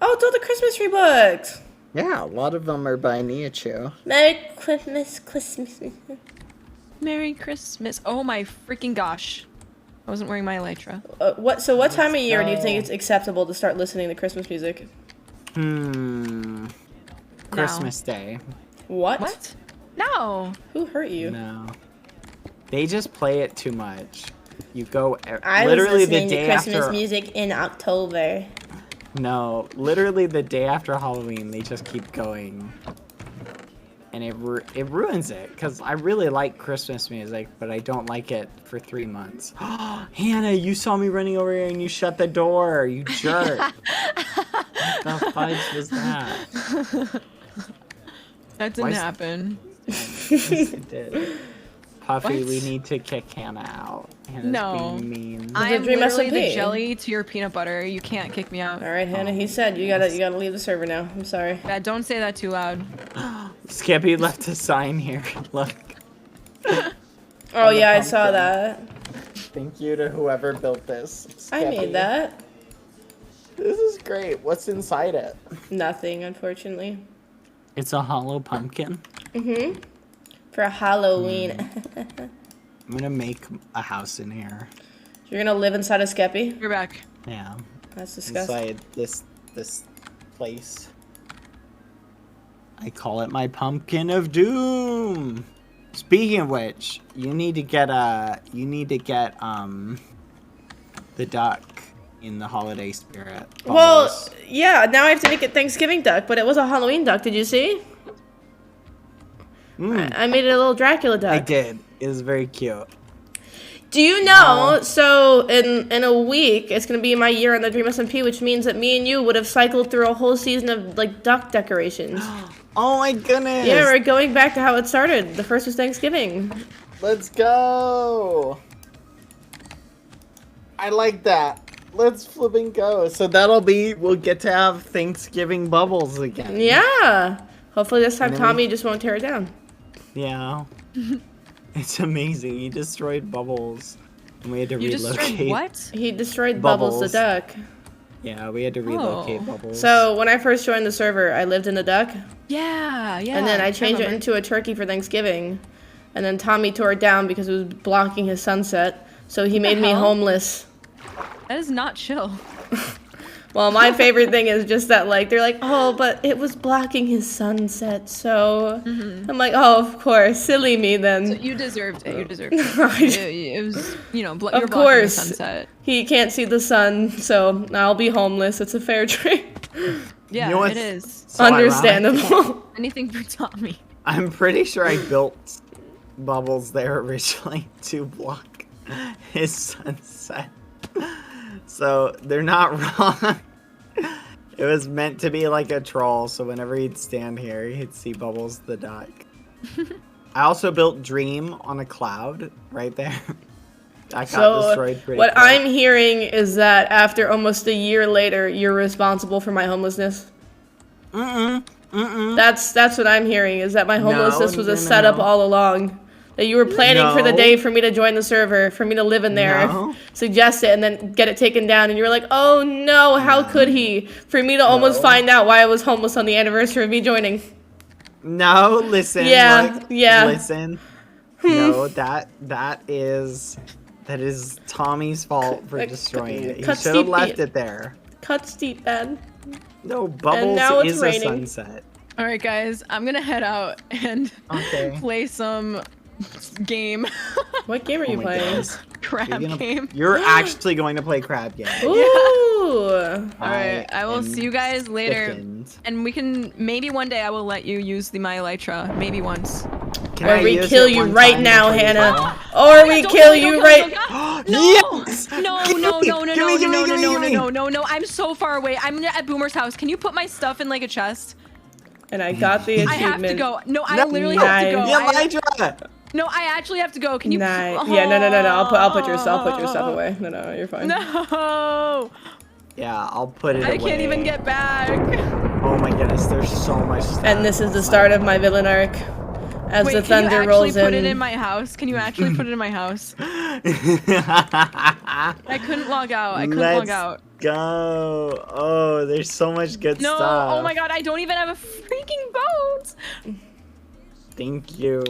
Oh, it's all the Christmas tree books. Yeah, a lot of them are by Niachu. Merry Christmas, Christmas. Merry Christmas. Oh my freaking gosh. I wasn't wearing my elytra. What time of year do you think it's acceptable to start listening to Christmas music? Christmas Day. What? No. Who hurt you? No. They just play it too much. You go I literally was the listening day to Christmas after. music in October. No, literally the day after Halloween, they just keep going, and it ruins it. Cause I really like Christmas music, but I don't like it for 3 months. Hannah, you saw me running over here and you shut the door. You jerk. What the fudge was that? That didn't happen. Yes, it did. Puffy, What? we need to kick Hannah out. Hannah's No. being mean. I am DWEAM literally SMP. the jelly to your peanut butter. You can't kick me out. All right, Hannah. He said you gotta leave the server now. I'm sorry. Yeah, don't say that too loud. Skippy left a sign here. Look. Oh yeah, I pumpkin. saw that. Thank you to whoever built this. I Skeppy. made that. This is great. What's inside it? Nothing, unfortunately. It's a hollow pumpkin. For Halloween. I'm gonna make a house in here. You're gonna live inside a Skeppy? You're back. Yeah. That's disgusting. Inside this place. I call it my pumpkin of doom. Speaking of which, you need to get the duck in the holiday spirit. Well, Bubbles. yeah, now I have to make it Thanksgiving duck, but it was a Halloween duck. Did you see? I made it a little Dracula duck. I did. It was very cute. Do you know, so in a week, it's going to be my year on the DWEAM SMP, which means that me and you would have cycled through a whole season of, like, duck decorations. Oh my goodness. Yeah, we're going back to how it started. The first was Thanksgiving. Let's go. I like that. Let's flipping go. So we'll get to have Thanksgiving bubbles again. Yeah. Hopefully this time And then Tommy just won't tear it down. Yeah. It's amazing. He destroyed Bubbles. And we had to You relocate. destroyed what? He destroyed Bubbles the Bubbles. duck. Yeah, we had to relocate Bubbles. So when I first joined the server, I lived in a duck. Yeah. And then I changed it remember. into a turkey for Thanksgiving. And then Tommy tore it down because it was blocking his sunset. So he made me hell? homeless. That is not chill. Well, my favorite thing is just that, like, they're like, oh, but it was blocking his sunset, so... I'm like, oh, of course, silly me then. So you deserved it. You deserved it. It was, you know, you're Of blocking the course. sunset. He can't see the sun, so I'll be homeless. It's a fair trade. Yeah, You know it what's is. so ironic? Understandable. Anything for Tommy. I'm pretty sure I built Bubbles there originally to block his sunset. So they're not wrong. It was meant to be like a troll, so whenever he'd stand here, he'd see Bubbles the duck. I also built Dream on a cloud right there. I got destroyed pretty what quick. I'm hearing is that after almost a year later, you're responsible for my homelessness. That's what I'm hearing, is that my homelessness was a setup all along. That you were planning for the No. day for me to join the server, for me to live in there, No. suggest it, and then get it taken down. And you were like, oh no, how could he? For me to almost find out why I was homeless on the anniversary of me joining. No, listen. Yeah, look, yeah. Listen. No, that is Tommy's fault for Like, destroying it. He cut should have steep left beat. it there. Cut steep, man. No, Bubbles now it's is raining. a sunset. All right, guys, I'm gonna head out and Okay. play some game. What game are you my playing? gosh. Crab game. You're actually going to play Crab Game. Ooh. All right, I will see you guys later. Sickened. And we can maybe one day I will let you use the my elytra. Maybe once. Or we kill you right now, Hannah. Or we kill you right. No! Yes! No! I'm so far away. I'm at Boomer's house. Can you put my stuff in like a chest? And I got the achievement. I have to go. No, I literally have to go. No, I actually have to go. Can you? Nice. Yeah, no. I'll put your stuff away. No, you're fine. No. Yeah, I'll put it away. I can't even get back. Oh my goodness, there's so much stuff. And this is the start of my villain arc. As the thunder rolls in. Can you actually put it in my house? Can you actually put it in my house? I couldn't log out. Let's go. Oh, there's so much good stuff. No, oh my god, I don't even have a freaking boat. Thank you.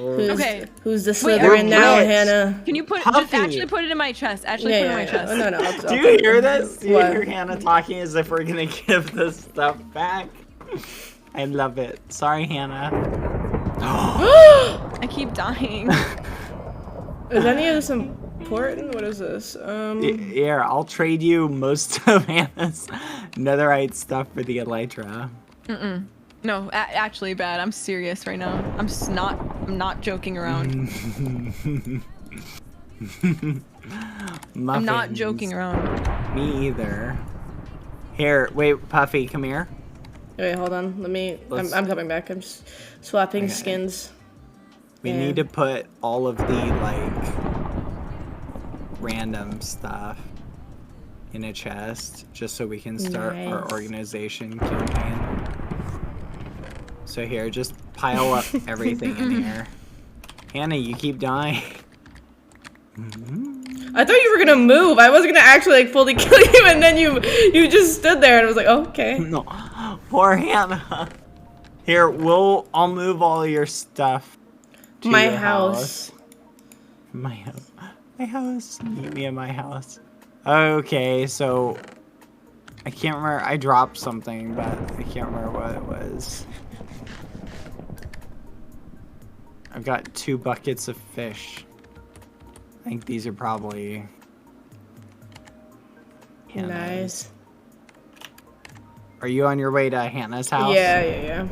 Who's the Slytherin now, Hannah? Can you just actually put it in my chest? Actually put it in my chest. No. Do you hear this? Do you hear Hannah talking as if we're gonna give this stuff back? I love it. Sorry, Hannah. I keep dying. Is any of this important? What is this? Here, I'll trade you most of Hannah's netherite stuff for the elytra. No, actually bad. I'm serious right now. I'm not joking around. I'm not joking around. Me either. Here, wait, Puffy, come here. Wait, hold on. I'm coming back. I'm just swapping skins. We need to put all of the, like, random stuff in a chest just so we can start our organization campaign. So here, just pile up everything in here. Hannah, you keep dying. I thought you were gonna move. I wasn't gonna actually like fully kill you, and then you just stood there, and I was like, oh, okay. No, poor Hannah. Here, I'll move all your stuff to my your house. My house. Meet me at my house. Okay, so I can't remember. I dropped something, but I can't remember what it was. I've got 2 buckets of fish. I think these are probably Hannah's. Nice. Are you on your way to Hannah's house? Yeah.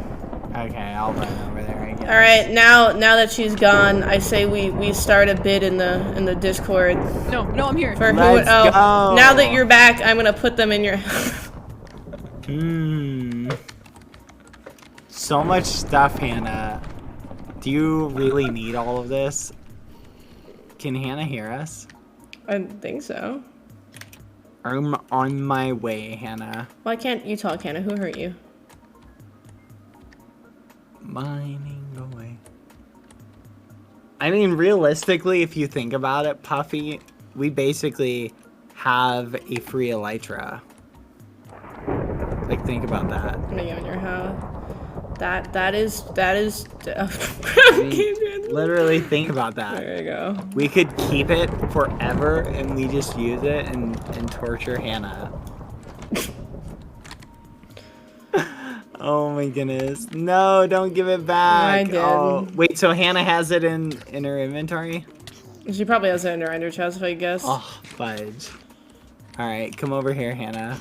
Okay, I'll run over there, I guess. All right, now that she's gone, I say we start a bid in the Discord. No, I'm here. For Let's go. Now that you're back, I'm gonna put them in your. So much stuff, Hannah. Do you really need all of this? Can Hannah hear us? I think so. I'm on my way, Hannah. Why can't you talk, Hannah? Who hurt you? Mining away. I mean, realistically, if you think about it, Puffy, we basically have a free elytra. Like, think about that. I'm gonna go in your house. That is. Literally think about that. There you go. We could keep it forever and we just use it and torture Hannah. Oh my goodness. No, don't give it back. I did. Oh, wait, so Hannah has it in her inventory? She probably has it in her ender chest, I guess. Oh, fudge. Alright, come over here, Hannah.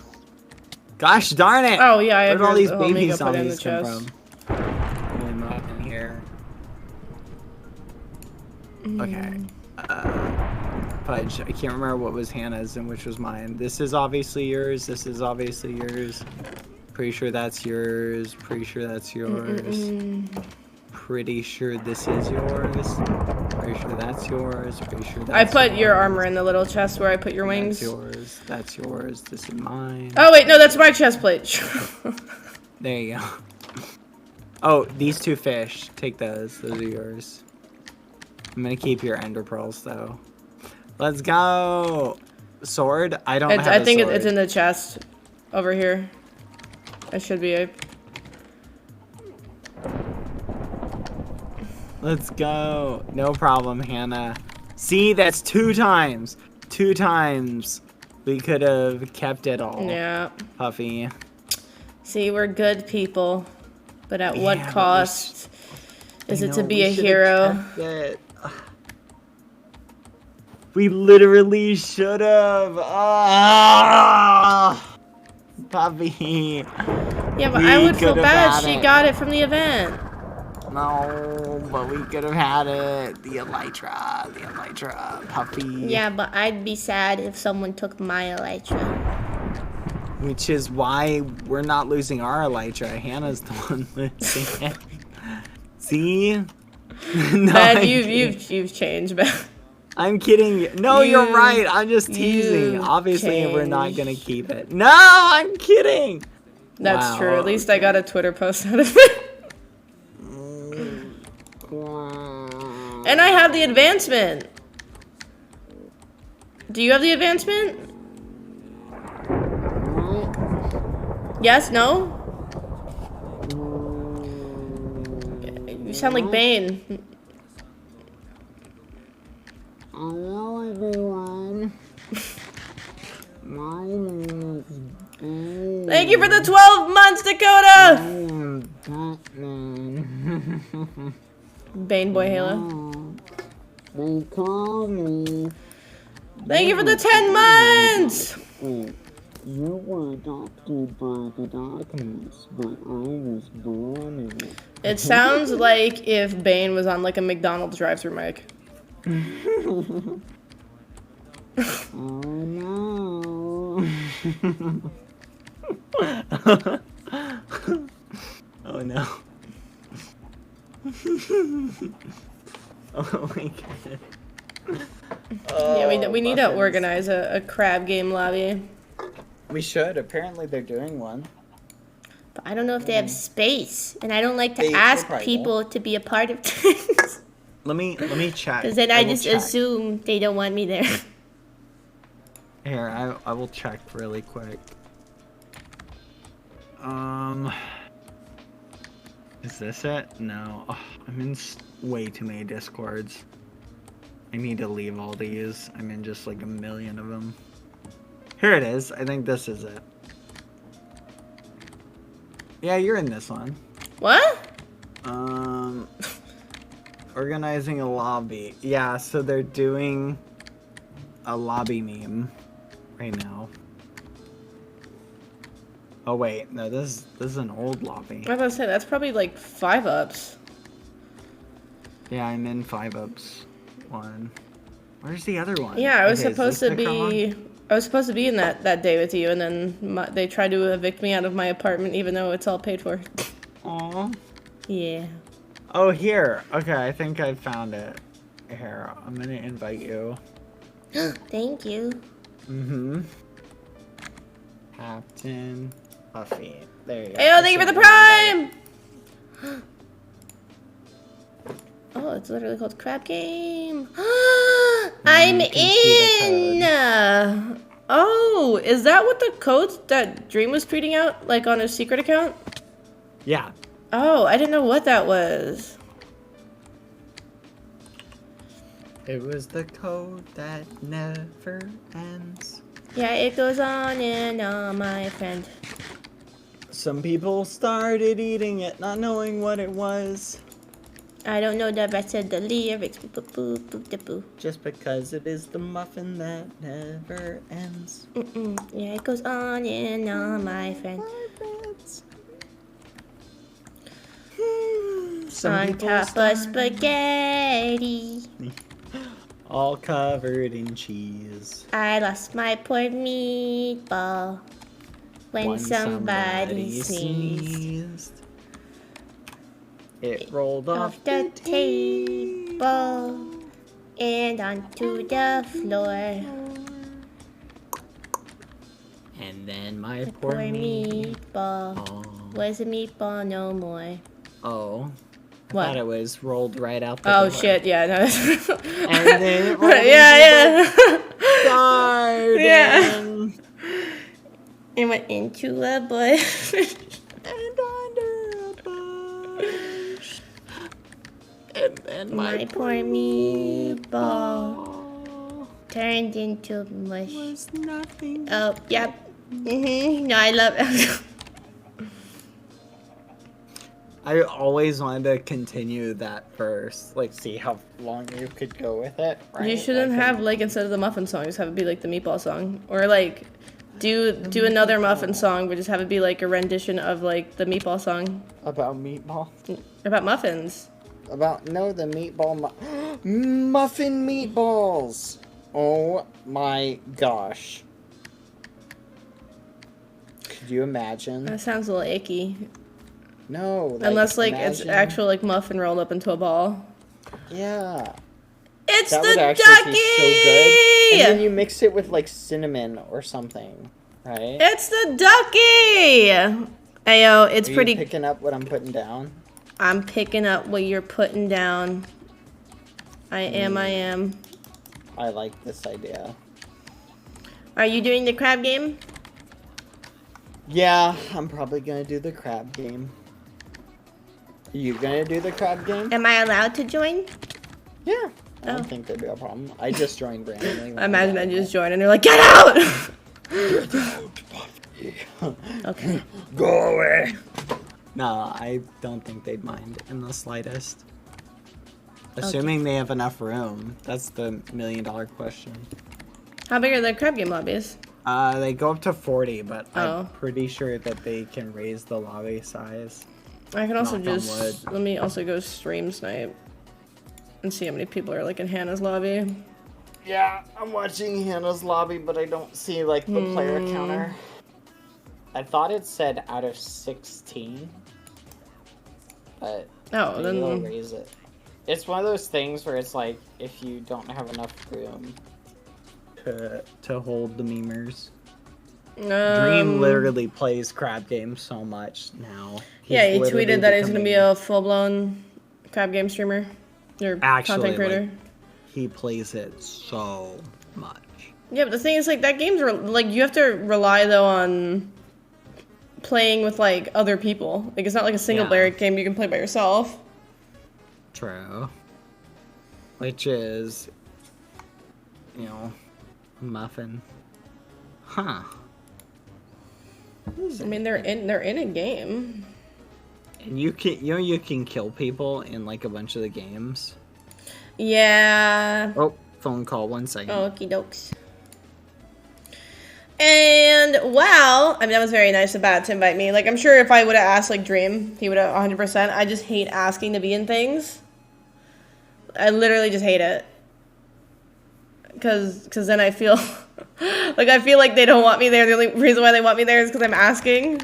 Gosh darn it! Oh yeah, I have all these baby baby zombies zombies come from. Pull them up in here. Okay. Fudge. I can't remember what was Hannah's and which was mine. This is obviously yours. This is obviously yours. Pretty sure that's yours. Pretty sure that's yours. Pretty sure this is yours. Pretty sure that's yours. Pretty sure that's I put yours. your armor in the little chest where I put your wings. That's yours. That's yours. This is mine. Oh wait, no, that's my chest plate. There you go. Oh, these 2 fish. Take those. Those are yours. I'm gonna keep your ender pearls though. Let's go. Sword? I don't have I think a sword. it's in the chest over here. It should be a. Let's go. No problem, Hannah. See, that's 2 times. 2 times. We could have kept it all. Yeah. Puffy. See, we're good people, but at what cost is it to be a hero? We literally should have. Ah, Puffy. Yeah, but I would feel bad. She got it from the event. No, but we could have had it. The Elytra, Puffy. Yeah, but I'd be sad if someone took my Elytra. Which is why we're not losing our Elytra. Hannah's the one losing it. See? No, Ben, you've changed, Ben. I'm kidding. No, you're right. I'm just teasing. Obviously, we're not gonna keep it. No, I'm kidding. That's Wow. true. At least I got a Twitter post out of it. And I have the advancement. Do you have the advancement? Yes? No? You sound like Bane. Hello everyone. My name is Bane. Thank you for the 12 months, Dakota! I am Batman. BadBoyHalo. They call me. Thank you for the 10 months! Wait, you were adopted by the darkness, but I was born in it. It sounds like if Bane was on like a McDonald's drive-thru mic. Oh no. Oh no. Oh my god. Yeah, we need to organize a crab game lobby. We should. Apparently they're doing one. But I don't know if they have space. And I don't like to They ask probably people to be a part of things. Let me check. Because then I just assume they don't want me there. Here, I will check really quick. Is this it? No. Oh, I'm in way too many Discords. I need to leave all these. I'm in just like a million of them. Here it is. I think this is it. Yeah, you're in this one. What? Organizing a lobby. Yeah, so they're doing a lobby meme right now. Oh wait, no, this is an old lobby. I was about to say, that's probably like 5-ups. Yeah, I'm in 5-ups. One. Where's the other one? Yeah, I was Okay, is supposed this to the be... I was supposed to be in that day with you, and then they tried to evict me out of my apartment, even though it's all paid for. Aw. Yeah. Oh, here. Okay, I think I found it. Here, I'm gonna invite you. Thank you. Mm-hmm. Captain Puffy. There you go. Hey, thank you for the prime! Oh, it's literally called Crab Game. I'm in! Oh, is that what the code that Dream was tweeting out, like on his secret account? Yeah. Oh, I didn't know what that was. It was the code that never ends. Yeah, it goes on and on, my friend. Some people started eating it, not knowing what it was. I don't know the rest of the lyrics. Boo, boo, boo, boo, boo. Just because it is the muffin that never ends. Yeah, it goes on and on, my friend. On top of spaghetti. All covered in cheese. I lost my poor meatball when somebody sneezed. It rolled Off the table and onto the floor. And then my Poor meatball was a meatball no more. Oh. I What? thought it was rolled right out the Oh door. shit! Yeah, no. And then it rolled yeah. garden. Yeah. It went into a bush. And under a bush. And then My poor meatball turned into mush. was nothing. Oh, yep. No, I love it. I always wanted to continue that verse. Like, See how long you could go with it. Right? You shouldn't have, like, instead of the muffin song, just have it be, like, the meatball song. Or, like, Do another muffin song, but just have it be like a rendition of like the meatball song. About meatball? About muffins. No, the meatball muffin meatballs. Oh my gosh. Could you imagine? That sounds a little icky. No. Unless like imagine... it's actual like muffin rolled up into a ball. Yeah. It's that the would actually ducky! Be so good. And then you mix it with like cinnamon or something, right? It's the ducky! Ayo, it's pretty. You picking up what I'm putting down? I'm picking up what you're putting down. I am. I like this idea. Are you doing the crab game? Yeah, I'm probably gonna do the crab game. Are you gonna do the crab game? Am I allowed to join? Yeah. I don't think there'd be a problem. I just joined randomly. I imagine I just joined and they're like, get out! Get out, Puffy. Okay. Go away. No, I don't think they'd mind in the slightest. Assuming they have enough room. That's the $1 million question. How big are the crab game lobbies? They go up to 40, but Oh. I'm pretty sure that they can raise the lobby size. I can also Knock on just, wood. let me also go stream snipe and see how many people are like in Hannah's lobby. Yeah, I'm watching Hannah's lobby, but I don't see like the player counter. I thought it said out of 16, but Oh, maybe they'll then raise it. It's one of those things where it's like if you don't have enough room to hold the memers. Dream literally plays crab games so much now. Yeah, he literally tweeted that he's gonna be becoming- a full-blown crab game streamer or Actually, content creator. like, he plays it so much. Yeah, but the thing is, like, that game's like you have to rely though on playing with like other people. Like, it's not like a single-player game you can play by yourself. True. Which is, you know, muffin. Huh. I mean, they're in a game. And you can kill people in like a bunch of the games. Yeah. Oh, phone call. 1 second. Okie dokes. And wow, I mean, that was very nice of Bat to invite me. Like, I'm sure if I would have asked like Dream, he would have 100%. I just hate asking to be in things. I literally just hate it. Cause then I feel like they don't want me there. The only reason why they want me there is because I'm asking.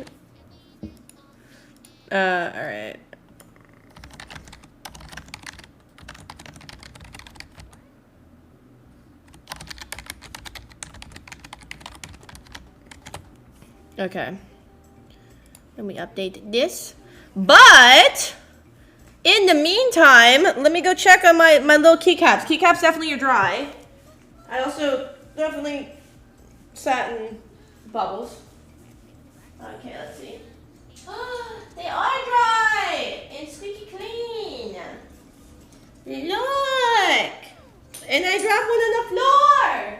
Alright. Okay. Let me update this. But in the meantime, let me go check on my little keycaps. Keycaps definitely are dry. I also definitely satin bubbles. Okay, let's see. They are dry and squeaky clean. Look! And I dropped one on the floor.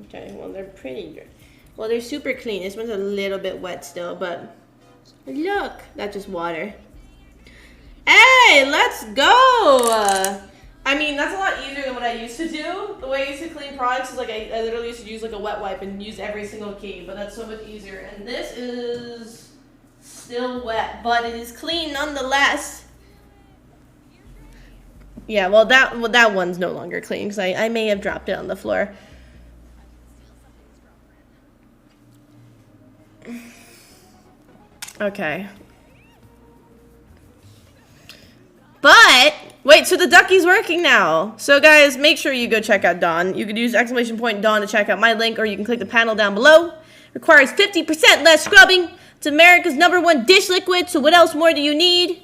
Okay, well, they're pretty good. Well, they're super clean. This one's a little bit wet still, but look, that's just water. Hey, let's go! I mean, that's a lot easier than what I used to do. The way I used to clean products is like I literally used to use like a wet wipe and use every single key, but that's so much easier. And this is still wet, but it is clean nonetheless. Yeah, well, that one's no longer clean because I may have dropped it on the floor. Okay. But, wait, so the ducky's working now. So guys, make sure you go check out Dawn. You could use !Dawn to check out my link, or you can click the panel down below. Requires 50% less scrubbing. It's America's #1 dish liquid, so what else more do you need?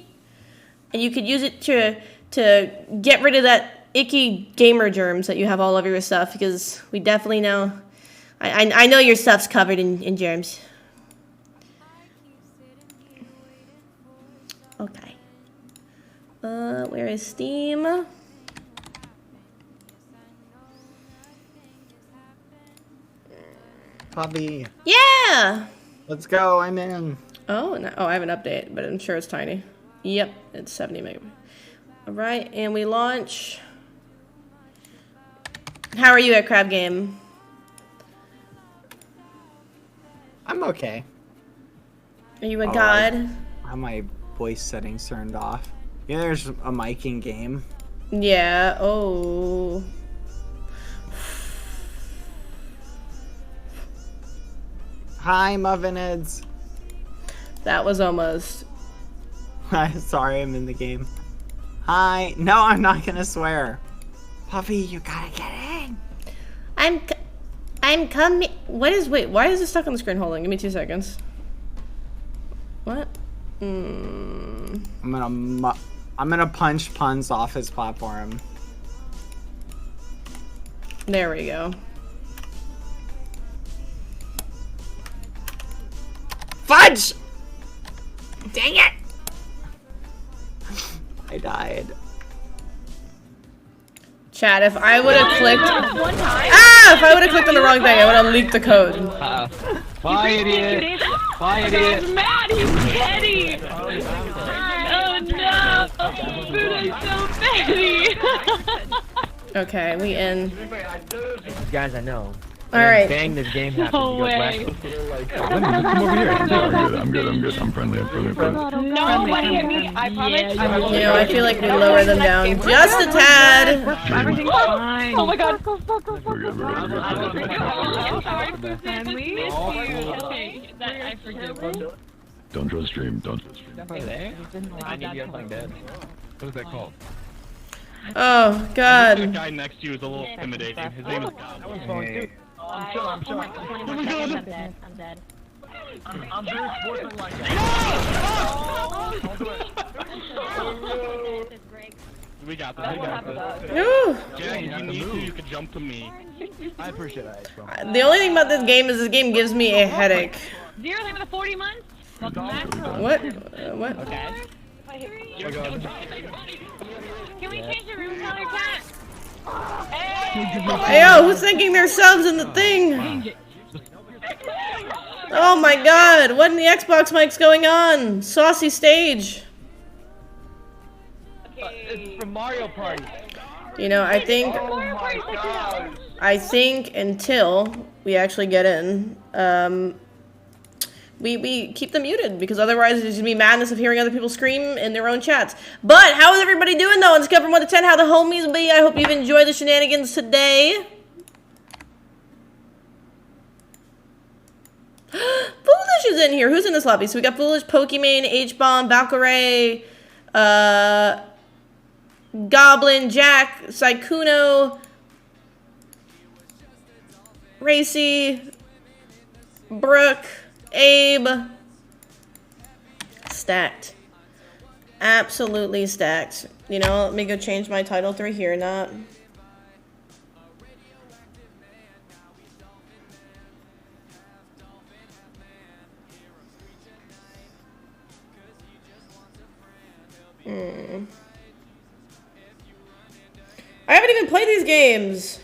And you could use it to get rid of that icky gamer germs that you have all over your stuff, because we definitely know. I know your stuff's covered in germs. Okay. Where is Steam? Puffy. Yeah! Let's go. I'm in. Oh, no, I have an update, but I'm sure it's tiny. Yep, it's 70 megabytes. All right, and we launch. How are you at Crab Game? I'm okay. Are you a god? I have my voice settings turned off. Yeah, there's a mic in game. Yeah. Oh. Hi, Muffin-Heads. That was almost. Sorry, I'm in the game. Hi. No, I'm not gonna swear. Puffy, you gotta get in. I'm coming. What is? Wait. Why is it stuck on the screen? Hold on. Give me 2 seconds. What? I'm gonna punch puns off his platform. There we go. Fudge! Dang it! I died. Chat, if I would have clicked... Ah! If I would have clicked on the wrong thing, I would have leaked the code. Bye, idiot! Bye, idiot! He's mad! He's petty! Oh no! Food is so petty! Okay, we in. Guys, I know. Alright. Bang, this game happens. No way. Come over here. I'm good. I'm friendly. Nobody hit me. I promise. You know, I feel like we lower them down just a tad. Everything's fine. Oh my god. I forgive you. Don't trust stream. I need you playing dead. What is that called? Oh, The God. guy next to you is a little intimidating. His name is Goblin. I'm sure. I'm dead. I'm dead. I'm very sportsmanlike. We got this. Ooh. Jack, if you need to, you can jump to me. I appreciate that. The only thing about this game is this game gives me a headache. Zero him with 40 months? What? What? Okay. Can we change the room color, chat? Hey, yo, who's thinking there's subs in the thing? Oh my god, what in the Xbox mic's going on? Saucy stage. It's from Mario Party. You know, I think until we actually get in, we keep them muted, because otherwise there's gonna be madness of hearing other people scream in their own chats. But how is everybody doing though? On a scale from 1 to 10, how the homies be? I hope you've enjoyed the shenanigans today. Foolish is in here. Who's in this lobby? So we got Foolish, Pokimane, H-Bomb, Valkyrie, Goblin, Jack, Saikuno, Racy, Brooke, Abe. Stacked. Absolutely stacked. You know, let me go change my title through here, not. I haven't even played these games.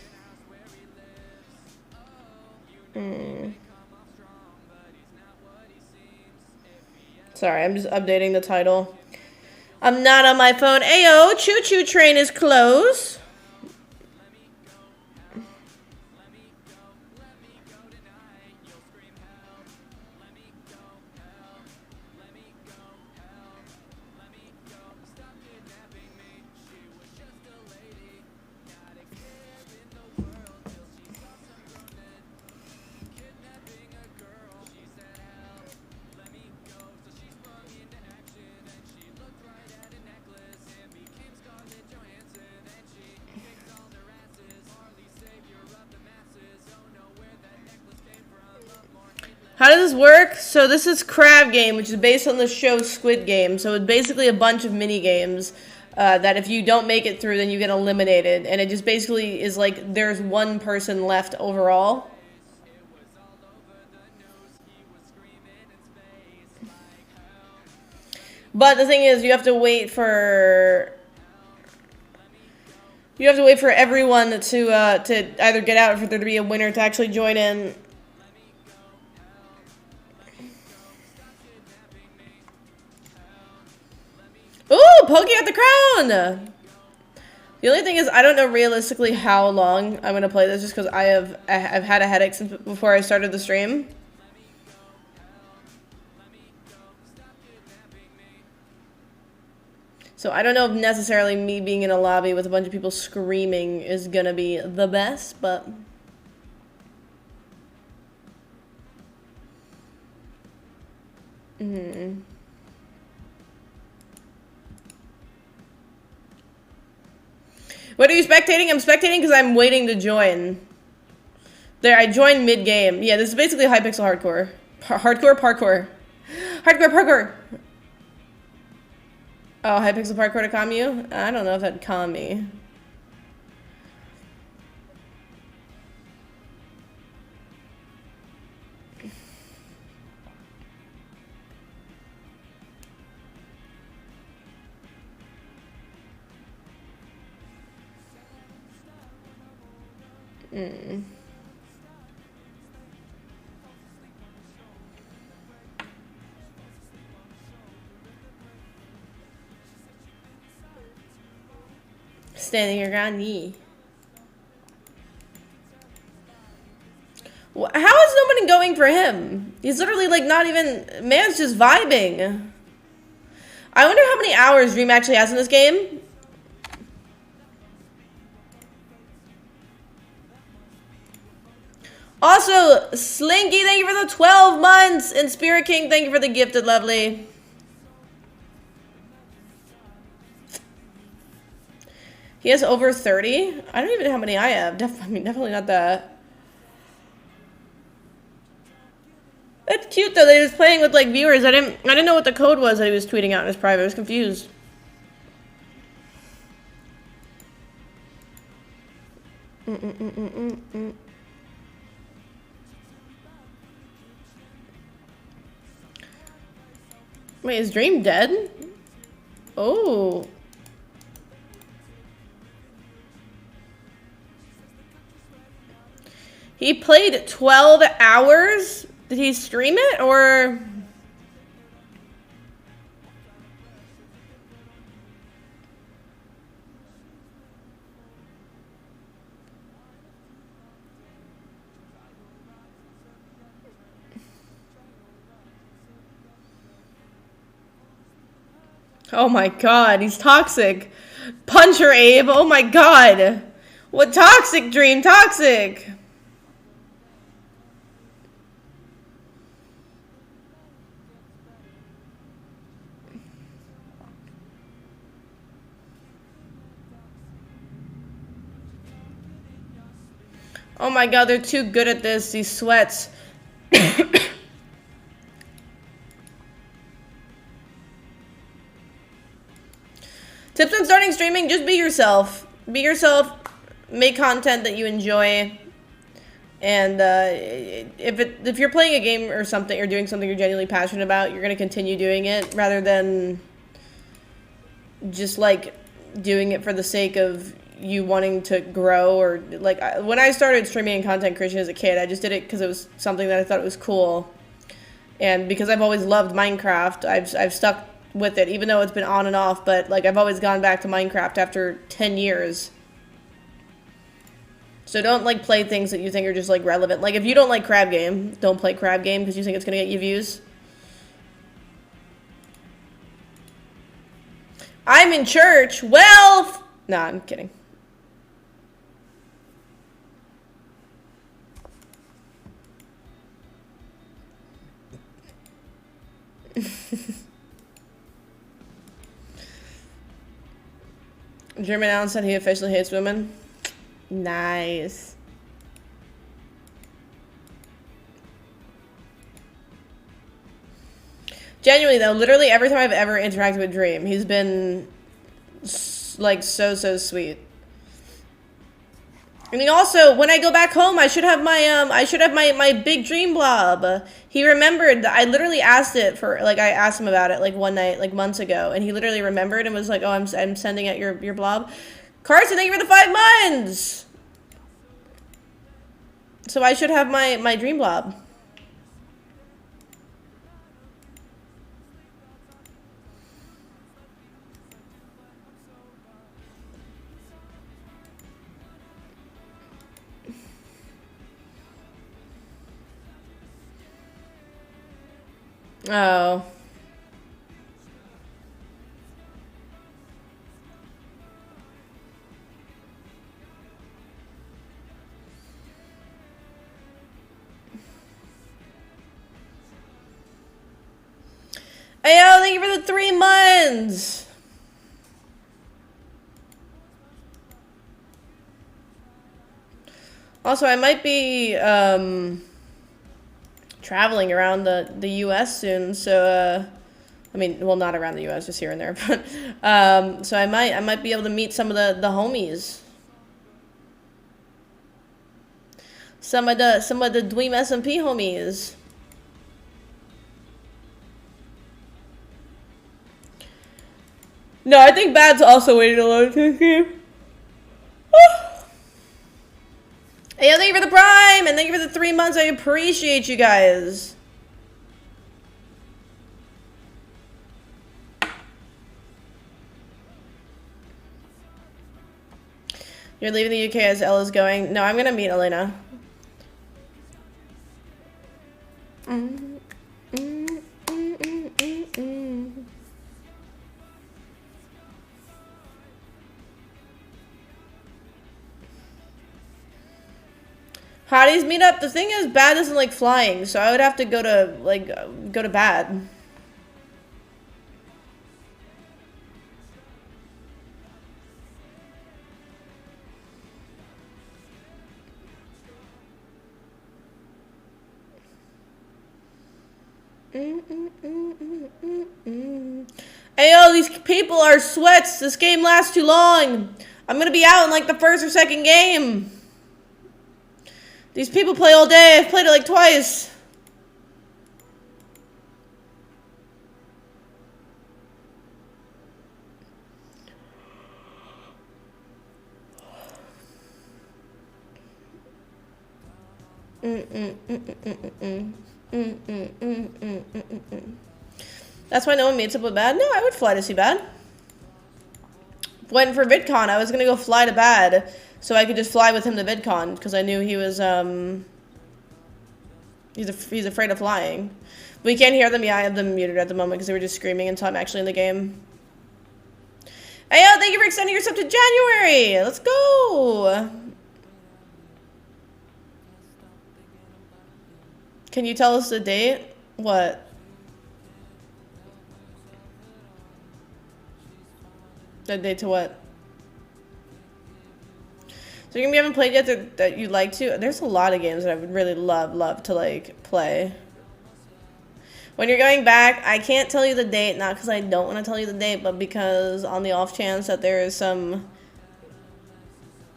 Sorry, I'm just updating the title. I'm not on my phone. Ayo, Choo Choo Train is closed. How does this work? So this is Crab Game, which is based on the show Squid Game. So it's basically a bunch of mini games that if you don't make it through, then you get eliminated. And it just basically is like there's one person left overall. But the thing is, you have to wait for everyone to either get out or for there to be a winner to actually join in. Ooh, Pokey got the crown! The only thing is, I don't know realistically how long I'm gonna play this, just because I've had a headache since before I started the stream. So I don't know if necessarily me being in a lobby with a bunch of people screaming is gonna be the best, but... What are you spectating? I'm spectating because I'm waiting to join. There, I joined mid-game. Yeah, this is basically Hypixel hardcore. Hardcore parkour. Hardcore parkour! Oh, Hypixel parkour to calm you? I don't know if that'd calm me. Standing your ground, yeah. How is nobody going for him? He's literally like not even... Man's just vibing. I wonder how many hours Dream actually has in this game. Also, Slinky, thank you for the 12 months. And Spirit King, thank you for the gifted lovely. He has over 30? I don't even know how many I have. I mean, definitely not that. That's cute though that he was playing with like viewers. I didn't know what the code was that he was tweeting out in his private. I was confused. Wait, is Dream dead? Oh. He played 12 hours? Did he stream it, or? Oh my god, he's toxic. Puncher Abe, oh my god. What toxic Dream, toxic. Oh my god, they're too good at this, these sweats. Tips on starting streaming, just be yourself. Be yourself, make content that you enjoy. And if you're playing a game or something, or doing something you're genuinely passionate about, you're going to continue doing it, rather than just like doing it for the sake of you wanting to grow. Or like when I started streaming and content creation as a kid, I just did it because it was something that I thought was cool. And because I've always loved Minecraft, I've stuck with it, even though it's been on and off, but like I've always gone back to Minecraft after 10 years. So don't like play things that you think are just like relevant. Like if you don't like Crab Game, don't play Crab Game because you think it's gonna get you views. I'm in church. Well, nah, I'm kidding. German Allen said he officially hates women. Nice. Genuinely though, literally every time I've ever interacted with Dream, he's been like so sweet. And he also, when I go back home, I should have my big Dream blob. He remembered. I literally asked it for, like, I asked him about it like one night, like months ago, and he literally remembered and was like, "Oh, I'm sending out your blob." Carson, thank you for the 5 months. So I should have my Dream blob. Oh. Ayo, thank you for the 3 months. Also, I might be traveling around the US soon, so I mean, well, not around the US, just here and there, but so I might be able to meet some of the homies. Some of the DWEAM SMP homies. No, I think Bad's also waiting alone to game. Hey, thank you for the Prime, and thank you for the 3 months. I appreciate you guys. You're leaving the UK as Ella's going. No, I'm gonna meet Elena. Hotties meet up. The thing is, Bad doesn't like flying, so I would have to go to Bad. Ayo, these people are sweats. This game lasts too long. I'm gonna be out in like the first or second game. These people play all day. I've played it like twice. That's why no one meets up with Bad? No, I would fly to see Bad. When for VidCon, I was gonna go fly to Bad so I could just fly with him to VidCon because I knew he was he's afraid of flying. We can't hear them. Yeah, I have them muted at the moment because they were just screaming until I'm actually in the game. Hey, yo, thank you for extending your sub to January. Let's go. Can you tell us the date? What? The date to what? So you haven't played yet that you'd like to? There's a lot of games that I would really love to like play. When you're going back, I can't tell you the date, not because I don't want to tell you the date, but because on the off chance that there is some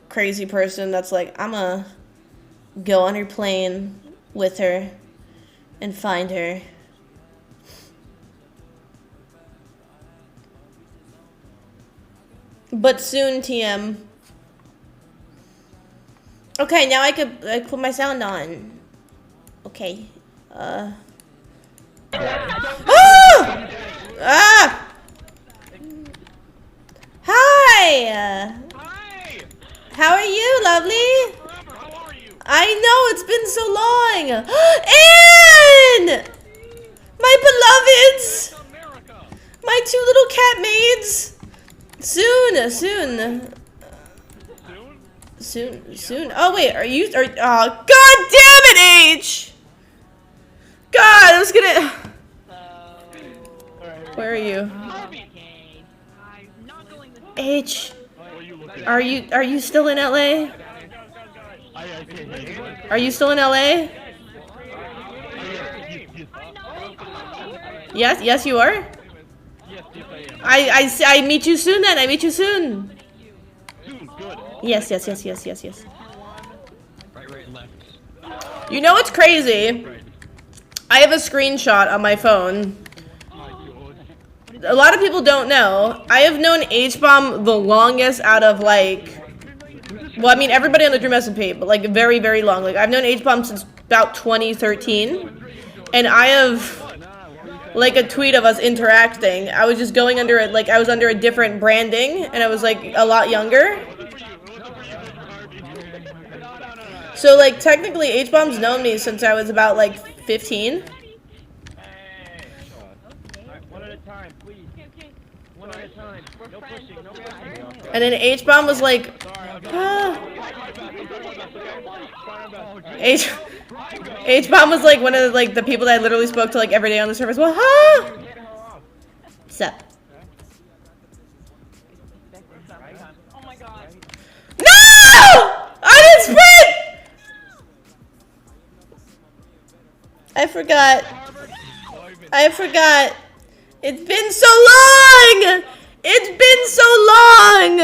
crazy person that's like, I'ma go on her plane with her and find her. But soon, TM. Okay, now I could put my sound on. Okay. Ah! Ah! Hi! How are you, lovely? I know, it's been so long! Anne! My beloveds! My 2 little cat maids! Soon. Oh wait, are you? Oh, god damn it, H! God, I was gonna. Where are you? H, are you still in LA? Are you still in LA? Yes, you are. I meet you soon then. I meet you soon. Yes. You know what's crazy? I have a screenshot on my phone. A lot of people don't know. I have known H-Bomb the longest out of like, well, I mean everybody on the DWEAM SMP, but like very, very long. Like I've known H-Bomb since about 2013, and I have like a tweet of us interacting. I was just going under it, like I was under a different branding, and I was like a lot younger. So like technically H-Bomb's known me since I was about like 15. And then H-Bomb was like, ah. H-Bomb was like one of the, like the people that I literally spoke to like every day on the servers. Well, huh? What's up? No! I didn't sprint! I forgot. I forgot. It's been so long! It's been so long!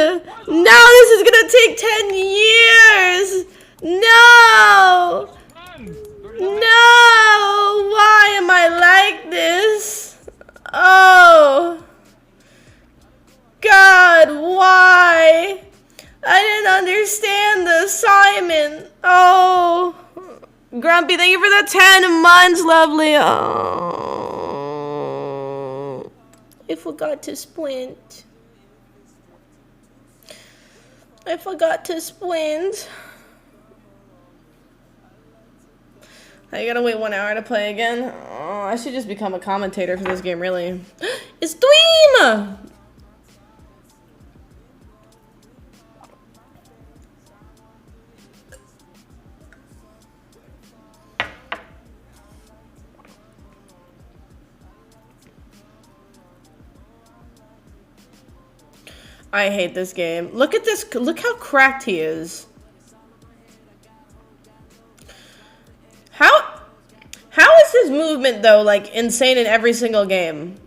Now this is gonna take 10 years! No! No! Why am I like this? Oh! God, why? I didn't understand the assignment. Oh. Grumpy, thank you for the 10 months, lovely. Oh. I forgot to splint. I forgot to splint. I gotta wait 1 hour to play again. Oh, I should just become a commentator for this game, really. It's DWEAM! I hate this game. Look at this. Look how cracked he is. How is his movement, though, like, insane in every single game?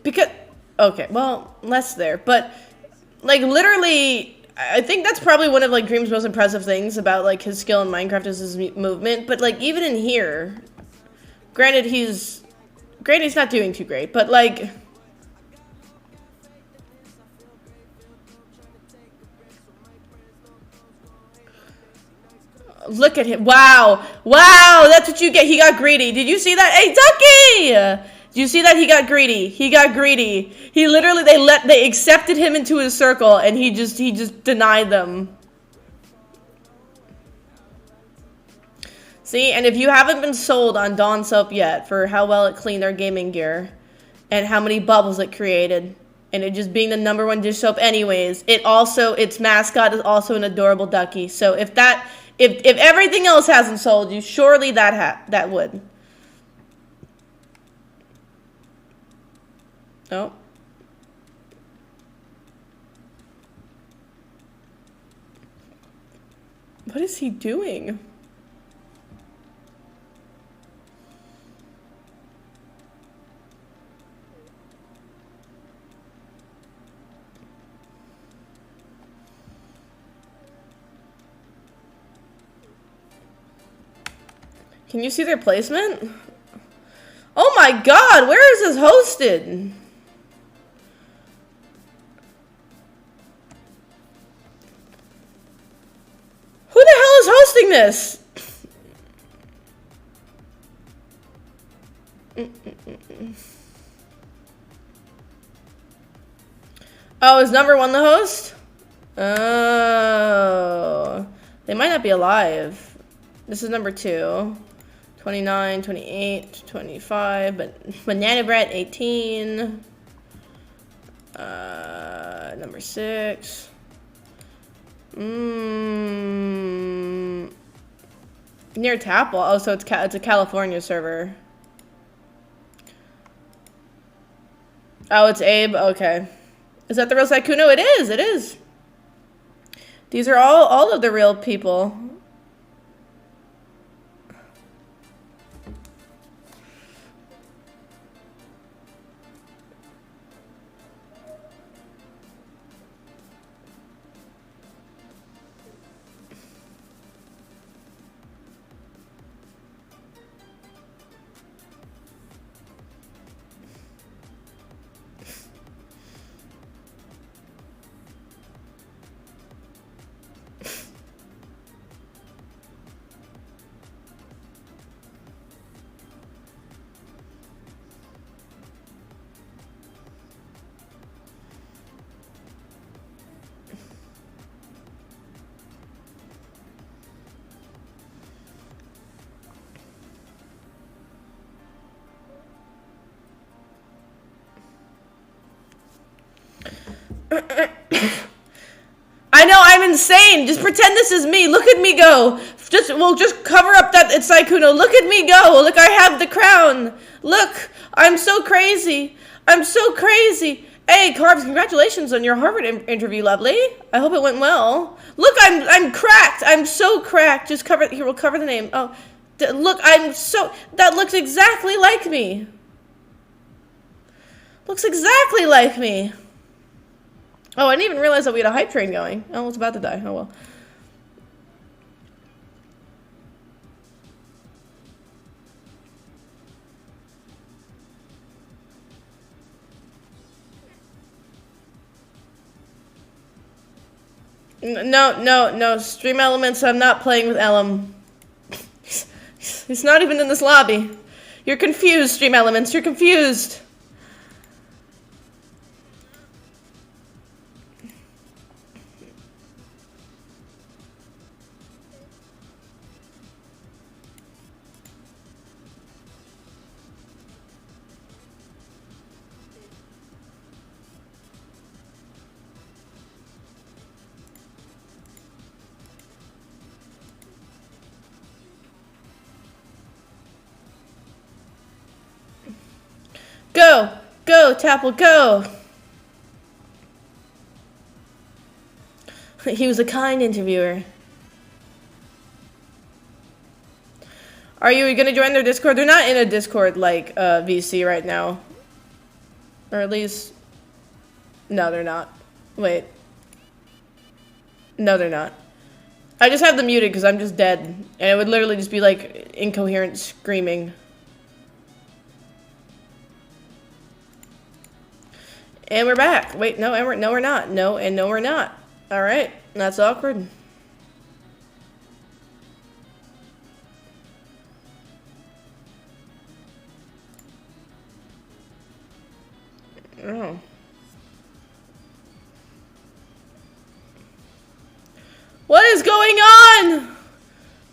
Because... Okay, well, less there. But, like, literally... I think that's probably one of, like, Dream's most impressive things about, like, his skill in Minecraft is his movement. But, like, even in here... Granted, he's not doing too great, but, like... Look at him. Wow. Wow, that's what you get. He got greedy. Did you see that? Hey, Ducky! Did you see that? He got greedy. He got greedy. He literally, they accepted him into his circle, and he just denied them. See, and if you haven't been sold on Dawn Soap yet for how well it cleaned their gaming gear, and how many bubbles it created, and it just being the #1 dish soap anyways, its mascot is also an adorable ducky. So if everything else hasn't sold you, surely that would. Oh. What is he doing? Can you see their placement? Oh my god, where is this hosted? Who the hell is hosting this? Oh, is #1 the host? Oh. They might not be alive. This is #2. 29, 28, 25, but Banana Bread 18. #6. Near Tapple. Oh, so it's a California server. Oh, it's Abe. Okay. Is that the real Saikuno? It is. It is. These are all of the real people. I know, I'm insane. Just pretend this is me. Look at me go. We'll just cover up that it's Saikuno. Look at me go. Look, I have the crown. Look, I'm so crazy. I'm so crazy. Hey, Carbs, congratulations on your Harvard interview, lovely. I hope it went well. Look, I'm cracked. I'm so cracked. Just cover, here, we'll cover the name. Oh, look, that looks exactly like me. Looks exactly like me. Oh, I didn't even realize that we had a hype train going. Oh, it's about to die. Oh, well. No. Stream Elements, I'm not playing with Elm. He's not even in this lobby. You're confused, Stream Elements. You're confused. Go, Tapple, go! He was a kind interviewer. Are you gonna join their Discord? They're not in a Discord like VC right now. Or at least... No, they're not. Wait. No, they're not. I just have them muted because I'm just dead. And it would literally just be like incoherent screaming. And we're back. Wait, no, and no, we're not. No, and no, we're not. All right, that's awkward. Oh. What is going on?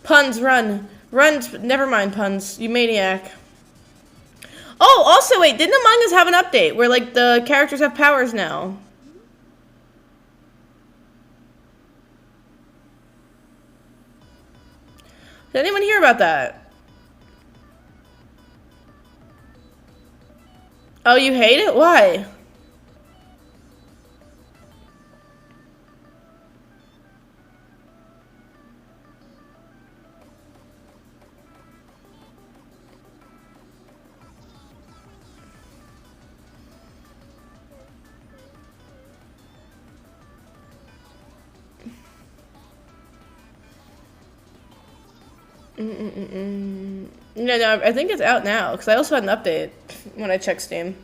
Puns, run. Run, never mind puns, you maniac. Oh, also, wait, didn't Among Us have an update where, like, the characters have powers now? Did anyone hear about that? Oh, you hate it? Why? No, I think it's out now, because I also had an update when I checked Steam.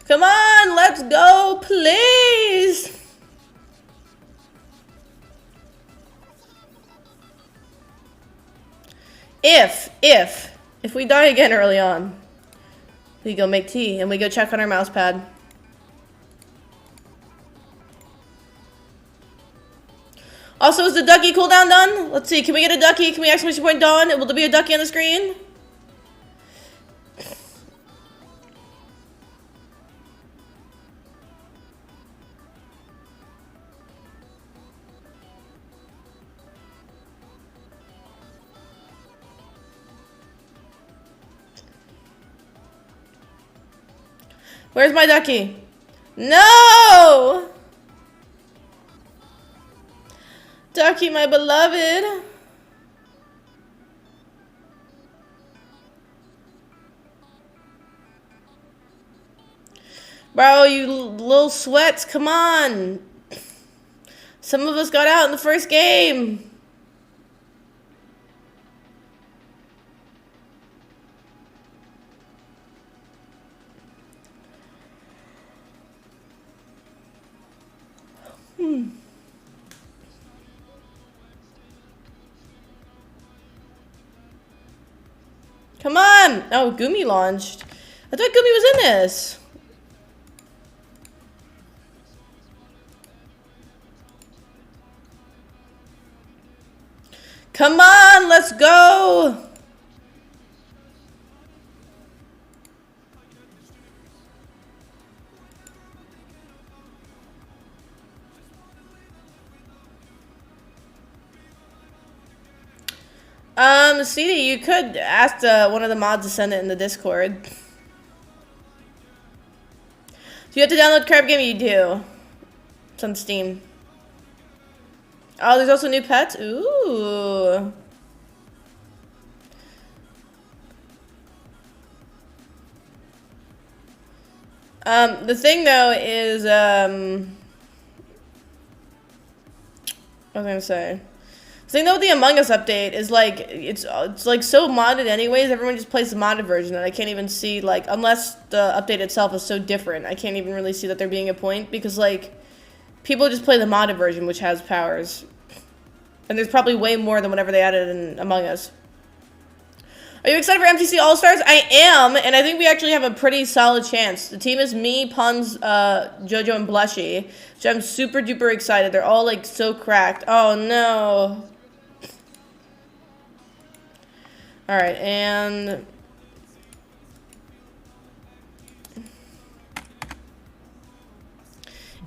Come on, let's go, please! If we die again early on, we go make tea and we go check on our mouse pad. Also, is the ducky cooldown done? Let's see, can we get a ducky? Can we exclamation point Dawn? Will there be a ducky on the screen? Where's my ducky? No! Ducky, my beloved. Bro, you little sweats, come on. Some of us got out in the first game. Come on! Oh, Gumi launched. I thought Gumi was in this. Come on, let's go. CD, you could ask one of the mods to send it in the Discord. Do you have to download Crab Game? You do. It's on Steam. Oh, there's also new pets? Ooh. The thing though is, what was I gonna say? The thing though with the Among Us update is like, it's like so modded anyways, everyone just plays the modded version and I can't even see like, unless the update itself is so different, I can't even really see that there being a point because like, people just play the modded version which has powers. And there's probably way more than whatever they added in Among Us. Are you excited for MTC All-Stars? I am, and I think we actually have a pretty solid chance. The team is me, Puns, Jojo, and Blushy, which I'm super duper excited. They're all like so cracked. Oh no. Alright, and...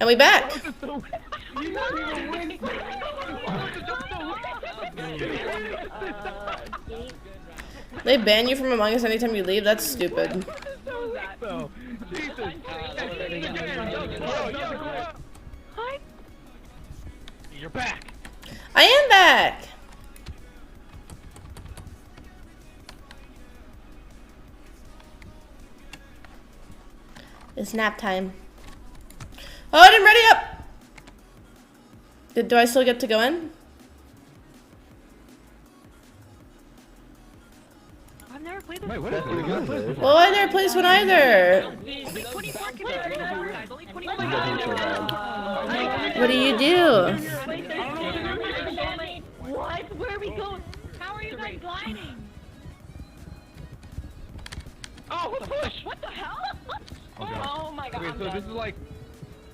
And we back. They ban you from Among Us anytime you leave? That's stupid. You're back. I am back. It's nap time. Oh, I didn't ready up. Do I still get to go in? I've never played this. Wait, what is it? Well, I never played this one either. What do you do? What? Where are we going? How are you guys gliding? Oh, push! What the hell? Okay. Oh my god. Okay, so this is like.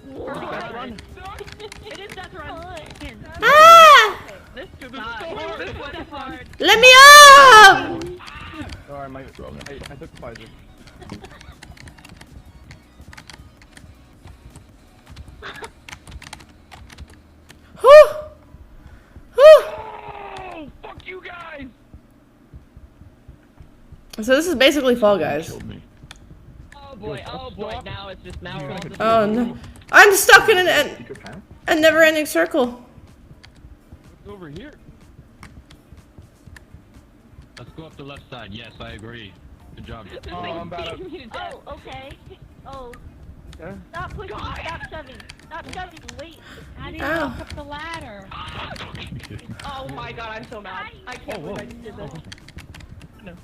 Death run? It is death run. Ah! This is so hard. This is hard. Let me up! Sorry, I took Pfizer. Whew. Whew. Oh, fuck you guys! So this is basically Fall Guys. Oh boy, now it's just now. Oh no. I'm stuck in a never-ending circle. What's over here? Let's go up the left side. Yes, I agree. Good job. Oh, okay. Oh. Okay. Stop pushing. Stop shoving. Stop shoving. Wait. How do you Ow. walk up the ladder? Oh my god, I'm so mad. I can't believe I just did this. No.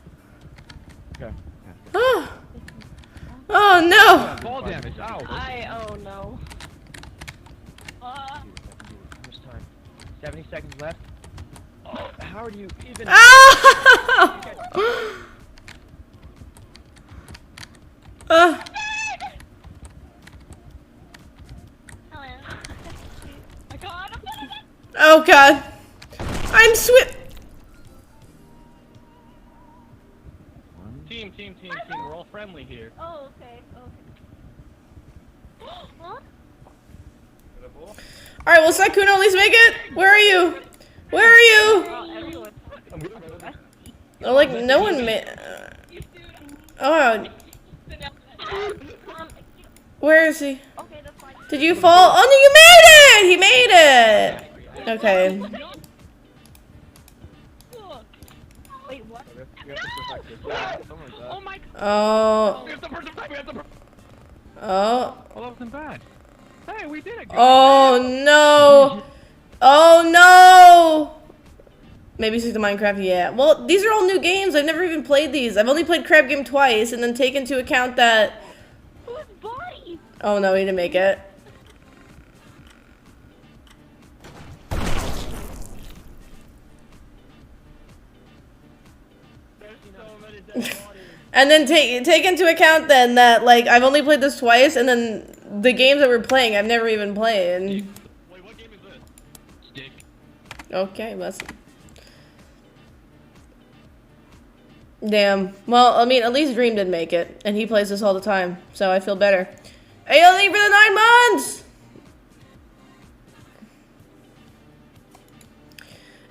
Okay. Oh. Oh no. Fall damage. Ow. Oh no. How much time? 70 seconds left. Oh, how do you even? Ah! Hello. I got him. Oh god. I'm Team. We're all friendly here. Oh, okay. Huh? Alright, well, Sakuno, at least make it. Where are you? Where are you? Everyone. Oh, like, no one made... Oh. Where is he? Okay, that's fine. Did you fall? Oh, no, you made it! He made it! Okay. Wait, what? Oh my god. Oh. Oh. Well, that wasn't bad. Hey, we did it. Oh, no. Oh, no. Maybe stick to Minecraft, yeah. Well, these are all new games. I've never even played these. I've only played Crab Game twice, and then take into account that... Who's body? Oh, no, he didn't make it. And then take into account then that like I've only played this twice, and then the games that we're playing I've never even played. Wait, what game is this? Stick. Okay, that's. Damn. Well, I mean, at least Dream did make it, and he plays this all the time, so I feel better. Hey, I'll leave for the 9 months.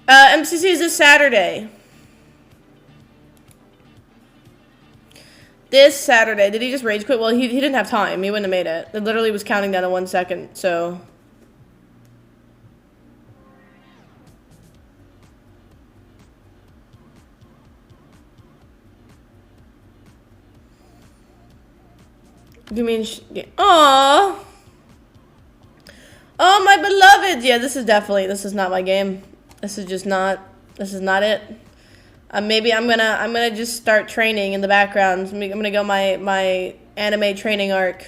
MCC is this Saturday. This Saturday. Did he just rage quit? Well, he didn't have time. He wouldn't have made it. It literally was counting down to 1 second, so. You mean, aww. Oh, my beloved. Yeah, this is not my game. This is not it. Maybe I'm gonna just start training in the background. I'm gonna go my anime training arc.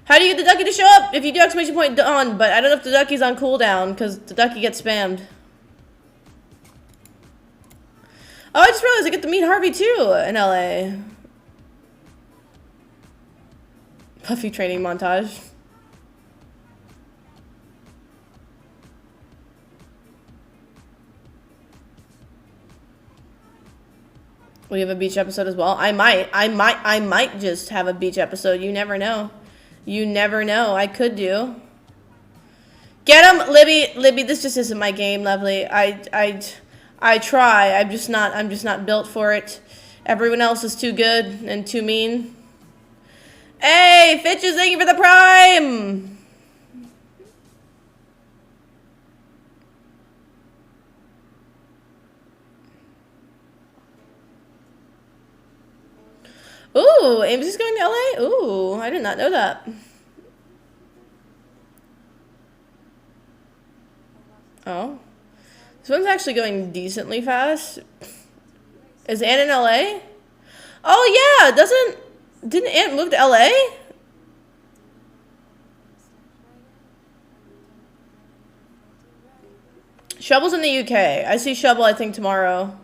How do you get the ducky to show up? If you do exclamation point on, but I don't know if the ducky's on cooldown because the ducky gets spammed. Oh, I just realized I get to meet Harvey too in LA. Puffy training montage. We have a beach episode as well. I might just have a beach episode. You never know. You never know. I could do. Get him, Libby. Libby, this just isn't my game, lovely. I try. I'm just not built for it. Everyone else is too good and too mean. Hey, Fitches, thank you for the prime. Ooh, Ames is going to LA? Ooh, I did not know that. Oh. This one's actually going decently fast. Is Ant in LA? Oh yeah, didn't Ant move to LA? Shovel's in the UK. I see Shovel, I think, tomorrow.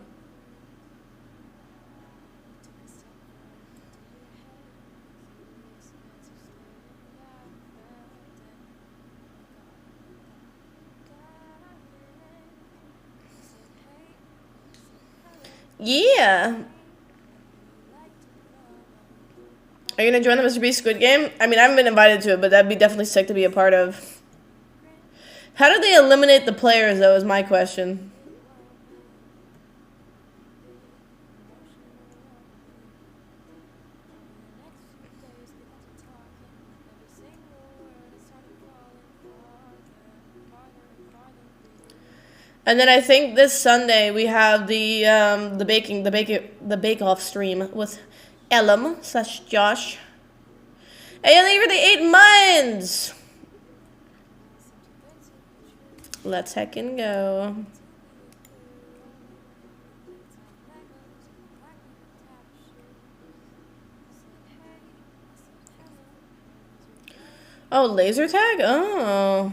Yeah. Are you gonna join the Mr. Beast Squid Game? I mean, I haven't been invited to it, but that'd be definitely sick to be a part of. How do they eliminate the players, though, is my question. And then I think this Sunday we have the bake off stream with Ellum/Josh. Hey, thank you for the 8 months. Let's heckin' go. Oh, laser tag? Oh.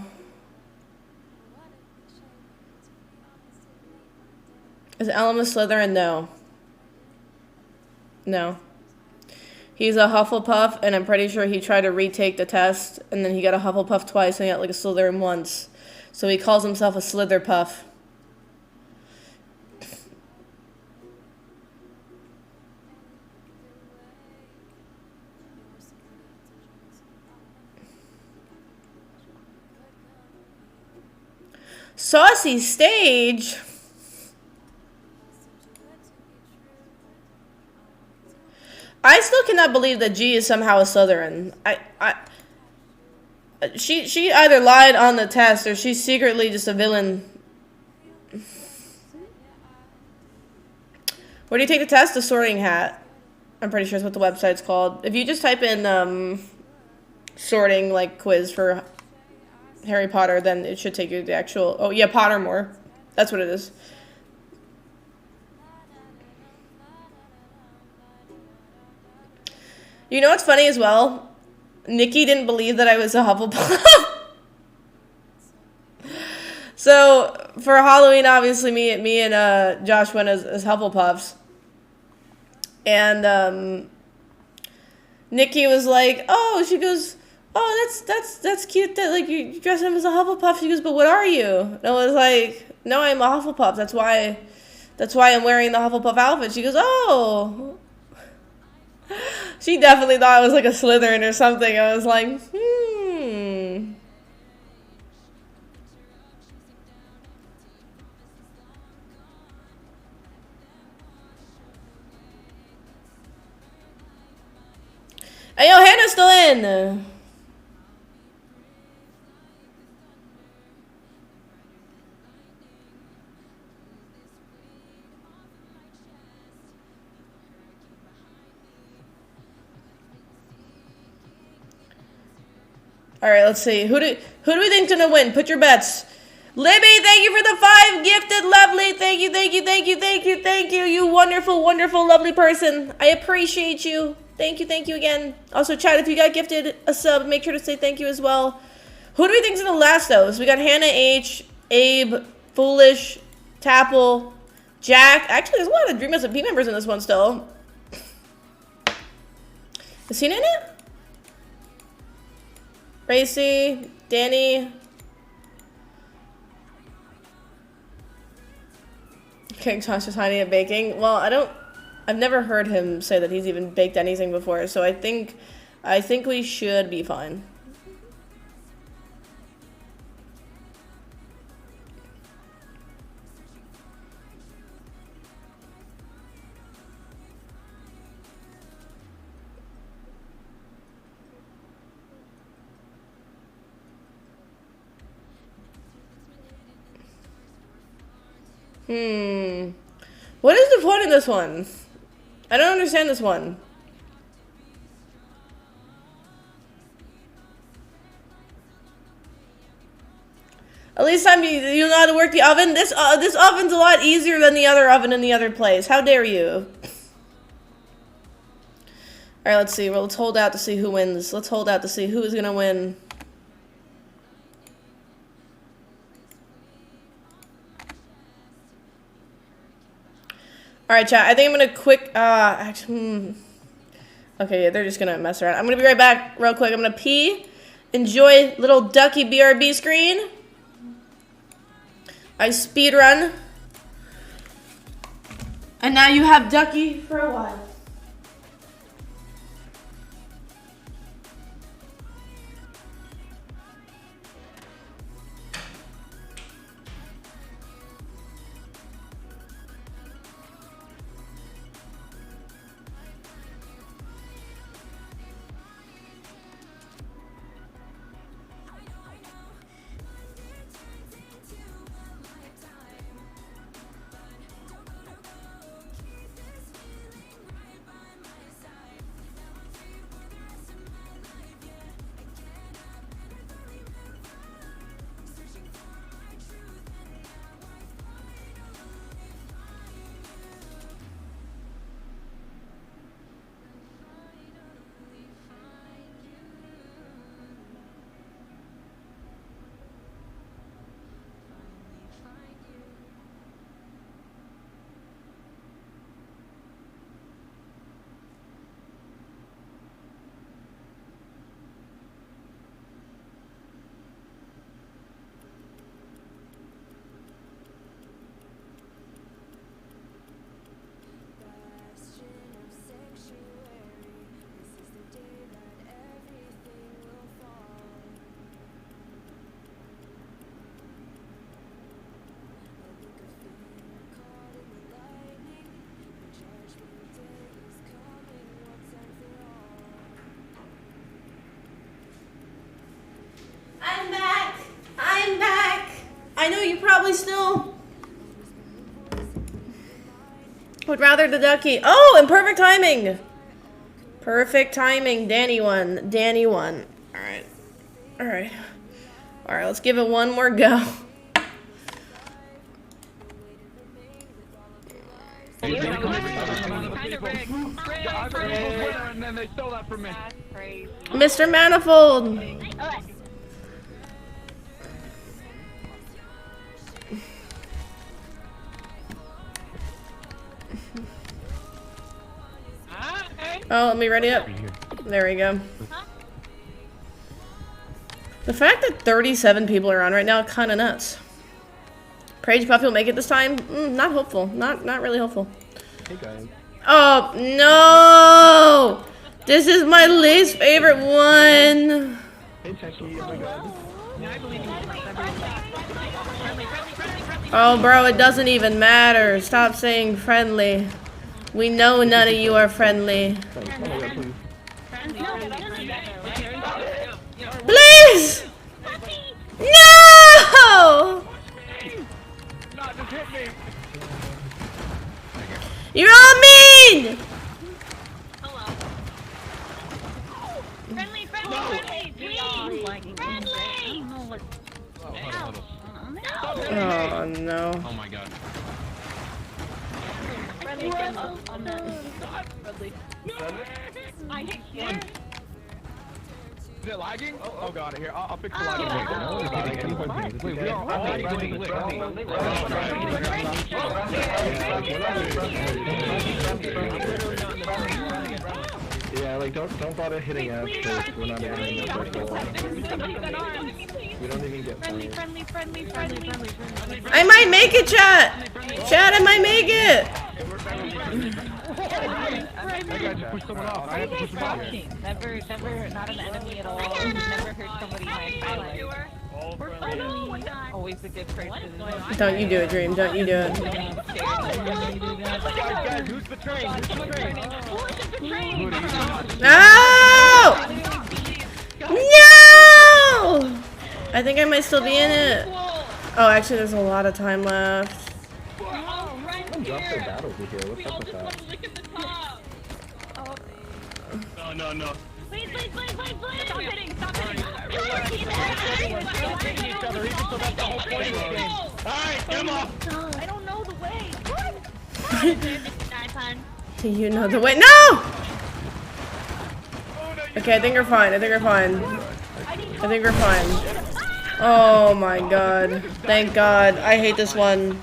Is Ellum a Slytherin? No. No. He's a Hufflepuff, and I'm pretty sure he tried to retake the test, and then he got a Hufflepuff twice, and he got like a Slytherin once. So he calls himself a Slitherpuff. Saucy stage? I still cannot believe that G is somehow a Slytherin. She either lied on the test or she's secretly just a villain. Where do you take the test? The Sorting Hat. I'm pretty sure that's what the website's called. If you just type in sorting like quiz for Harry Potter, then it should take you to the actual. Oh yeah, Pottermore. That's what it is. You know what's funny as well? Nikki didn't believe that I was a Hufflepuff. So for Halloween, obviously, me and Josh went as Hufflepuffs, and Nikki was like, "Oh," she goes, "Oh, that's cute that like you dress him as a Hufflepuff." She goes, "But what are you?" And I was like, "No, I'm a Hufflepuff. That's why I'm wearing the Hufflepuff outfit." She goes, "Oh." She definitely thought it was like a Slytherin or something. I was like, Hey, yo, Hannah's still in. All right, let's see. Who do we think's gonna win? Put your bets. Libby, thank you for the 5 gifted, lovely. Thank you. You wonderful, lovely person. I appreciate you. Thank you again. Also, chat, if you got gifted a sub, make sure to say thank you as well. Who do we think's gonna last though? So we got Hannah H, Abe, Foolish, Tapple, Jack. Actually, there's a lot of DWEAM SMP members in this one still. Is he in it? Racy, Danny. King Josh is hiding at baking. Well, I've never heard him say that he's even baked anything before, so I think we should be fine. What is the point of this one? I don't understand this one. At least you know how to work the oven. This oven's a lot easier than the other oven in the other place. How dare you? All right, let's see. Well, let's hold out to see who wins. Let's hold out to see who is gonna win. All right, chat. I think I'm gonna quick. Okay, yeah, they're just gonna mess around. I'm gonna be right back, real quick. I'm gonna pee. Enjoy little Ducky BRB screen. I speed run, and now you have Ducky for a while. I know you probably still would rather the Ducky. Oh, and perfect timing. Perfect timing. Danny won. Danny won. All right. All right. All right, let's give it one more go. Mr. Manifold. Oh, let me ready up. There we go. The fact that 37 people are on right now, kind of nuts. Praise Puffy will make it this time? Not hopeful. Not really hopeful. Hey guys. Oh, no! This is my least favorite one. Hey Techie, oh my god. Oh, bro, it doesn't even matter. Stop saying friendly. We know none of you are friendly. Please! No! You're all mean! Friendly, Oh no. Oh my god. Is it lagging? Oh god, here, I'll fix the lagging. Wait, we are yeah, like don't bother hitting us because we're not even in the circle. We don't even get friendly. I might make it, chat! Chat, I might make it! Never, not an enemy at all. Never hurt somebody in my life. Always a good person. Don't you do it, Dream. Don't you do it. Guys, who's betraying? No! No! I think I might still be in it. Oh, actually, there's a lot of time left. Someone dropped their bat over here. What's up with that? No. Please. Stop hitting. Alright, get him off! I don't know the way. Do you know the way? No! Okay, I think we're fine. Oh my god. Thank god. I hate this one.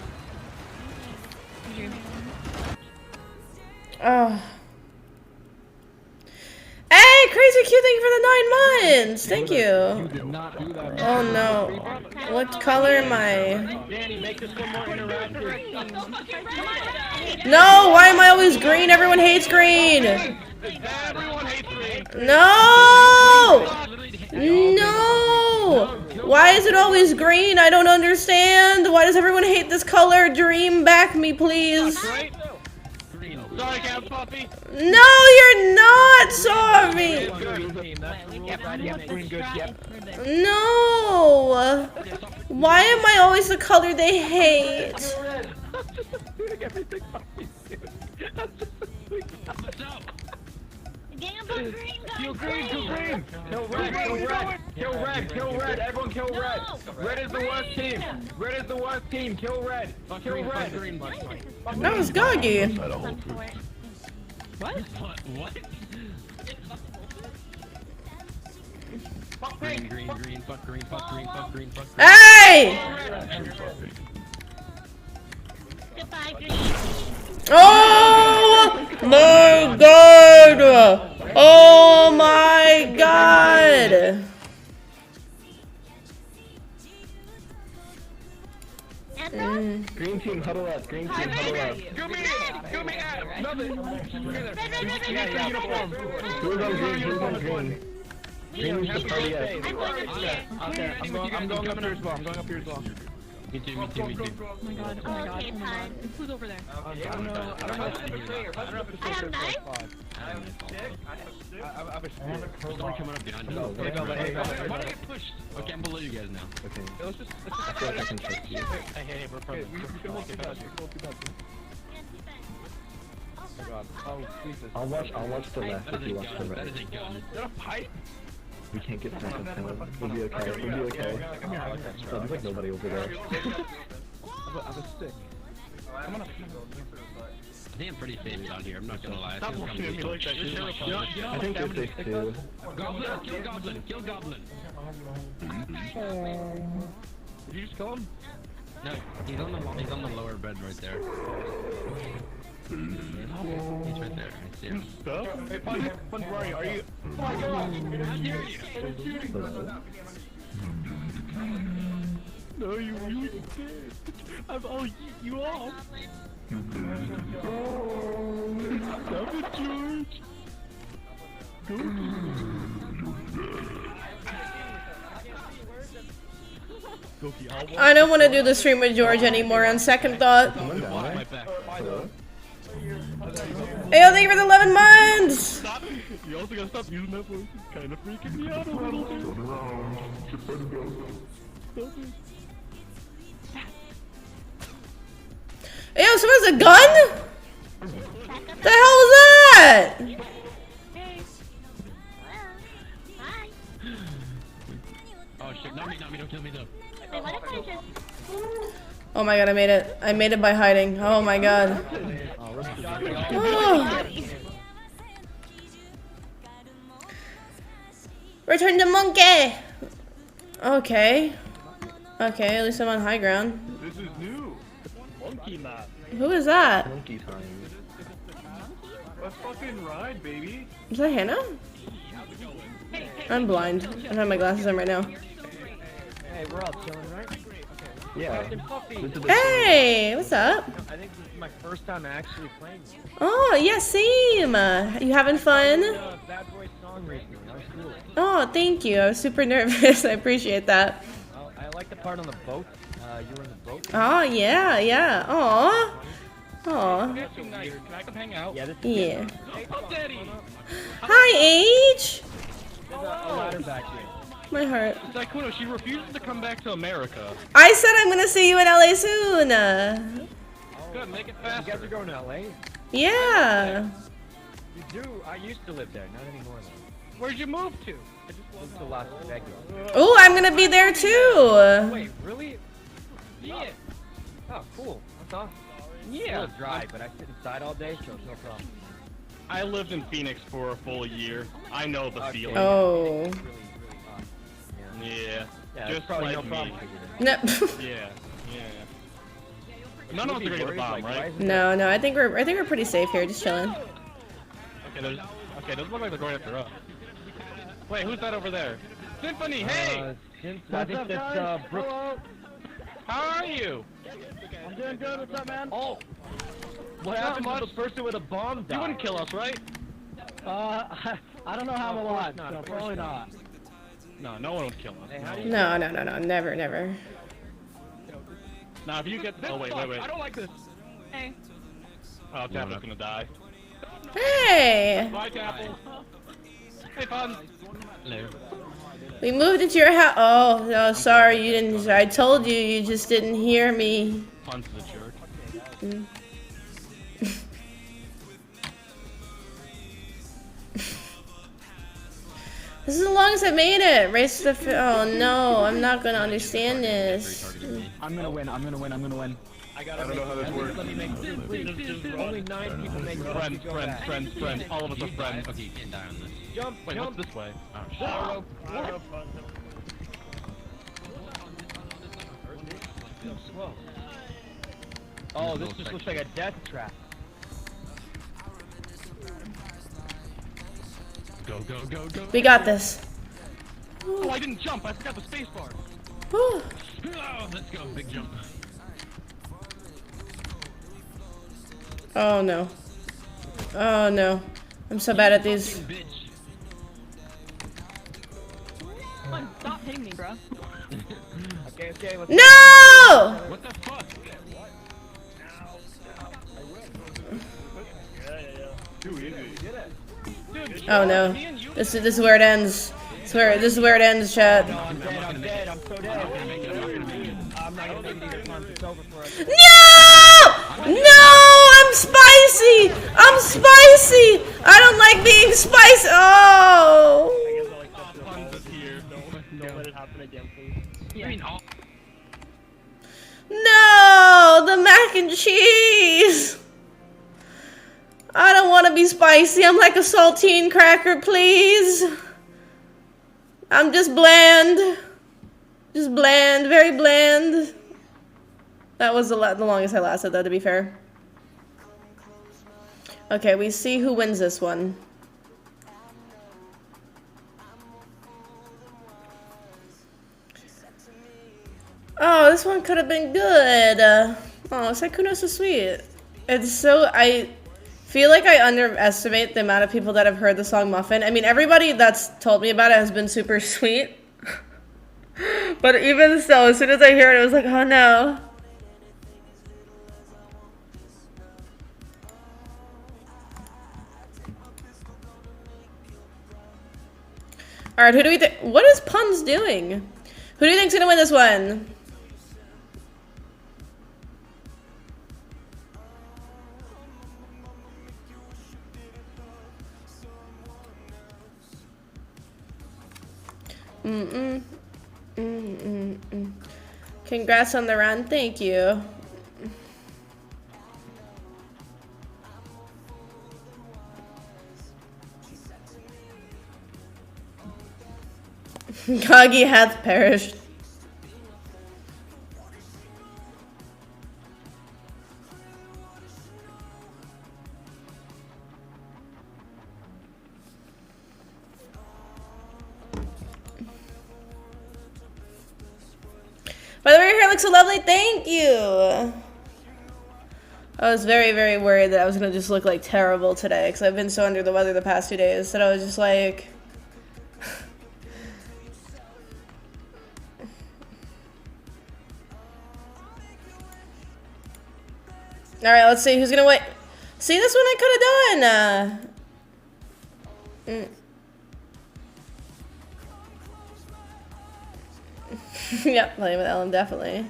Oh. Hey, Crazy Q, thank you for the 9 months. Thank you. Oh no. What color am I? No, why am I always green? Everyone hates green. No! No! Why is it always green? I don't understand. Why does everyone hate this color? Dream, back me, please. Sorry, CaptainPuffy. No, you're not sorry. No. Why am I always the color they hate? Kill green! Kill red! Everyone kill red! Red is the worst team! Kill red! That was Goggy. What? Green, fuck green. Hey! Goodbye, green. Oh my god! Oh my god! Green team, huddle up. Go me, Adam. Love it. Who's on green? Green is the party up. Okay, I'm going up here as well. Me too. Oh my god. Who's over there? I don't know if it's a betrayer. I have a stick. Someone coming up behind us. Why do I get pushed? Okay, I'm below you guys now. Okay. Let's just I feel like I can trust you. Hey, we're friendly. Oh god. Oh, Jesus. I'll watch the left if you watch the right. Is that a pipe? We can't get stuck in town. We'll be okay. There's like nobody over there. I have a stick. I'm on a I think I'm pretty famous out here, I'm not gonna lie. Stop looking at me like that. I think you're safe too. Kill Goblin! Did you just kill him? No, he's on the lower bed right there. He's right there. I see him. Stuff? Hey, Ponk, where are you? Are you? Oh my god! How dare you! No, you did. I'll eat you off. Stop it, George. Go. I don't want to do the stream with George anymore on second thought. Hey, thank you for the 11 months! Stop. You also gotta stop using that voice. It's kind of freaking me out a little bit. Stop it. Yo, someone has a gun? The hell was that? Oh shit, not me, don't kill me though. Oh my god, I made it. I made it by hiding. Oh my god. Oh. Return to monkey! Okay. Okay, at least I'm on high ground. This is new. Monkey map. Who is that? Monkey time. Let's fucking ride, baby. Is that Hannah? I'm blind. I don't have my glasses on right now. Hey, we're all chilling, right? Yeah. CaptainPuffy. Hey, what's up? I think this is my first time actually playing. Oh, yeah, same. You having fun? Bad Boy song recently. That was cool. Oh, thank you. I was super nervous. I appreciate that. I like the part on the boat. You were in the boat. Oh, yeah, yeah. Aw. Aw. Can I come hang out? Yeah, this is Yeah. Oh, Daddy! Hi, H. There's a ladder back here. My heart. Sykkuno, she refuses to come back to America. I said I'm gonna see you in LA soon. Good, make it You faster. guys are going to LA? Yeah. You do? I used to live there, not anymore though. Where'd you move to? I just moved to Las Vegas. Oh, I'm gonna be there too. Wait, really? Yeah. Oh, cool. That's awesome. Yeah. It's dry, but I sit inside all day, so it's no problem. I lived in Phoenix for a full year. I know the feeling. Oh. Yeah. Yeah, Just it's probably like no problem. me. No. Yeah. None of us are gonna get the bomb, right? No, no. I think we're pretty safe here, just chilling. Okay, those look like they're going after us. Wait, who's that over there? Symphony, hey! I think that's Brooke. How are you? I'm doing good. What's up, man? Oh, what Not happened much. to the person with a bomb? You wouldn't kill us, right? I don't know how I'm alive, so probably not. No, no one would kill us. Hey, how do you No, no, no, no. Never, never. Now, if you get this, oh wait. I don't like this. Hey. Oh, Tapple's gonna die. Hey. Bye, Tapple. Hey, Fun. Hello. We moved into your house. Oh, no, sorry, you didn't. I told you, you just didn't hear me. Fun's the jerk. Mm. This is the longest I've made it. Race to the. Oh no, I'm not gonna understand this. I'm gonna win. I'm gonna win. I'm gonna win. I don't know how this works. Let me make only 9 people make Friends. All of us are friends. Okay, you can't die on this. Jump, Wait, jump. what's this way? Oh, shit. Slow. Oh, this just looks like a death trap. Go. We got this. Oh, I didn't jump. I forgot the space bar. Whew. Oh, let's go. Big jump. Oh no. Oh no. I'm so bad at these. Come on, stop hitting me, bro. Okay, let's No! What the fuck? Too easy. Dude, Oh no. This is where it ends. This is where it ends, chat. I'm dead. I'm so dead. I'm not gonna make it either time. It's over for us. No! No! I'm spicy! I'm spicy! I don't like being spicy! Oh! Fun's here. Don't let it happen again, please. I mean, all. No! The mac and cheese! I don't want to be spicy. I'm like a saltine cracker, please. I'm just bland. Just bland. Very bland. That was the longest I lasted, though, to be fair. Okay, we see who wins this one. Oh, this one could have been good. Oh, Sekuno's so sweet. It's so, I feel like I underestimate the amount of people that have heard the song Muffin. I mean, everybody that's told me about it has been super sweet. But even so, as soon as I hear it, I was like, oh no. Alright, who do we think? What is Puns doing? Who do you think's gonna win this one? Congrats on the run, thank you. Kagi hath perished. By the way, your hair looks so lovely. Thank you. I was very, very worried that I was going to just look like terrible today because I've been so under the weather the past 2 days that I was just like... Alright, let's see who's going to win. See, this one I could have done. Yep, playing with Ellen, definitely.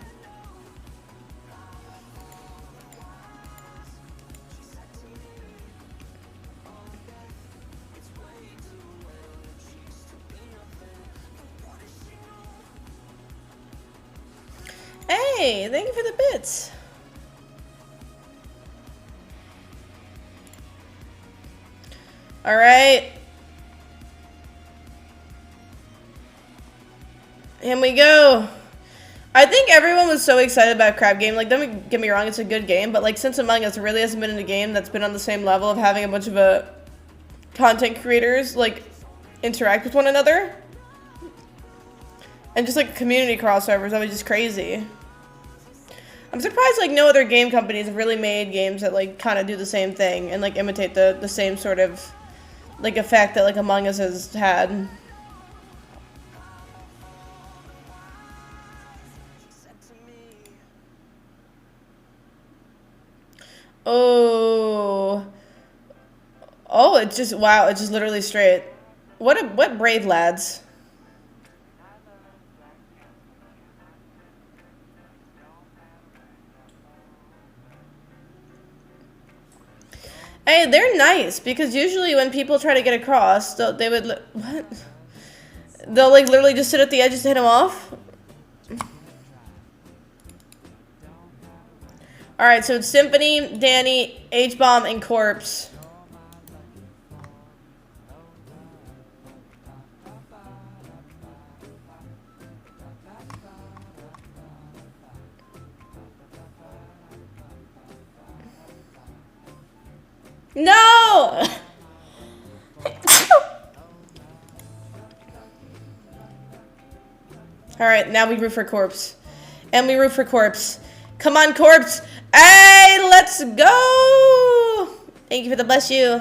Hey, thank you for the bits. All right. And we go. I think everyone was so excited about Crab Game. Like, don't get me wrong, it's a good game, but like, since Among Us really hasn't been in a game that's been on the same level of having a bunch of content creators like interact with one another and just like community crossovers. That was just crazy. I'm surprised like no other game companies have really made games that like kind of do the same thing and like imitate the same sort of like effect that like Among Us has had. Oh, it's just, wow, it's just literally straight. What brave lads. Hey, they're nice because usually when people try to get across, they would, what? They'll like literally just sit at the edge just to hit them off. Alright, so it's Symphony, Danny, H-Bomb, and Corpse. No! Alright, now we root for Corpse. And we root for Corpse. Come on, Corpse! Hey, let's go! Thank you for the bless you.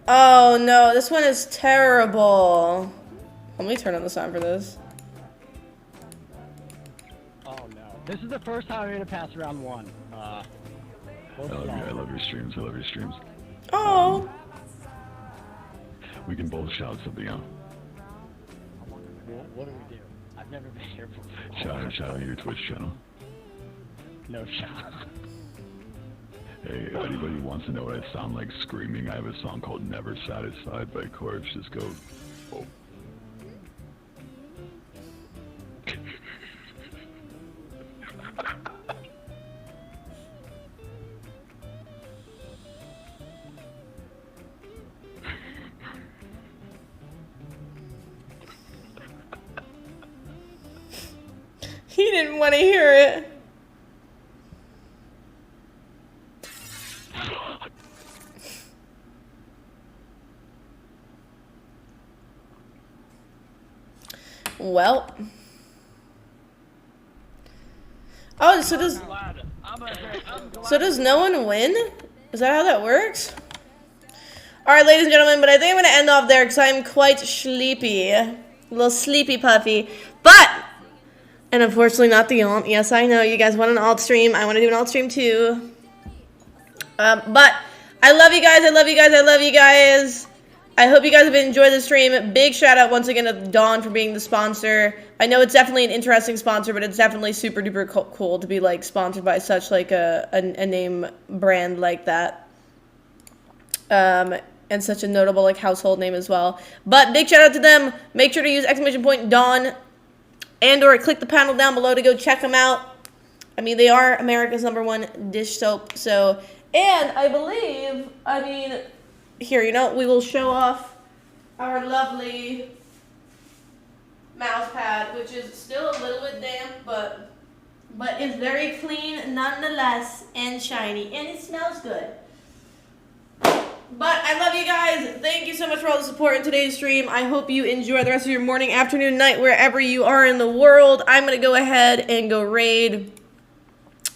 Oh no, this one is terrible. Let me turn on the sound for this. Oh no. This is the first time I'm gonna pass around one. I love your streams. I love your streams. Oh. We can both shout something out. What do we do? I've never been here before. Shout out your Twitch channel. No shot. Hey, if anybody wants to know what I sound like screaming, I have a song called Never Satisfied by Corpse. Just go. Oh. He didn't want to hear it. Well. Oh, so does no one win? Is that how that works? Alright, ladies and gentlemen, but I think I'm going to end off there because I'm quite sleepy. A little sleepy puffy. But, and unfortunately not the alt. Yes, I know, you guys want an alt stream. I want to do an alt stream too. But, I love you guys, I love you guys, I love you guys. I hope you guys have enjoyed the stream. Big shout out once again to Dawn for being the sponsor. I know it's definitely an interesting sponsor, but it's definitely super duper cool to be like sponsored by such like a name brand like that. And such a notable like household name as well. But big shout out to them. Make sure to use !Dawn and or click the panel down below to go check them out. I mean, they are America's #1 dish soap. So, and I believe, I mean, here, you know, we will show off our lovely mouse pad, which is still a little bit damp, but is very clean nonetheless and shiny, and it smells good. But I love you guys. Thank you so much for all the support in today's stream. I hope you enjoy the rest of your morning, afternoon, night, wherever you are in the world. I'm going to go ahead and go raid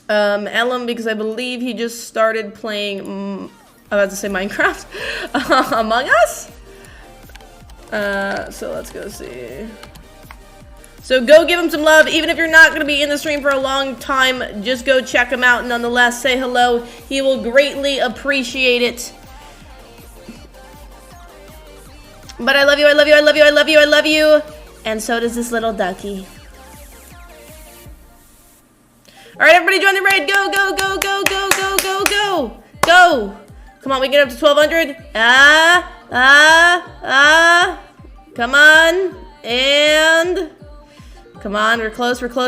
Ellum because I believe he just started playing, I'm about to say Minecraft, Among Us? So let's go see. So go give him some love. Even if you're not going to be in the stream for a long time, just go check him out. Nonetheless, say hello. He will greatly appreciate it. But I love you, I love you, I love you, I love you, I love you. And so does this little ducky. Alright, everybody join the raid. Go, go, go, go, go, go, go, go. Go. Come on, we get up to 1,200. Come on. And come on, we're close, we're close.